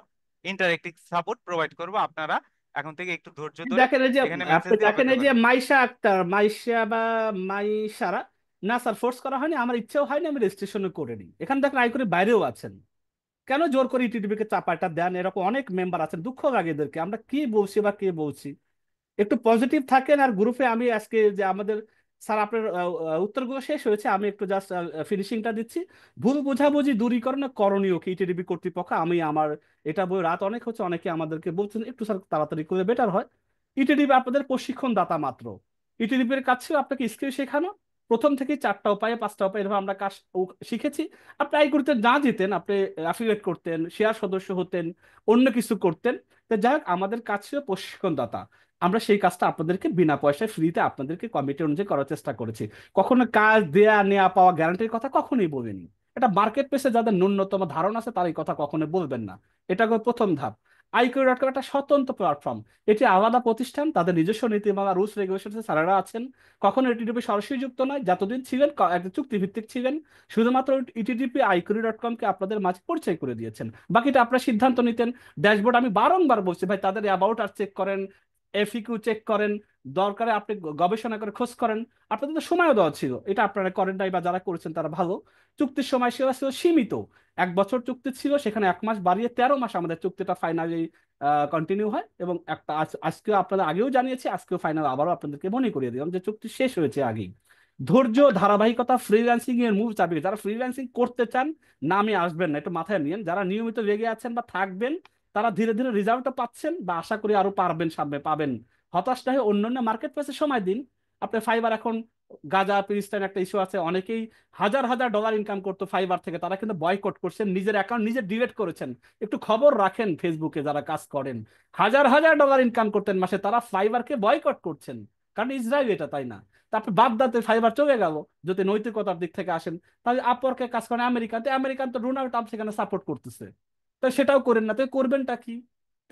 ইন্টারেক্টিভ সাপোর্ট প্রোভাইড করব। আপনারা এখন থেকে একটু ধৈর্য ধরে দেখেন এই যে এখানে মেসেজ আপনি দিয়ে দেখেন অপেক্ষা এই যে করেন। মাইশা আক্তার, মাইশা বা মাইশারা, না স্যার ফোর্স করা হয়নি, আমার ইচ্ছেও হয়নি, আমি রেজিস্ট্রেশনও করিনি। এখানে দেখেন আইকনের বাইরেও আছেন, কেন জোর করে ইটিডিপি কে চাপাটা দেন? এরকম অনেক মেম্বার আছেন, দুঃখ লাগে এদেরকে। আমরা কি বলছি বা কে বলছি? একটু পজিটিভ থাকেন। আর গ্রুপে আমি আজকে যে আমাদের স্যার আপনার উত্তরগুলো শেষ হয়েছে, আমি একটু জাস্ট ফিনিশিংটা দিচ্ছি। ভুল বোঝাবুঝি দূরীকরণে করণীয় কি ইটিডিপি কর্তৃপক্ষ? আমি আমার এটা বই রাত অনেক হচ্ছে, অনেকে আমাদেরকে বলছেন একটু স্যার তাড়াতাড়ি করে বেটার হয়। ইটিডিপি আপনাদের প্রশিক্ষণ দাতা মাত্র। ইটিডিপির কাছেও আপনাকে স্কিল শেখানো, প্রথম থেকে 4টা উপায়ে 5টা উপায়ে এভাবে আমরা কাজ শিখেছি। আপনি আই করতে না যেতেন, আপনি অ্যাফিলিয়েট করতেন, শেয়ার সদস্য হতেন, অন্য কিছু করতেন। তো যাই হোক, আমাদের কাছেও প্রশিক্ষণ দাতা, আমরা সেই কাজটা আপনাদেরকে বিনা পয়সায় ফ্রিতে আপনাদেরকে কমিটি অনুযায়ী করার চেষ্টা করেছি। কখনো কাজ দেয়া নেওয়া পাওয়া গ্যারান্টির কথা কখনোই বলিনি। এটা মার্কেট প্লেসে যাদের ন্যূনতম ধারণা আছে তার এই কথা কখনো বলবেন না। এটা হলো প্রথম ধাপ। iQ.com একটা স্বতন্ত্র প্ল্যাটফর্ম, এটি আলাদা প্রতিষ্ঠান, তাদের নিজস্ব নীতিমালা রুলস রেগুলেশন স্যারেরা আছেন। কখনো ইটিডিপি সরাসরি যুক্ত নয়, যতদিন ছিলেন একটা চুক্তিভিত্তিক ছিলেন। শুধুমাত্র ইটিডিপি iQ.com কে আপনাদের মাঝে পরিচয় করে দিয়েছেন, বাকিটা আপনারা সিদ্ধান্ত নিতেন। ড্যাশবোর্ড আমি বারংবার বলছি ভাই, তাদের অ্যাবাউট আর চেক করেন, এফিকিউ চেক করেন, দরকারে আপনি গবেষণা করে খোঁজ করেন। আপনাদের তো সময়ও দেওয়া ছিল, এটা আপনারা করেন নাই, বা যারা করেছেন তারা ভালো। চুক্তির সময়সীমা ছিল সীমিত, 1 বছর চুক্তি ছিল, সেখানে 1 মাস বাড়িয়ে 13 মাস আমাদের চুক্তিটা ফাইনালি কন্টিনিউ হয়। এবং একটা আজকেও আপনাদের আগেও জানিয়েছি, আজকেও ফাইনাল আবারও আপনাদেরকে মনে করিয়ে দিলাম যে চুক্তি শেষ হয়েছে আগেই। ধৈর্য, ধারাবাহিকতা, ফ্রিল্যান্সিং এর মূল চাবি। যারা ফ্রিল্যান্সিং করতে চান, নামে আসবেন না, একটু মাথায় নিয়েন। যারা নিয়মিত লেগে আছেন বা থাকবেন, তারা ধীরে ধীরে রেজাল্টও পাচ্ছেন, বা আশা করি আরো পারবেন, সামনে পাবেন। হতাশ না হয়ে অন্যান্য মার্কেট প্লেসে সময় দিন। আপনি ফাইবার এখন গাজা ফিলিস্তিন একটা ইস্যু আছে, অনেকেই হাজার হাজার ডলার ইনকাম করতো ফাইবার থেকে, তারা কিন্তু বয়কট করছেন, নিজের অ্যাকাউন্ট নিজে ডিলিট করেছেন। একটু খবর রাখেন, ফেসবুকে যারা কাজ করেন, হাজার হাজার ডলার ইনকাম করতেন মাসে, তারা ফাইবারকে বয়কট করছেন, কারণ ইসরায়েল এটা, তাই না? তারপর বাগদাদে ফাইবার চলে গেল। যদি নৈতিকতার দিক থেকে আসেন, তাহলে আপওয়ার্কে কাজ করেন আমেরিকাতে, আমেরিকান তো ডোনাল্ড ট্রাম্প সেখানে সাপোর্ট করতেছে। তো সেটাও করেন না, তো করবেনটা কি?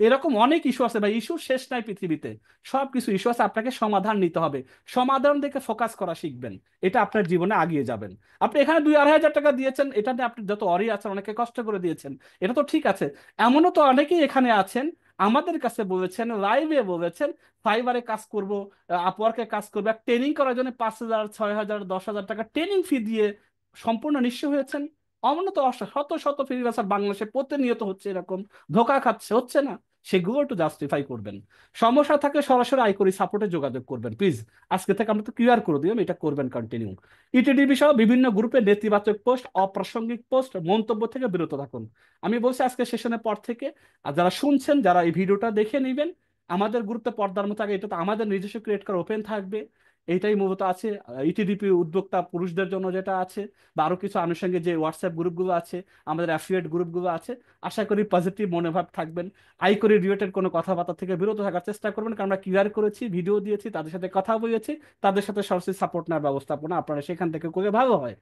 তো এরকম অনেক ইস্যু আছে ভাই, ইস্যু শেষ নাই পৃথিবীতে। সব কিছু ইস্যু আছে, আপনাকে সমাধান নিতে হবে। সমাধান দেখে ফোকাস করা শিখবেন, এটা আপনার জীবনে আগিয়ে যাবেন। আপনি এখানে 2-2.5 হাজার টাকা দিয়েছেন, এটাতে আপনি যত অরি আছেন, অনেকে কষ্ট করে দিয়েছেন, এটা তো ঠিক আছে। এমনও তো অনেকেই এখানে আছেন, আমাদের কাছে বলেছেন, লাইভে বলেছেন, ফাইবারে কাজ করব, আপওয়ার্কে কাজ করবো, ট্রেনিং করার জন্য 5,000, 6,000, 10,000 টাকা ট্রেনিং ফি দিয়ে সম্পূর্ণ নিঃস্ব হয়েছেন। অমন তো শত শত ফ্রিল্যান্সার বাংলাদেশে প্রতিনিয়ত হচ্ছে এরকম, ধোঁকা খাচ্ছে, হচ্ছে না? সেগুলো একটু জাস্টিফাই করবেন। সমস্যা থাকলে সরাসরি আইকরি সাপোর্টে যোগাযোগ করবেন প্লিজ। আজকে থেকে আমরা তো ক্লিয়ার করে দিলাম, এটা করবেন কন্টিনিউ। ইটিডিবি সহ বিভিন্ন গ্রুপে নেতিবাচক পোস্ট, অপ্রাসঙ্গিক পোস্ট, মন্তব্য থেকে বিরত থাকুন। আমি বলছি আজকে সেশনের পর থেকে, আর যারা শুনছেন, যারা এই ভিডিওটা দেখে নেবেন, আমাদের গ্রুপে পর্দার মতো আগে, এটা তো আমাদের নিজস্ব ক্রিয়েট করা ওপেন থাকবে। এইটাই মূলত আছে ইটিডিপি উদ্যোক্তা পুরুষদের জন্য যেটা আছে, বা আরো কিছু আনুষঙ্গিক যে হোয়াটসঅ্যাপ গ্রুপগুলো আছে, আমাদের অ্যাফিলিয়েট গ্রুপগুলো আছে। আশা করি পজিটিভ মনোভাব থাকবেন। আইকরি রিলেটেড কোনো কথাবার্তা থেকে বিরত থাকার চেষ্টা করবেন, কারণ আমরা ক্লিয়ার করেছি, ভিডিও দিয়েছি, তাদের সাথে কথা বলেছি, তাদের সাথে সরাসরি সাপোর্ট নেওয়ার ব্যবস্থাপনা আপনারা সেখান থেকে করে ভালো হয়।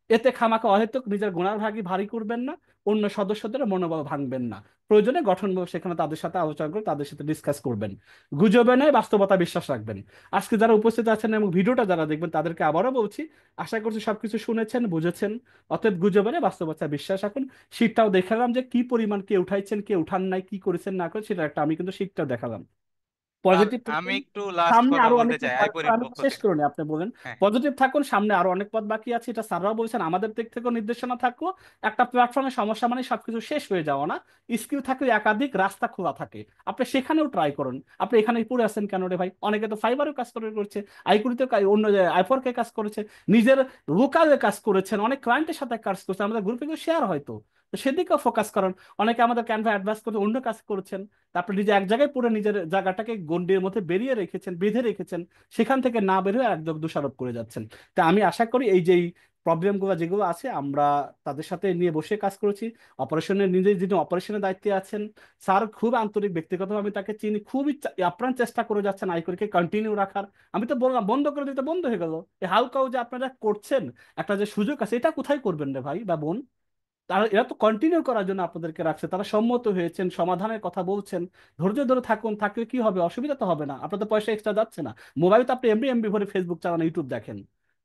এতে খামাখা অহেতুক নিজের গুণার ভাগী ভারী করবেন না, অন্য সদস্যদের মনোবল ভাঙবেন না। প্রয়োজনে গঠনমূলক সেখানে তাদের সাথে আলোচনা করে তাদের সাথে ডিসকাস করবেন। গুজবে নয়, বাস্তবতা বিশ্বাস রাখবেন। আজকে যারা উপস্থিত আছেন এবং ভিডিওটা যারা দেখবেন, তাদেরকে আবারও বলছি, আশা করছি সবকিছু শুনেছেন, বুঝেছেন। অতএব গুজবে নয়, বাস্তবতা বিশ্বাস রাখুন। শীটটাও দেখালাম যে কি পরিমাণ কে উঠাইছেন, কে উঠান নাই, কি করেছেন না করেছেন, সেটা একটা আমি কিন্তু শীটটা দেখালাম। স্যার পজিটিভ আমি থাকুন, একটু লাস্ট সামনে কথা আরো বলতে অনেক চাই পথ- আইপরির আমি পক্ষ শেষ থেকে। করুন, আপনি বলেন। হ্যাঁ। পজিটিভ থাকুন, সামনে আরো অনেক পথ বাকি আছে, এটা স্যাররাও বলছেন, আমাদের দিক থেকেও নির্দেশনা থাকলো। একটা প্ল্যাটফর্মে সমস্যা মানে সবকিছু শেষ হয়ে যাওয়া না, স্কিল থাকলে একাধিক রাস্তা খোলা থাকে, আপনি সেখানেও ট্রাই করুন। আপনি এখানে পড়ে আছেন কেন রে ভাই? অনেকে তো ফাইবারও কাজ করছে, আইকুরিতে অন্য আইফোরকে কাজ করেছে, নিজের লোকালে কাজ করেছেন, অনেক ক্লায়েন্টের সাথে কাজ করছে, আমাদের গ্রুপে শেয়ার হয়তো। তো সেদিকেও ফোকাস করেন। অনেকে আমাদের ক্যানভা অ্যাডভাইস করে অন্য কাজ করেছেন, তারপর নিজে এক জায়গায় পড়ে নিজের জায়গাটাকে গণ্ডির মধ্যে বেরিয়ে রেখেছেন, বেঁধে রেখেছেন, সেখান থেকে না বের হয়ে একদম দোষারোপ করে যাচ্ছেন। তা আমি আশা করি এই যে প্রবলেমগুলো যেগুলো আছে আমরা তাদের সাথে নিয়ে বসে কাজ করেছি। অপারেশনের নিজে যিনি অপারেশনের দায়িত্বে আছেন, স্যার খুব আন্তরিক, ব্যক্তিগতভাবে আমি তাকে চিনি, খুবই আপ্রাণ চেষ্টা করে যাচ্ছেন আইকরিকে কন্টিনিউ রাখার। আমি তো বললাম বন্ধ করে দিতে, বন্ধ হয়ে গেল। এই হালকাও যে আপনারা করছেন, একটা যে সুযোগ আছে, এটা কোথায় করবেন রে ভাই বা বোন? তারা এরা তো কন্টিনিউ করার জন্য আপনাদেরকে রাখছে, তারা সম্মত হয়েছেন, সমাধানের কথা বলছেন। ধৈর্য ধরে থাকুন, থাকলে কি হবে, অসুবিধা তো হবে না, আপনাদের পয়সা এক্সট্রা যাচ্ছে না। মোবাইল তো আপনি এমবি এমবি ভরে ফেসবুক চালান, ইউটিউব দেখেন।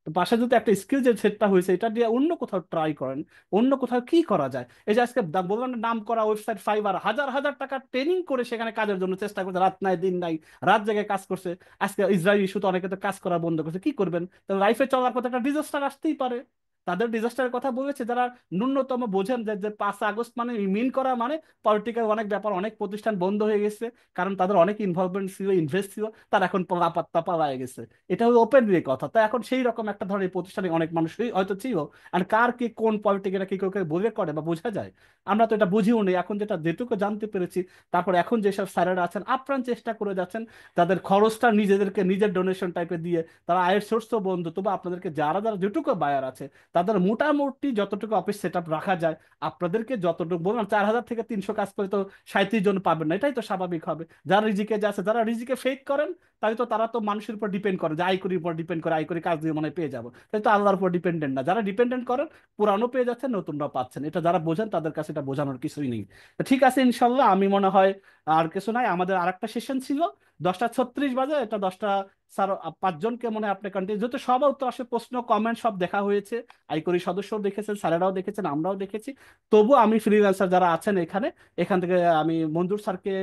তো পাশে যদি একটা স্কিল যে সেটটা হয়েছে, এটা দিয়ে অন্য কোথাও ট্রাই করেন। অন্য কোথাও কি করা যায়? এই যে আজকে বললাম না, নাম করা ওয়েবসাইট ফাইবার হাজার হাজার টাকা ট্রেনিং করে সেখানে কাজের জন্য চেষ্টা করছে, রাত নাই দিন নাই, রাত জেগে কাজ করছে। আজকে ইসরায়েল ইস্যুতে অনেকে তো কাজ করা বন্ধ করছে, কি করবেন? তো লাইফে চলার পথে একটা ডিজাস্টার আসতেই পারে। তাদের ডিজাস্টারের কথা বলেছে যারা ন্যূনতম বোঝেন, যে 5 আগস্ট মানে মিন করা মানে পলিটিক্যাল অনেক ব্যাপার, অনেক প্রতিষ্ঠান বন্ধ হয়ে গেছে, কারণ তাদের অনেক ইনভলভমেন্ট ছিল, ইনভেস্ট ছিল, তার এখন লাপাত্তা পালায় গেছে। এটা হলো ওপেন দিয়ে কথা। তো এখন সেই রকম একটা ধরনের প্রতিষ্ঠানে অনেক মানুষই হয়তো ছিল। আর কার কি কোন পলিটিক্যাল কি কেউ কেউ বলে করে বা বোঝা যায়? আমরা তো এটা বুঝিও নেই। এখন যেটা যেটুকু জানতে পেরেছি, তারপর এখন যেসব স্যারেরা আছেন আপ্রাণ চেষ্টা করে যাচ্ছেন, তাদের খরচটা নিজেদেরকে নিজের ডোনেশন টাইপে দিয়ে তারা আয়ের সোর্স তো বন্ধ, তবু আপনাদেরকে যারা যারা যেটুকু বায়ার আছে তাদের মোটামুটি যতটুকু অফিস সেট আপ রাখা যায়, আপনাদেরকে যতটুকু বললাম, 4,000 থেকে 300 কাজ করে তো 37 জন পাবেন না, এটাই তো স্বাভাবিক হবে। যারা রিজিকে যাচ্ছে, যারা রিজিকে ফেক করেন, তাই তো তারা তো মানুষের উপর ডিপেন্ড করে, যে আইকরির উপর ডিপেন্ড করে, আইকরি কাজ দিয়ে মনে হয় পেয়ে যাবো, তাই তো আল্লাহর উপর ডিপেন্ডেন্ট না। যারা ডিপেন্ডেন্ট করেন, পুরানো পেয়ে যাচ্ছেন, নতুনরাও পাচ্ছেন, এটা যারা বোঝেন তাদের কাছে এটা বোঝানোর কিছুই নেই। তো ঠিক আছে, ইনশাল্লাহ আমি মনে হয় আর কিছু নাই। আমাদের আরেকটা সেশন ছিল 10টা 36 বাজে, এটা 10টা স্যার 5 জনকে মনে হয় আপনি কন্টিনিউ, যেহেতু সবার উত্তর আসে, প্রশ্ন কমেন্ট সব দেখা হয়েছে, আইকরি সদস্যও দেখেছেন, স্যারেরাও দেখেছেন, আমরাও দেখেছি। তবু আমি ফ্রিল্যান্সার যারা আছেন এখানে, এখান থেকে আমি মঞ্জুর স্যারকে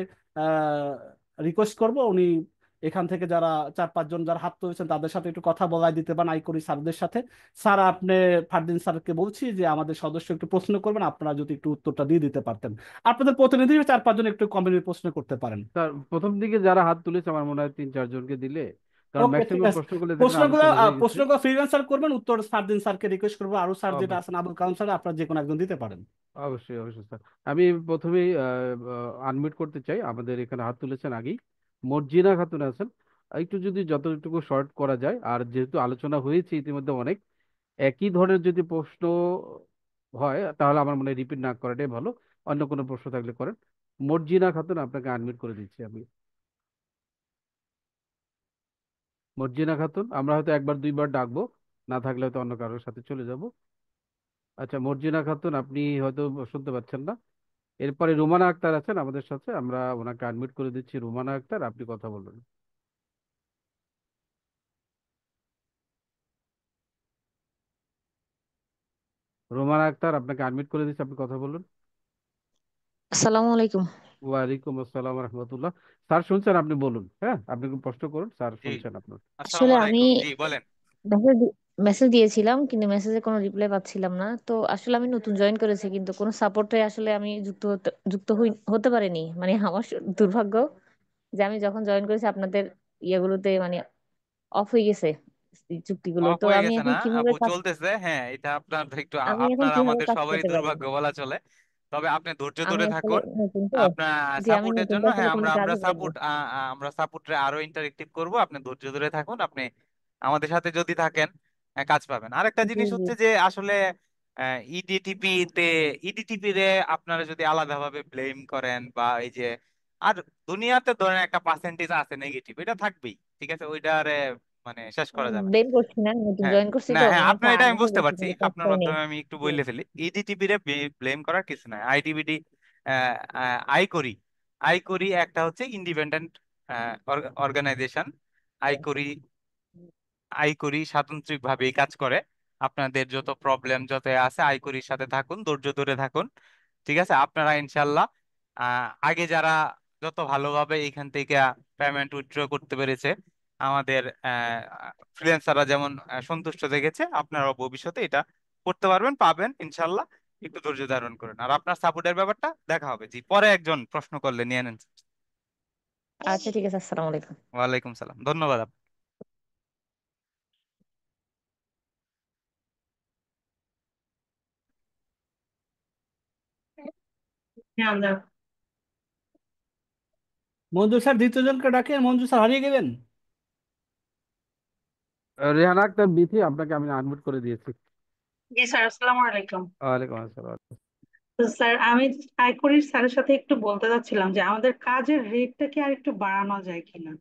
রিকোয়েস্ট করব, উনি এখান থেকে যারা 4-5 জন যারা হাত তুলেছেন তাদের সাথে একটু কথা বলাই দিতে পারেন আইকরি স্যারদের সাথে। স্যার আপনি ফারদিন স্যারকে বলছি যে আমাদের সদস্য একটু প্রশ্ন করবেন, আপনারা যদি একটু উত্তরটা দিয়ে দিতে পারতেন। আপনাদের প্রতিনিধি 4-5 জন একটু কমেন্টে প্রশ্ন করতে পারেন। স্যার প্রথম দিকে যারা হাত তুলেছে আমার মনে হয় 3-4 জনকে দিলে, কারণ ওকে, ঠিক ম্যাক্সিমাম আছে। প্রশ্নগুলো এখানে প্রশ্নগুলো আলোচনা হয়ে গেছে। প্রশ্নগুলো ফ্রিল্যান্সার করবেন, উত্তর ফারদিন স্যারকে রিকোয়েস্ট করবো, আরো স্যার যেটা আছেন অবশ্যই আবুল কালাম স্যার, আপনারা যে কোনো একজন দিতে পারেন। অবশ্যই অবশ্যই স্যার। আমি প্রথমেই আনমিউট করতে চাই, আমাদের এখানে হাত তুলেছেন আগেই মর্জিনা খাতুন আছেন। একটু যদি যতটুকু শর্ট করা যায়, আর যেহেতু আলোচনা হয়েছে ইতিমধ্যে অনেক, একই ধরনের যদি প্রশ্ন হয় তাহলে আমার মনে হয় রিপিট না করাটাই ভালো। অন্য কোনো প্রশ্ন থাকলে করেন। মর্জিনা খাতুন, আপনাকে আনমিউট করে দিচ্ছি আমি। মর্জিনা খাতুন, আমরা হয়তো একবার দুইবার ডাকবো, না থাকলে হয়তো অন্য কারোর সাথে চলে যাব। আচ্ছা মর্জিনা খাতুন, আপনি হয়তো শুনতে পাচ্ছেন না। এরপরে রুমানা আক্তার আছেন আমাদের সাথে, আমরা ওনাকে আনমিউট করে দিচ্ছি। রুমানা আক্তার, আপনি কথা বলুন। রুমানা আক্তার, আপনাকে আনমিউট করে দিচ্ছি, আপনি কথা বলুন। আসসালামু আলাইকুম। ওয়ালাইকুম আসসালাম রহমতুল্লাহ। স্যার শুনছেন, আপনি বলুন, হ্যাঁ আপনি প্রশ্ন করুন, স্যার জি, শুনছেন আপনার। আসসালামু আসলে আমি আলাইকুম, জি বলেন। মেসেজ দিয়েছিলাম, কিন্তু মেসেজে কোনো রিপ্লাই পাচ্ছিলাম না। তো আসলে আমি নতুন জয়েন করেছি, কিন্তু কোনো সাপোর্টে আসলে আমি হতে পারিনি। মানে আমার দুর্ভাগ্য যে আমি যখন জয়েন করেছি আপনাদের ইয়েগুলোতে মানে অফ হয়ে গেছে এই চুক্তিগুলো। অফ তো হয়ে আমি গেছে না এখন কিভাবে আপু, চলতেছে, হ্যাঁ এটা আপনার একটু আমি এখন আপনার কিভাবে আমাদের কাজ সবারই করতে পারি? দুর্ভাগ্য বলা চলে। তবে আপনি ধৈর্য আমি ধরে আসলে থাকুন। নতুন তো। আপনার জি, আমি সাপোর্টের নতুন তো, জন্য, আসলে হ্যাঁ কোনো আমরা আমরা কাজই পাইনি। সাপোর্ট আমরা সাপোর্টে আরো ইন্টারেক্টিভ করব, আপনি ধৈর্য ধরে থাকুন, আপনি আমাদের সাথে যদি থাকেন কাজ পাবেন। আরেকটা জি জিনিস জি। হচ্ছে যে আসলে ইডিটিপি তে ইডিটিপি রে আপনারা যদি আলাদাভাবে ব্লেম করেন বা এই যে, আর দুনিয়াতে ধরেন একটা পার্সেন্টেজ আছে নেগেটিভ, এটা থাকবেই, ঠিক আছে, ওইটারে মানে শেষ করা যাবে না। ব্লেম করছি না, নতুন হ্যাঁ, জয়েন করছি না তো, হ্যাঁ মানে একটা আপনার এটা আমি আগ্রহ বুঝতে বেশি, পারছি, কিন্তু কাজ আপনার পাইনি। মাধ্যমে আমি একটু জি। বলে ফেলি। ইডিটিপি রে ব্লেম করার কিছু নাই, আইডিবিডি আই করি, আই করি একটা হচ্ছে ইন্ডিপেন্ডেন্ট অর্গানাইজেশন। আই করি, আই করি স্বাতন্ত্রিক ভাবেই কাজ করে। আপনাদের যত প্রবলেম যত আছে আই করির সাথে থাকুন, ধৈর্য ধরে থাকুন, ঠিক আছে, আপনারা ইনশাল্লাহ আগে যারা যত ভালোভাবে এইখান থেকে পেমেন্ট উইথড্র করতে পেরেছে, আমাদের ফ্রিল্যান্সাররা যেমন সন্তুষ্ট দেখেছে, আপনারা ভবিষ্যতে এটা করতে পারবেন, পাবেন ইনশাল্লাহ। একটু ধৈর্য ধারণ করুন, আর আপনার সাপোর্টের ব্যাপারটা দেখা হবে। জি, পরে একজন প্রশ্ন করলে নিয়ে নেন। আচ্ছা ঠিক আছে, আসসালামু আলাইকুম। ওয়ালাইকুম সালাম, ধন্যবাদ। হ্যাঁ আমরা মঞ্জু স্যার দ্বিতীয় জনকে ডাকে, মঞ্জু স্যার হারিয়ে গেলেন। রেহানা আক্তার বিথি, আপনাকে আমি আনমিউট করে দিয়েছি। জি স্যার, আসসালামু আলাইকুম। ওয়ালাইকুম আসসালাম। তো স্যার আমি আইকরির স্যারের সাথে একটু বলতে চাচ্ছিলাম যে আমাদের কাজের রেটটা কি আর একটু বাড়ানো যায় কিনা।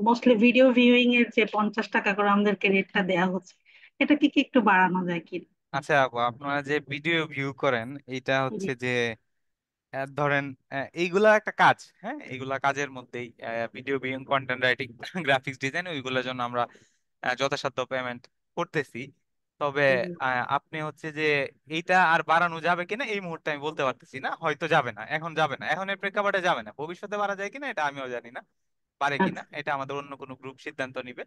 মোস্টলি ভিডিও ভিউইং এর যে 50 টাকা করে আমাদেরকে রেটটা দেওয়া হচ্ছে, এটা কি একটু বাড়ানো যায় কিনা। আচ্ছা আপু, আপনারা যে ভিডিও ভিউ করেন এটা জি হচ্ছে যে ধরেন এইগুলা একটা কাজ, হ্যাঁ এইগুলা কাজের মধ্যেই video viewing, content writing, graphics design, ওইগুলোর জন্য আমরা যথাসাধ্য পেমেন্ট করতেছি। তবে জি আপনি হচ্ছে যে এইটা আর বাড়ানো যাবে কিনা এই মুহূর্তে আমি বলতে পারতেছি না, হয়তো যাবে না, এখন যাবে না, এখন এর প্রেক্ষাপটে যাবে না, ভবিষ্যতে বাড়া যায় কিনা এটা আমিও জানি না, পারে কিনা আচ্ছা। এটা আমাদের অন্য কোনো গ্রুপ সিদ্ধান্ত নিবে।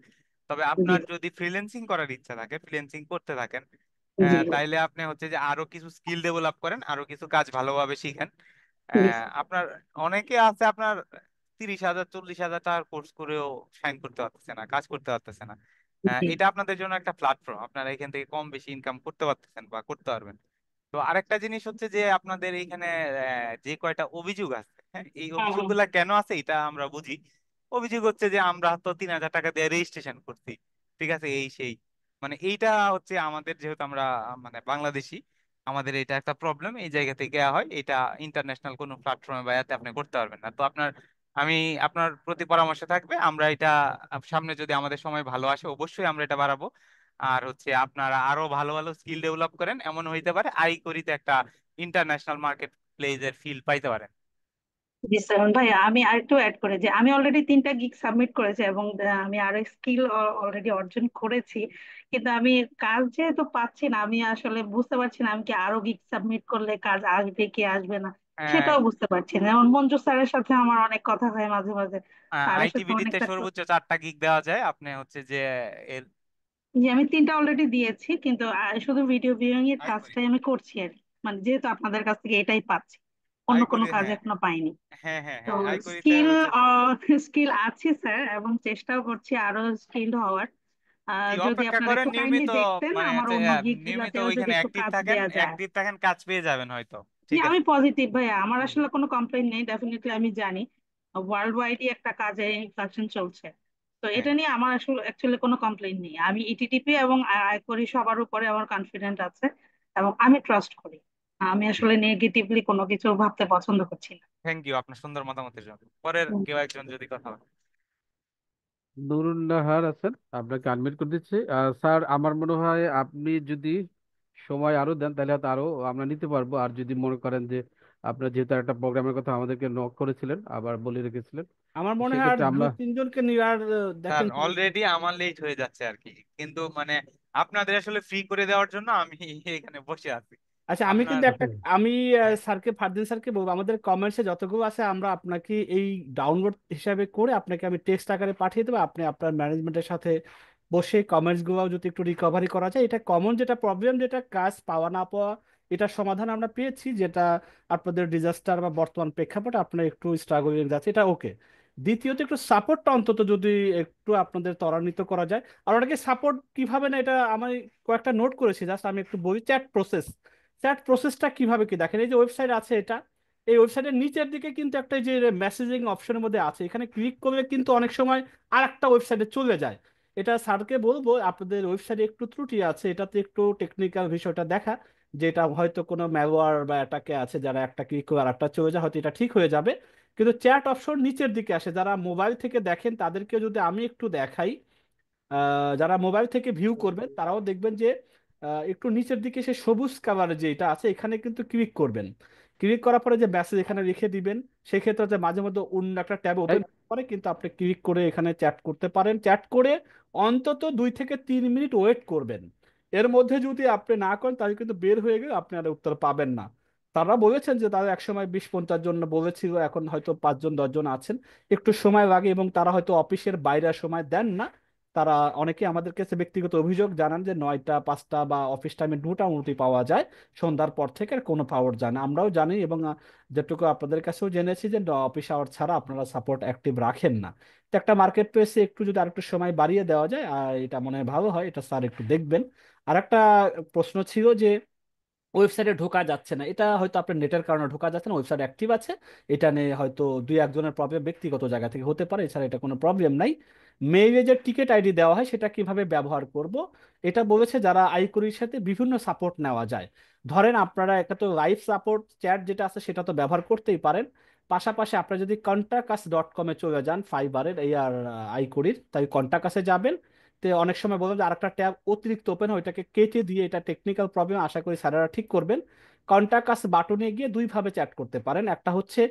তবে জি আপনার যদি ফ্রিল্যান্সিং করার ইচ্ছা থাকে, ফ্রিল্যান্সিং করতে থাকেন, জি তাইলে আপনি হচ্ছে যে আরো কিছু স্কিল ডেভেলপ করেন, আরো কিছু কাজ ভালোভাবে শিখেন। জি আপনার অনেকে আছে আপনার 30,000 40,000 টাকার কোর্স করেও সাইন করতে পারতেছে না, কাজ করতে পারতেছে না। জি এটা আপনাদের জন্য একটা প্ল্যাটফর্ম, আপনারা এখান থেকে কম বেশি ইনকাম করতে পারতেছেন বা করতে পারবেন। তো আরেকটা জিনিস হচ্ছে যে আপনাদের এইখানে যে কয়টা অভিযোগ আছে, হ্যাঁ এই হুম হুম অভিযোগগুলা কেন আছে এটা আমরা বুঝি। অভিযোগ হচ্ছে যে আমরা তো 3,000 টাকা দিয়ে রেজিস্ট্রেশন করছি, ঠিক আছে, এই সেই, মানে এইটা হচ্ছে আমাদের, যেহেতু আমরা মানে বাংলাদেশি, আমাদের এটা একটা প্রবলেম, এই জায়গা থেকে হয় এটা। ইন্টারন্যাশনাল কোনো প্ল্যাটফর্মে বা এতে আপনি করতে পারবেন না। তো আপনার, আমি আপনার প্রতি পরামর্শ থাকবে, আমরা এটা সামনে যদি আমাদের সময় ভালো আসে অবশ্যই আমরা এটা বাড়াবো। আর হচ্ছে আপনারা আরো ভালো ভালো স্কিল ডেভেলপ করেন, এমন হইতে পারে আই করিতে একটা ইন্টারন্যাশনাল মার্কেট প্লেসের ফিল পাইতে পারেন। জি স্যার। ভাই আমি আরেকটু অ্যাড করে যে আমি অলরেডি 3টা গিগ সাবমিট করেছি এবং আমি আরো স্কিল অলরেডি অর্জন করেছি, কিন্তু আমি কাজ যেহেতু পাচ্ছি না, আমি আসলে বুঝতে পারছি না আমি কি আরো গিগ সাবমিট করলে কাজ আসবে কি আসবে না, হ্যাঁ, সেটাও বুঝতে পারছি না। যেমন মঞ্জু স্যারের সাথে আমার অনেক কথা হয় মাঝে মাঝে, স্যারের সাথে আইটিভিটিতে অনেকটা সর্বোচ্চ 4টা গিগ দেওয়া যায়, আপনি হচ্ছে যে এর যে আমি 3টা অলরেডি দিয়েছি, কিন্তু শুধু ভিডিও ভিউইং এর আই করি, কাজটাই আমি করছি আর কি। মানে যেহেতু আপনাদের কাছ থেকে এটাই পাচ্ছি, অন্য আই কোনো করি, কাজ হ্যাঁ এখনো পাইনি। হ্যাঁ হ্যাঁ তো হ্যাঁ, আই করিতে স্কিল হচ্ছে স্কিল আছে স্যার, এবং চেষ্টাও করছি আরো স্কিলড হওয়ার। কি, যদি অপেক্ষা আপনারা করেন একটু কাইন্ডলি নিয়মিত, দেখতেন মানে আমার হচ্ছে, অন্য গিগ নিয়মিত গুলাতেও যদি ওইখানে একটু অ্যাক্টিভ কাজ থাকেন, দেয়া যায়। অ্যাক্টিভ থাকেন, কাজ পেয়ে যাবেন হয়তো। যে ঠিক আমি আছে। পজিটিভ ভাইয়া, আমার হুম। আসলে কোনো কমপ্লেইন নেই, ডেফিনেটলি আমি জানি ওয়ার্ল্ড ওয়াইডই একটা কাজে ইনফ্লেকশন চলছে। তো হ্যাঁ, এটা নিয়ে আমার আসলে অ্যাকচুয়ালি কোনো কমপ্লেইন নেই। আমি ইটিটিপি এবং আইকরি সবার উপরে আমার কনফিডেন্ট আছে এবং আমি ট্রাস্ট করি। আমি আসলে নেগেটিভলি কোনো কিছু ভাবতে পছন্দ করছি না। থ্যাংক ইউ আপনার সুন্দর মতামতের জন্য। পরের কেউ একজন যদি কথা বলে। নুরুন্নাহার আছেন, আপনাকে আনমিউট করে দিচ্ছি। স্যার আমার মনে হয় আপনি যদি সময় আরো দেন তাহলে হয়তো আরো আমরা নিতে পারবো। আর যদি মনে করেন যে আপনার যেহেতু একটা প্রোগ্রামের কথা আমাদেরকে নক করেছিলেন, আবার বলে রেখেছিলেন, আমার মনে হয় আর সেক্ষেত্রে দু আমরা তিনজনকে নিয়ে আর স্যার দেখেন। অলরেডি আমার লেট হয়ে যাচ্ছে আর কি, কিন্তু মানে আপনাদের আসলে ফ্রি করে দেওয়ার জন্য আমি এখানে বসে আছি। আচ্ছা, আমি আপনার, কিন্তু একটা, আমি হ্যাঁ স্যারকে, ফারদিন স্যারকে বলবো আমাদের কমেন্টসে যতগুলো আছে আমরা আপনাকে এই ডাউনলোড হিসাবে করে আপনাকে আমি টেক্সট আকারে পাঠিয়ে দেবো। আপনি আপনার ম্যানেজমেন্টের সাথে বসে কমেন্টস গুলো যদি একটু রিকভারি করা যায়, এটা কমন যেটা প্রবলেম, যেটা কাজ পাওয়া না পাওয়া, এটার সমাধান আমরা পেয়েছি, যেটা আপনাদের ডিজাস্টার বা বর্তমান প্রেক্ষাপটে আপনার একটু স্ট্রাগলিং যাচ্ছে, এটা ওকে। দ্বিতীয়ত একটু সাপোর্টটা অন্তত যদি একটু আপনাদের ত্বরান্বিত করা যায়। আর ওটাকে সাপোর্ট কিভাবে, না এটা আমি কয়েকটা নোট করেছি, জাস্ট আমি একটু বলি। চ্যাট প্রসেস, চ্যাট প্রসেসটা কিভাবে কি দেখেন, এই যে ওয়েবসাইট আছে এটা, এই ওয়েবসাইটের নিচের দিকে কিন্তু একটা এই যে মেসেজিং অপশনের মধ্যে আছে, এখানে ক্লিক করলে কিন্তু অনেক সময় আর একটা ওয়েবসাইটে চলে যায়। এটা স্যারকে বলবো আপনাদের ওয়েবসাইটে একটু ত্রুটি আছে, এটাতে একটু টেকনিক্যাল বিষয়টা দেখা, যেটা হয়তো কোনো ম্যালওয়্যার বা অ্যাটাকে আছে, যারা একটা ক্লিক করে আর একটা চলে যায়, হয়তো এটা ঠিক হয়ে যাবে। কিন্তু চ্যাট অপশন নিচের দিকে আসে, যারা মোবাইল থেকে দেখেন তাদেরকে যদি আমি একটু দেখাই, যারা মোবাইল থেকে ভিউ করবেন তারাও দেখবেন যে একটু নিচের দিকে সে সবুজ কালার যেটা আছে এখানে কিন্তু ক্লিক করবেন। ক্লিক করার পরে যে মেসেজ এখানে রেখে দিবেন, সেক্ষেত্রে যে মাঝে মধ্যে অন্য একটা ট্যাব এই ওপেন করে কিন্তু আপনি ক্লিক করে এখানে চ্যাট করতে পারেন। চ্যাট করে অন্তত 2 থেকে 3 মিনিট ওয়েট করবেন। এর মধ্যে যদি আপনি না করেন তাহলে কিন্তু বের হয়ে গেলে আপনি আর উত্তর পাবেন না। তারা বলেছেন যে তারা একসময় 20-50 জন বলেছিল, এখন হয়তো 5-10 জন আছেন। একটু সময় লাগে এবং তারা হয়তো অফিসের বাইরে সময় দেন না। তারা অনেকে আমাদের কাছে ব্যক্তিগত অভিযোগ জানান যে 9টা 5টা বা অফিস টাইমে মোটামুটি পাওয়া যায়, সন্ধ্যার পর থেকে আর কোনো পাওয়ার যায় না। আমরাও জানি এবং যেটুকু আপনাদের কাছেও জেনেছি যে অফিস আওয়ার ছাড়া আপনারা সাপোর্ট অ্যাক্টিভ রাখেন না। তো একটা মার্কেট প্লেসে একটু যদি আরেকটু সময় বাড়িয়ে দেওয়া যায়, আর এটা মনে হয় ভালো হয়, এটা স্যার একটু দেখবেন। আর একটা প্রশ্ন ছিল যে ওয়েবসাইটে ঢোকা যাচ্ছে না, এটা হয়তো আপনার নেটের কারণে ঢোকা যাচ্ছে না, ওয়েবসাইট অ্যাক্টিভ আছে, এটা নিয়ে হয়তো দুই একজনের প্রবলেম ব্যক্তিগত জায়গা থেকে হতে পারে, এছাড়া এটা কোনো প্রবলেম নাই। মেইলে যে টিকিট আইডি দেওয়া হয় সেটা কিভাবে ব্যবহার করব, এটা বলেছে যারা আইকুরির সাথে বিভিন্ন সাপোর্ট নেওয়া যায়। ধরেন আপনারা একটা তো লাইভ সাপোর্ট চ্যাট যেটা আছে সেটা তো ব্যবহার করতেই পারেন, পাশাপাশি আপনারা যদি কন্টাকাস.কমে চলে যান, ফাইবারের এই আর আইকুরির, তাই কন্টাকাসে যাবেন। তো অনেক সময় বললাম যে আরেকটা ট্যাব অতিরিক্ত ওপেন হয়, ওইটাকে কেটে দিয়ে, এটা টেকনিক্যাল প্রবলেম, আশা করি স্যারেরা ঠিক করবেন। কন্টাক্ট আস বাটনে গিয়ে দুইভাবে চ্যাট করতে পারেন, একটা হচ্ছে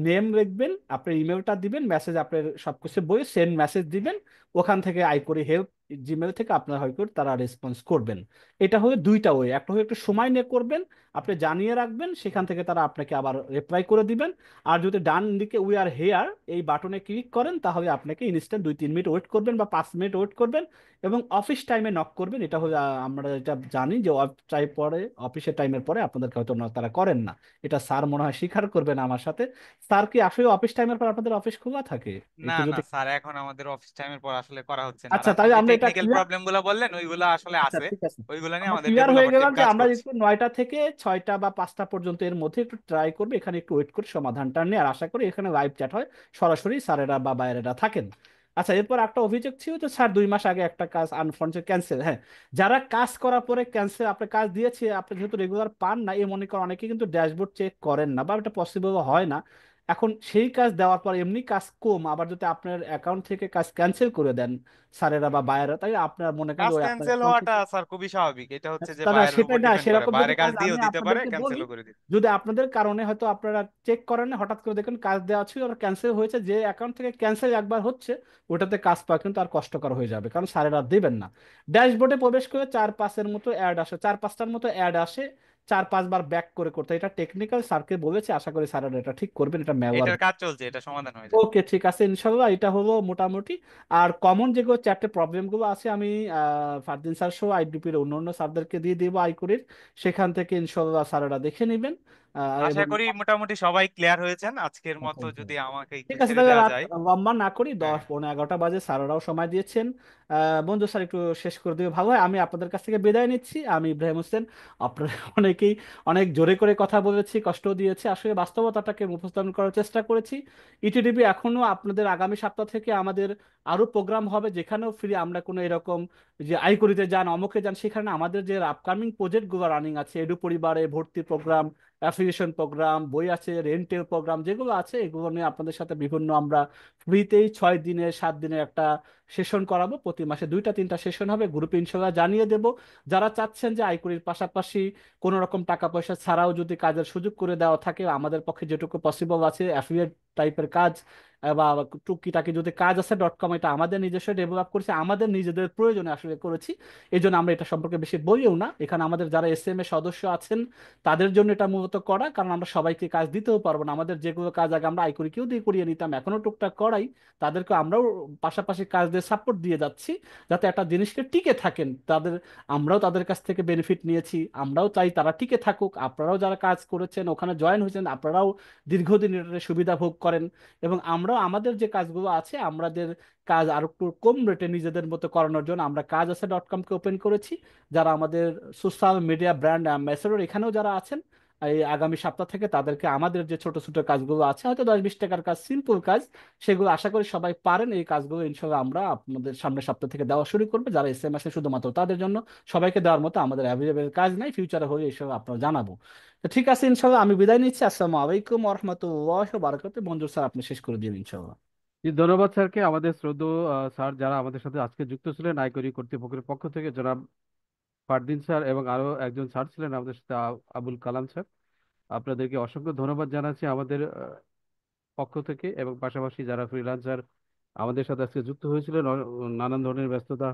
নেম লিখবেন, আপনার ইমেলটা দিবেন, মেসেজ আপনার সবকিছু বই সেন্ড মেসেজ দিবেন, ওখান থেকে আইকরি হেল্প জিমেল থেকে আপনার হয়তো তারা রেসপন্স করবেন। এটা হলো দুইটা ওয়ে, একটা হলো একটু সময় নিয়ে করবেন, আপনি জানিয়ে রাখবেন, সেখান থেকে তারা আপনাকে আবার রিপ্লাই করে দিবেন। আর যদি ডান দিকে উই আর হেয়ার এই বাটনে ক্লিক করেন, তাহলে আপনাকে ইনস্ট্যান্ট 2-3 মিনিট ওয়েট করবেন বা 5 মিনিট ওয়েট করবেন, এবং অফিস টাইমে নক করবেন। এটা হলো আমরা এটা জানি যে অফ টাইম পরে, অফিসের টাইমের পরে আপনাদেরকে হয়তো তারা করেন না, এটা স্যার মনে হয় স্বীকার করবেন আমার সাথে। স্যার কি আসলে অফিস টাইমের পর আপনাদের অফিস খোলা থাকে? না একটু না যদি, স্যার, এখন আমাদের অফিস টাইমের পর আসলে করা হচ্ছে না। আর আচ্ছা আপনি তাহলে যে আমরা এটা টেকনিক্যাল ক্লিয়ার, প্রবলেম গুলো বললেন ওইগুলো আসলে আচ্ছা আছে, ঠিক আছে, ওইগুলো নিয়ে আমরা আমাদের ক্লিয়ার হয়ে ডেভেলপার টিম গেলাম যে কাজ আমরা করছে। একটু 9টা থেকে 6টা বা 5টা পর্যন্ত এর মধ্যে একটু ট্রাই করবো, এখানে একটু ওয়েট করে সমাধানটা নিয়ে, আর আশা করি এখানে লাইভ চ্যাট হয়, সরাসরি স্যারেরা বা বাইরেরা থাকেন। আচ্ছা, এরপর একটা অভিযোগ ছিল যে স্যার 2 মাস আগে একটা কাজ আনফরচুনেট ক্যান্সেল, হ্যাঁ, যারা কাজ করার পরে ক্যান্সেল, আপনি কাজ দিয়েছে আপনি যেহেতু রেগুলার পান না, এই মনে করেন অনেকে কিন্তু ড্যাশবোর্ড চেক করেন না বা এটা পসিবল হয় না। এখন সেই কাজ দেওয়ার পর এমনি কাজ কম, আবার যদি আপনার অ্যাকাউন্ট থেকে কাজ ক্যান্সেল করে দেন স্যারেরা বা বায়াররা, তাই আপনার মনে করেন কাজ যে ওই আপনার ক্যান্সেল অ্যাকাউন্ট হওয়াটা থেকে, স্যার খুবই স্বাভাবিক, এটা হচ্ছে যে তারা বাইরের উপর সেটাই না, ডিপেন্ড করে, সেরকম যদি বাইরে কাজ কাজ আমি দিয়েও দিতে পারে, আপনাদেরকে বলি, ক্যান্সেলও করে দিতে যদি আপনাদের কারণে হয়তো আপনারা চেক করেন না, হঠাৎ করে দেখেন কাজ দেওয়া ছিল আর ক্যান্সেল হয়েছে, যে অ্যাকাউন্ট থেকে ক্যান্সেল একবার হচ্ছে, ওটাতে কাজ পাওয়া কিন্তু আর কষ্টকর হয়ে যাবে, কারণ স্যারেরা আর দেবেন না। ড্যাশবোর্ডে প্রবেশ করে 4-5 মতো অ্যাড আসে, 4-5টার মতো অ্যাড আসে, 4-5 বার ব্যাক করে করতে, এটা টেকনিক্যাল স্যারকে বলেছে, আশা করি স্যারেরা এটা ঠিক করবেন, এটা ম্যালওয়্যার। এটার কাজ চলছে, এটা সমাধান হয়ে যাবে। ওকে ঠিক আছে ইনশাল্লাহ, এটা হলো মোটামুটি। আর কমন যেগুলো চারটে প্রবলেমগুলো আছে আমি ফারদিন স্যার সহ আইডিপির অন্য অন্য স্যারদেরকে দিয়ে দেবো আইকুরির, সেখান থেকে ইনশাল্লাহ স্যারেরা দেখে নেবেন। আশা এবং করি মোটামুটি সবাই ক্লিয়ার হয়েছেন আজকের আচ্ছা, মতো, আচ্ছা। যদি আমাকে একটু ঠিক আছে, ছেড়ে তাহলে দেওয়া রাত যায়। লম্বা না করি, হ্যাঁ, 10-11টা বাজে, স্যারেরাও সময় দিয়েছেন। বন্ধু স্যার একটু শেষ করে দিবে ভালো হয়, আমি আপনাদের কাছ থেকে বিদায় নিচ্ছি, আমি ইব্রাহিম হোসেন। আপনারা অনেকেই অনেক জোরে করে কথা বলেছি, কষ্ট দিয়েছি, আসলে বাস্তবতাটাকে উপস্থাপন করার চেষ্টা করেছি। ইটিডিবি এখনো আপনাদের আগামী সপ্তাহ থেকে আমাদের আরো প্রোগ্রাম হবে, যেখানেও ফ্রি, আমরা কোনো এরকম যে আইকরিতে যান অমুকে যান সেখানে, আমাদের যে আপকামিং প্রজেক্টগুলো রানিং আছে, এডু পরিবারে ভর্তি প্রোগ্রাম, অ্যাফিলিয়েশন প্রোগ্রাম, বই আছে, রেন্টেল প্রোগ্রাম যেগুলো আছে, এগুলো নিয়ে আপনাদের সাথে বিভিন্ন আমরা ফ্রিতেই 6 দিনের 7 দিনের একটা সেশন করাবো, প্রতি মাসে 2-3টা সেশন হবে, গ্রুপে ইনশাল্লাহ জানিয়ে দেব। যারা চাচ্ছেন যে আইকুরির পাশাপাশি কোনো রকম টাকা পয়সা ছাড়াও যদি কাজের সুযোগ করে দেওয়া থাকে, আমাদের পক্ষে যেটুকু পসিবল আছে, অ্যাফিলিয়েট টাইপের কাজ বা টুকিটাকি যদি কাজ আছে .com, এটা আমাদের নিজস্ব ডেভেলপ করেছি, আমাদের নিজেদের প্রয়োজনে আসলে করেছি, এই জন্য আমরা এটা সম্পর্কে বেশি বলিও না। এখানে আমাদের যারা এসএমএ সদস্য আছেন তাদের জন্য এটা মূলত করা, কারণ আমরা সবাইকে কাজ দিতেও পারবো না, আমাদের যেগুলো কাজ আগে আমরা আইকরিকেও দিয়ে করিয়ে নিতাম, এখনো টুকটাক করাই, তাদেরকে আমরাও পাশাপাশি কাজ দিয়ে সাপোর্ট দিয়ে যাচ্ছি, যাতে একটা জিনিসকে টিকে থাকেন তাদের, আমরাও তাদের কাছ থেকে বেনিফিট নিয়েছি, আমরাও চাই তারা টিকে থাকুক, আপনারাও যারা কাজ করেছেন ওখানে জয়েন হয়েছেন আপনারাও দীর্ঘদিন এটার সুবিধা ভোগ করেন, এবং আমরাও আমাদের যে কাজগুলো আছে আমাদের কাজ আরো একটু কম রেটে নিজেদের মতো করানোর জন্য আমরা কাজ আছে .com-কে ওপেন করেছি। যারা আমাদের সোশ্যাল মিডিয়া ব্র্যান্ড অ্যাম্বাসেডর এখানেও যারা আছেন, এই আগামী সপ্তাহ থেকে তাদেরকে আমাদের যে ছোট ছোট কাজগুলো আছে, হয়তো 10-20 টাকার কাজ, সিম্পল কাজ, সেগুলো আশা করি সবাই পারেন, এই কাজগুলো ইনশাল্লাহ আমরা আপনাদের সামনের সপ্তাহ থেকে দেওয়া শুরু করবো, যারা এসএমএস এ শুধুমাত্র তাদের জন্য, সবাইকে দেওয়ার মতো আমাদের অ্যাভেলেবেল কাজ নাই, ফিউচারে হলে এইসব আপনারা জানাবো। তো ঠিক আছে ইনশাল্লাহ, আমি বিদায় নিচ্ছি, আসসালামু আলাইকুম ওয়া রাহমাতুল্লাহি ওয়া বারাকাতুহু। মঞ্জুর স্যার আপনি শেষ করে দিন ইনশাল্লাহ। জি, ধন্যবাদ স্যারকে। আমাদের শ্রদ্ধেয় স্যার যারা আমাদের সাথে আজকে যুক্ত ছিলেন আইকরি কর্তৃপক্ষের পক্ষ থেকে, জনাব ফারদিন স্যার এবং আরো একজন স্যার ছিলেন আমাদের সাথে, আবুল কালাম স্যার, আপনাদেরকে অসংখ্য ধন্যবাদ জানাচ্ছি আমাদের পক্ষ থেকে। এবং পাশাপাশি যারা ফ্রিল্যান্সার আমাদের সাথে আজকে যুক্ত হয়েছিলেন, নানান ধরনের ব্যস্ততা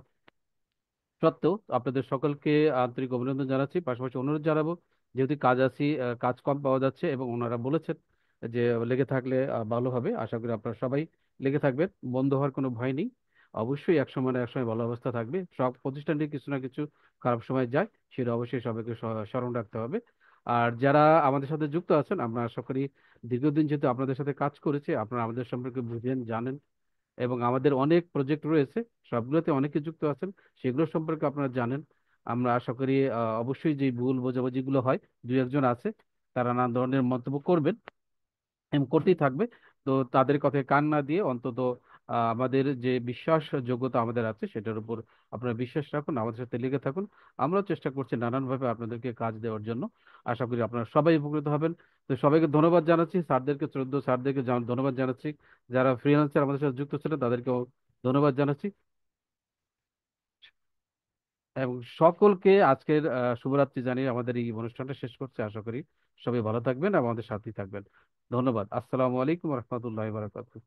সত্ত্বেও আপনাদের সকলকে আন্তরিক অভিনন্দন জানাচ্ছি। পাশাপাশি অনুরোধ জানাবো, যেহেতু কাজ আছি, কাজ কম পাওয়া যাচ্ছে এবং ওনারা বলেছেন যে লেগে থাকলে ভালো হবে, আশা করি আপনারা সবাই লেগে থাকবেন, বন্ধ হওয়ার কোনো ভয় নেই। অবশ্যই এক সময় না এক সময় ভালো অবস্থা থাকবে, সব প্রতিষ্ঠানটি কিছু না কিছু খারাপ সময় যায়, সেটা অবশ্যই সবাইকে স্মরণ রাখতে হবে। আর যারা আমাদের সাথে যুক্ত আছেন, আমরা আশা করি দীর্ঘদিন যেহেতু আপনাদের সাথে কাজ করেছি, আপনারা আমাদের সম্পর্কে বুঝেন, জানেন, এবং আমাদের অনেক প্রজেক্ট রয়েছে, সবগুলোতে অনেকে যুক্ত আছেন, সেগুলো সম্পর্কে আপনারা জানেন। আমরা আশা করি অবশ্যই যে ভুল বোঝাবুঝিগুলো হয়, দুই একজন আছে তারা নানা ধরনের মন্তব্য করবেন এবং করতেই থাকবে। তো তাদের কথায় কান না দিয়ে অন্তত আমাদের যে বিশ্বাসযোগ্যতা আমাদের আছে সেটার উপর আপনারা বিশ্বাস রাখুন, আমাদের সাথে লেগে থাকুন। আমরাও চেষ্টা করছি নানানভাবে আপনাদেরকে কাজ দেওয়ার জন্য। আশা করি আপনারা সবাই উপকৃত হবেন। তো সবাইকে ধন্যবাদ জানাচ্ছি, স্যারদেরকে স্যারদেরকে ধন্যবাদ জানাচ্ছি, যারা ফ্রিল্যান্সার আমাদের সাথে যুক্ত ছিলেন তাদেরকেও ধন্যবাদ জানাচ্ছি, এবং সকলকে আজকের শুভরাত্রি জানিয়ে আমাদের এই অনুষ্ঠানটা শেষ করছি। আশা করি সবাই ভালো থাকবেন এবং আমাদের সাথেই থাকবেন। ধন্যবাদ। আসসালামু আলাইকুম রহমতুল্লাহ বারাকাতুহু।